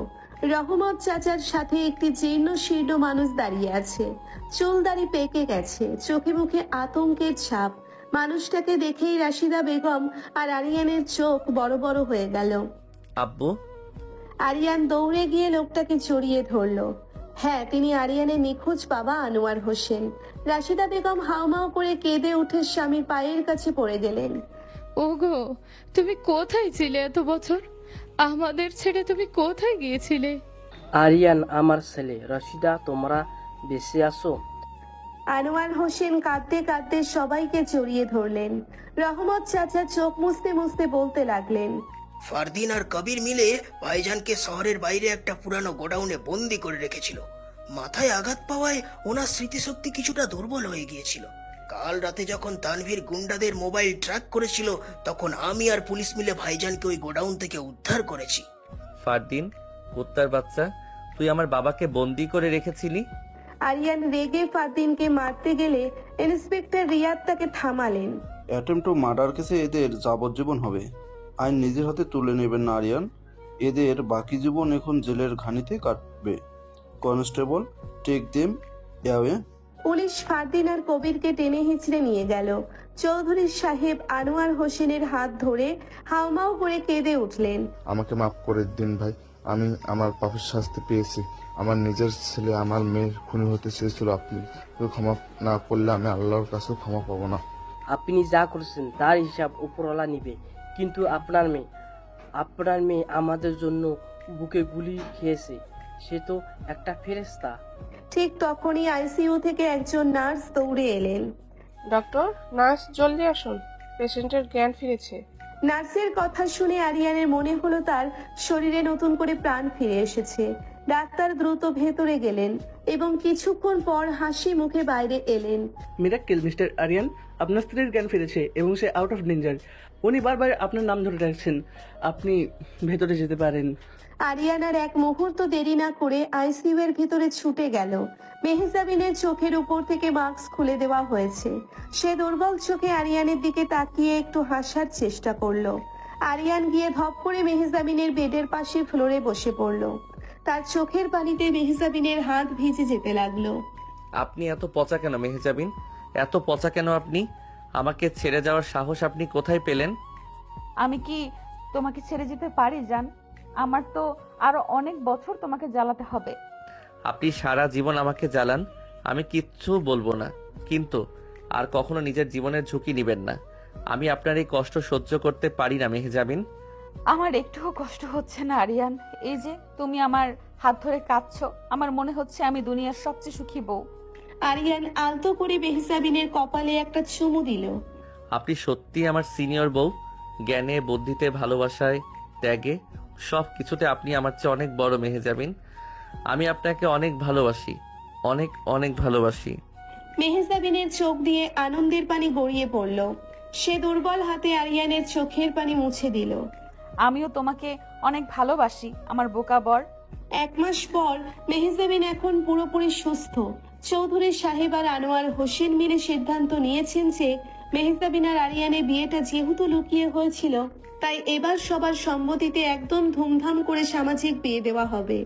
[SPEAKER 3] রহমত চাচার সাথে একটি জীর্ণ শীর্ণ মানুষ দাঁড়িয়ে আছে। চুল দাড়ি পেকে গেছে, চোখে মুখে আতঙ্কের ছাপ। মানুষটাকে দেখেই রাশিদা বেগম আর আরিয়ানের চোখ বড় বড় হয়ে গেল।
[SPEAKER 2] আব্বু।
[SPEAKER 3] আরিয়ান দৌড়ে গিয়ে লোকটাকে জড়িয়ে ধরলো। হ্যাঁ, তিনি আরিয়ানের নিখোঁজ বাবা আনোয়ার হোসেন। রাশিদা বেগম হাউমাউ করে কেঁদে উঠে স্বামীর পায়ের কাছে পড়ে গেলেন।
[SPEAKER 5] ওগো, তুমি কোথায় ছিলে এত বছর? আমাদের ছেড়ে তুমি কোথায় গিয়েছিলে?
[SPEAKER 16] আরিয়ান আমার ছেলে। রশিদা, তোমরা বেঁচে আছো?
[SPEAKER 3] আনোয়ার হোসেন কাঁদতে কাঁদতে সবাইকে জড়িয়ে ধরলেন। রহমত চাচা চোখ মুছতে মুছতে বলতে লাগলেন,
[SPEAKER 12] ফারদিন আর কবির মিলে ভাইজানকে শহরের বাইরে একটা পুরানো গোডাউনে বন্দি করে রেখেছিল। মাথায় আঘাত পাওয়ায় ওনার স্মৃতিশক্তি কিছুটা দুর্বল হয়ে গিয়েছিল। কাল রাতে যখন তানভীর গুন্ডাদের মোবাইল ট্র্যাক করেছিল, তখন আমি আর পুলিশ মিলে ভাইজানকে ওই গোডাউন থেকে উদ্ধার করেছি।
[SPEAKER 2] ফারদিন, কুত্তার বাচ্চা, তুই আমার বাবাকে বন্দি করে রেখেছিলি?
[SPEAKER 3] আরিয়ান রেগে ফারদিনকে মারতে গেলে ইন্সপেক্টর রিয়াদ তাকে থামালেন।
[SPEAKER 11] অ্যাটেম্প টু মার্ডার কেসে এদের যাবজ্জীবন হবে। আইন নিজের হাতে তুলে নেবেন না আরিয়ান। এদের বাকি জীবন এখন জেলের ঘানিতে কাটবে। Constable, take them away.
[SPEAKER 3] পুলিশ ফারদিন আর কবিরকে টেনে হিঁচড়ে নিয়ে গেল। চৌধুরী সাহেব আনোয়ার হোসেনের হাত ধরে হাউমাউ করে কেঁদে উঠলেন।
[SPEAKER 10] আমাকে মাফ করে দিন ভাই, আমি আমার পাপের শাস্তি পেয়েছি। আমার নিজের ছেলে আমার মেয়ের খুনি হতে চেয়েছিল, আপনি ক্ষমা না করলে আমি আল্লাহর কাছে ক্ষমা পাবো না।
[SPEAKER 16] আপনি যা করছেন তার হিসাব উপরওয়ালা নিবে, কিন্তু আপনার মেয়ে আমাদের জন্য বুকে গুলি খেয়েছে, সে তো একটা ফেরেশতা।
[SPEAKER 3] ঠিক তখনই আইসিইউ থেকে একজন নার্স দৌড়ে এলেন।
[SPEAKER 17] ডক্টর, নার্স জলদি আসুন, পেশেন্টের জ্ঞান ফিরেছে।
[SPEAKER 3] নার্সের কথা শুনে আরিয়ানের মনে হলো তার শরীরে নতুন করে প্রাণ ফিরে এসেছে। ডাক্তার দ্রুত ভেতরে গেলেন এবং কিছুক্ষণ পর হাসি মুখে বাইরে এলেন।
[SPEAKER 15] মিরাক্কেল মিস্টার আরিয়ান, আপনার স্ত্রীর জ্ঞান ফিরেছে এবং সে আউট অফ ডেঞ্জার। উনি বারবার আপনার নাম ধরে রাখছেন, আপনি ভেতরে যেতে পারেন।
[SPEAKER 3] আরিয়ান আর এক মুহূর্ত দেরি না করে আইসিইউ এর ভিতরে ছুটে গেল। মেহজাবিনের চোখের উপর থেকে মাস্ক খুলে দেওয়া হয়েছে। সে দুর্বল চোখে আরিয়ানের দিকে তাকিয়ে একটু হাসার চেষ্টা করলো। আরিয়ান গিয়ে ধপ করে মেহজাবিনের বেডের পাশে ফ্লোরে বসে পড়ল। তার চোখের পানিতে মেহজাবিনের হাত ভিজে যেতে লাগলো।
[SPEAKER 2] আপনি এত পচা কেন মেহজাবিন? এত পচা কেন আপনি? আমাকে ছেড়ে যাওয়ার সাহস আপনি কোথায় পেলেন?
[SPEAKER 1] আমি কি তোমাকে ছেড়ে যেতে পারি জান? আমার তো আরো অনেক বছর তোমাকে জ্বালাতে হবে।
[SPEAKER 2] আপনি সারা জীবন আমাকে জ্বালান, আমি কিচ্ছু বলবো না, কিন্তু আর কখনো নিজের জীবনের ঝুঁকি নেবেন না। আমি আপনার এই কষ্ট সহ্য করতে পারি না মেহজাবিন।
[SPEAKER 1] আমার একটুও কষ্ট হচ্ছে না আরিয়ান। এই যে তুমি আমার হাত ধরে কাঁদছো, আমার মনে হচ্ছে আমি দুনিয়ার সবচেয়ে সুখী বউ।
[SPEAKER 3] আরিয়ান আলতো করে মেহজাবিনের কপালে একটা চুমু দিল।
[SPEAKER 2] আপনি সত্যি আমার সিনিয়র বউ। জ্ঞানে, বুদ্ধিতে, ভালোবাসায়, ত্যাগে, সব কিছুতে আপনি আমার চেয়ে অনেক বড় মেহজাবিন। আমি আপনাকে অনেক ভালোবাসি, অনেক অনেক ভালোবাসি।
[SPEAKER 3] মেহজাবিনের চোখ দিয়ে আনন্দের পানি গড়িয়ে পড়ল। সে দুর্বল হাতে আরিয়ানের চোখের পানি মুছে দিল।
[SPEAKER 1] আমিও তোমাকে অনেক ভালোবাসি আমার বোকা বর।
[SPEAKER 3] 1 মাস পর মেহজাবিন এখন পুরোপুরি সুস্থ। চৌধুরী সাহেব আর আনোয়ার হোসেন মিলে সিদ্ধান্ত নিয়েছেন যে মেহজাবিন আর আরিয়ানের বিয়েটা যেহেতু লুকিয়ে হয়েছিল, তাই এবার সবার সম্মতিতে একদম ধুমধাম করে সামাজিক বিয়ে দেওয়া হবে।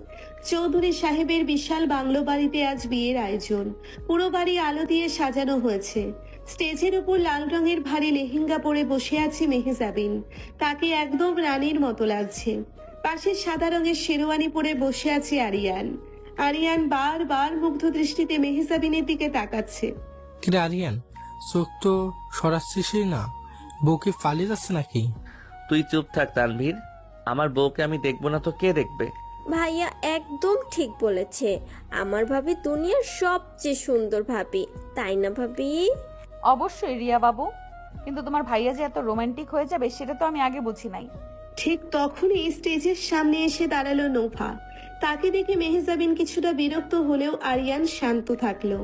[SPEAKER 3] চৌধুরী সাহেবের বিশাল বাংলো বাড়িতে আজ বিয়ের আয়োজন। পুরো বাড়ি আলো দিয়ে সাজানো হয়েছে। স্টেজের উপর লাল রঙের ভারী লেহেঙ্গা পরে বসে আছে মেহজাবিন। তাকে একদম রানীর মতো লাগছে। পাশে সাদা রঙের শেরওয়ানি পরে বসে আছে আরিয়ান। আরিয়ান বারবার মুগ্ধ দৃষ্টিতে মেহজাবিনের দিকে তাকাচ্ছে।
[SPEAKER 14] কিরে আরিয়ান, চোখ তো সরাচ্ছিসই না, বউকে পালিয়ে যাচ্ছে নাকি?
[SPEAKER 2] তুই চুপ থাক তানভীর, আমার বউকে আমি দেখবো না তো কে দেখবে?
[SPEAKER 4] ভাইয়া একদম ঠিক বলেছে, আমার ভাবি দুনিয়ার সবচেয়ে সুন্দর ভাবি, তাই না ভাবি?
[SPEAKER 1] অবশ্যই রিয়া বাবু, কিন্তু তোমার ভাইয়া যে এত রোমান্টিক হয়ে যাবে সেটা তো আমি আগে বুঝি নাই।
[SPEAKER 3] ঠিক তখনই স্টেজের সামনে এসে দাঁড়ালো নোভা। তাকে দেখে মেহজাবিন কিছুটা বিরক্ত হলেও আরিয়ান শান্ত থাকলো।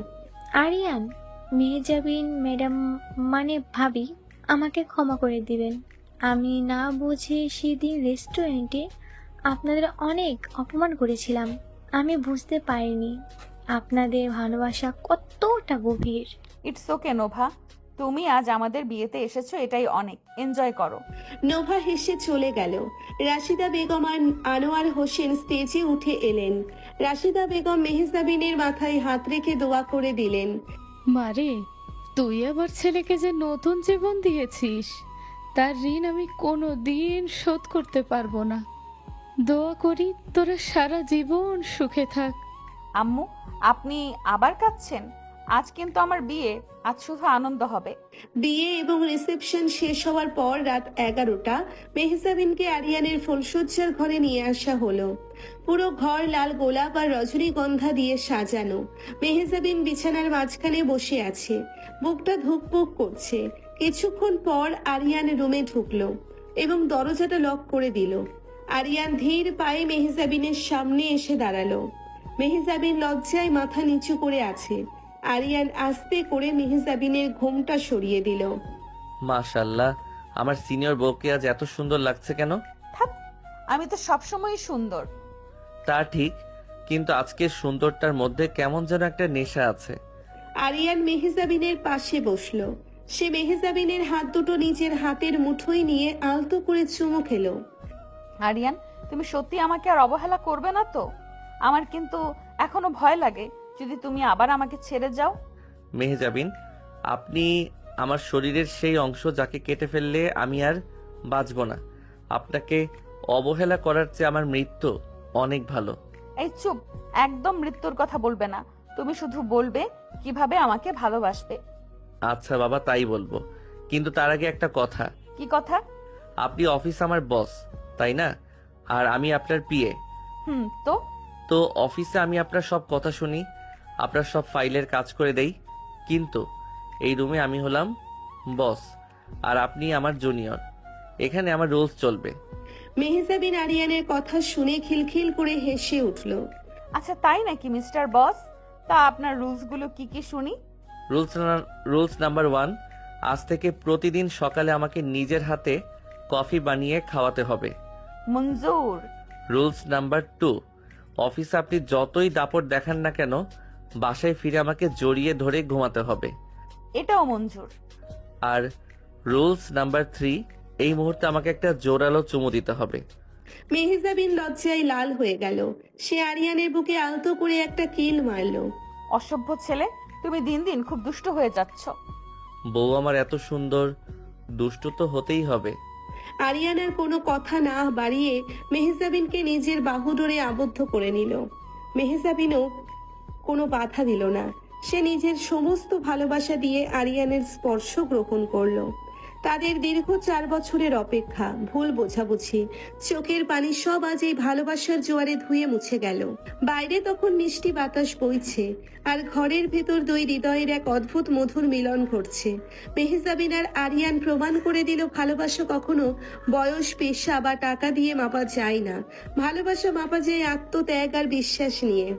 [SPEAKER 9] আরিয়ান, মেহজাবিন ম্যাডাম মানে ভাবি, আমাকে ক্ষমা করে দিবেন। আমি না বুঝে সেদিন রেস্টুরেন্টে আপনাদের অনেক অপমান করেছিলাম। আমি বুঝতে পারিনি আপনাদের ভালোবাসা কতটা গভীর।
[SPEAKER 1] ইটস ওকে নোভা, তুমি আজ আমাদের বিয়েতে এসেছো, এটাই অনেক। এনজয় করো।
[SPEAKER 3] নোভা হেসে চলে গেল। রাশিদা বেগম আর আনোয়ার হোসেন স্টেজে উঠে এলেন। রাশিদা বেগম মেহজাবিনের মাথায় হাত রেখে দোয়া করে দিলেন।
[SPEAKER 5] মারে, তুই আমার ছেলেকে যে নতুন জীবন দিয়েছিস, তার ঋণ আমি কোনো দিন শোধ করতে পারবো না। দোয়া করি তোরা সারা জীবন সুখে থাক।
[SPEAKER 1] আম্মু, আপনি আবার কাঁদছেন? আজ কিন্তু আমার বিয়ে, আজ শুধু আনন্দ হবে।
[SPEAKER 3] বিয়ে এবং রিসেপশন শেষ হওয়ার পর রাত 11টা মেহজাবিনকে আরিয়ানের ফুলসজ্জার ঘরে নিয়ে আসা হলো। পুরো ঘর লাল গোলাপ আর রজনীগন্ধা দিয়ে সাজানো। মেহজাবিন বিছানার মাঝখানে বসে আছে, বুকটা ধুকপুক করছে। কিছুক্ষণ পর আরিয়ান রুমে ঢুকলো এবং দরজাটা লক করে দিল। আরিয়ান ধীর পায়ে মেহজাবিনের সামনে এসে দাঁড়ালো। মেহজাবিন লজ্জায় মাথা নিচু করে আছে। আরিয়ান আস্তে করে মেহজাবিনের ঘোমটা সরিয়ে দিল।
[SPEAKER 2] মাশাআল্লাহ, আমার সিনিয়র বউকে আজ এত সুন্দর লাগছে কেন?
[SPEAKER 1] আমি তো সবসময়ই সুন্দর।
[SPEAKER 2] তা ঠিক, কিন্তু আজকের সুন্দরটার মধ্যে কেমন যেন একটা নেশা আছে।
[SPEAKER 3] আরিয়ান মেহজাবিনের পাশে বসলো। সে মেহজাবিনের হাত দুটো নিজের হাতের মুঠোয় নিয়ে আলতো করে চুমু খেলো।
[SPEAKER 1] আরিয়ান, তুমি সত্যি আমাকে আর অবহেলা করবে না তো? আমার কিন্তু এখনো ভয় লাগে যদি তুমি আবার আমাকে ছেড়ে যাও।
[SPEAKER 2] মেহজাবিন, আপনি আমার শরীরের সেই অংশ যাকে কেটে ফেললে আমি আর বাঁচব না। আপনাকে অবহেলা করার চেয়ে আমার মৃত্যু অনেক ভালো।
[SPEAKER 1] এই চুপ, একদম মৃত্যুর কথা বলবে না। তুমি শুধু বলবে কিভাবে আমাকে ভালোবাসবে।
[SPEAKER 2] আচ্ছা বাবা, তাই বলবো, কিন্তু তার আগে একটা কথা।
[SPEAKER 1] কি কথা?
[SPEAKER 2] আপনি অফিস আমার বস, তাই না? আর আমি আপনার পিএ।
[SPEAKER 1] তো
[SPEAKER 2] অফিসে আমি আপনার সব কথা শুনি, আপনার সব ফাইলের কাজ করে দেই, কিন্তু এই রুমে আমি হলাম বস আর আপনি আমার জুনিয়র। এখানে আমার রুলস চলবে।
[SPEAKER 3] মেহজাবিন আরিয়ানের কথা শুনে খিলখিল করে হেসে উঠল।
[SPEAKER 1] আচ্ছা তাই নাকি মিস্টার বস? তা আপনার রুলসগুলো কি কি শুনি।
[SPEAKER 2] রুলস নাম্বার 1, আজ থেকে প্রতিদিন সকালে আমাকে নিজের হাতে কফি বানিয়ে খাওয়াতে হবে।
[SPEAKER 1] মঞ্জুর।
[SPEAKER 2] রুলস নাম্বার 2, অফিসে আপনি যতই দাপট দেখান না কেন, বাসায় ফিরে আমাকে জড়িয়ে ধরে ঘুমাতে হবে।
[SPEAKER 1] এটাও মঞ্জুর।
[SPEAKER 2] আর রুলস নাম্বার 3, এই মুহূর্তে আমাকে একটা জোরালো চুমু দিতে হবে।
[SPEAKER 3] মেহজাবিন লজ্জায় লাল হয়ে গেল। সে আরিয়ানের বুকে আলতো করে একটা কিল মারল।
[SPEAKER 1] অসভ্য ছেলে, তুমি দিন দিন খুব দুষ্ট হয়ে যাচ্ছ।
[SPEAKER 2] বউ আমার এত সুন্দর, দুষ্ট তো হতেই হবে।
[SPEAKER 3] আরিয়ানার কোনো কথা না বাড়িয়ে মেহজাবিনকে নিজের বাহুডোরে আবদ্ধ করে নিল। মেহজাবিনও কোনো বাধা দিল না। সে নিজের সমস্ত ভালোবাসা দিয়ে আরিয়ানের স্পর্শ গ্রহণ করলো। তাদের দীর্ঘ 4 বছরের অপেক্ষা, ভুল বোঝাবুঝি, চোখের পানি সব আজ এই ভালোবাসার জোয়ারে ধুয়ে মুছে গেল। বাইরে তখন মিষ্টি বাতাস বইছে, আর ঘরের ভেতর দুই হৃদয়ের এক অদ্ভুত মধুর মিলন ঘটছে। মেহজাবিন আর আরিয়ান প্রমাণ করে দিল ভালোবাসা কখনো বয়স, পেশা বা টাকা দিয়ে মাপা যায় না। ভালোবাসা মাপা যায় আত্মত্যাগ আর বিশ্বাস নিয়ে।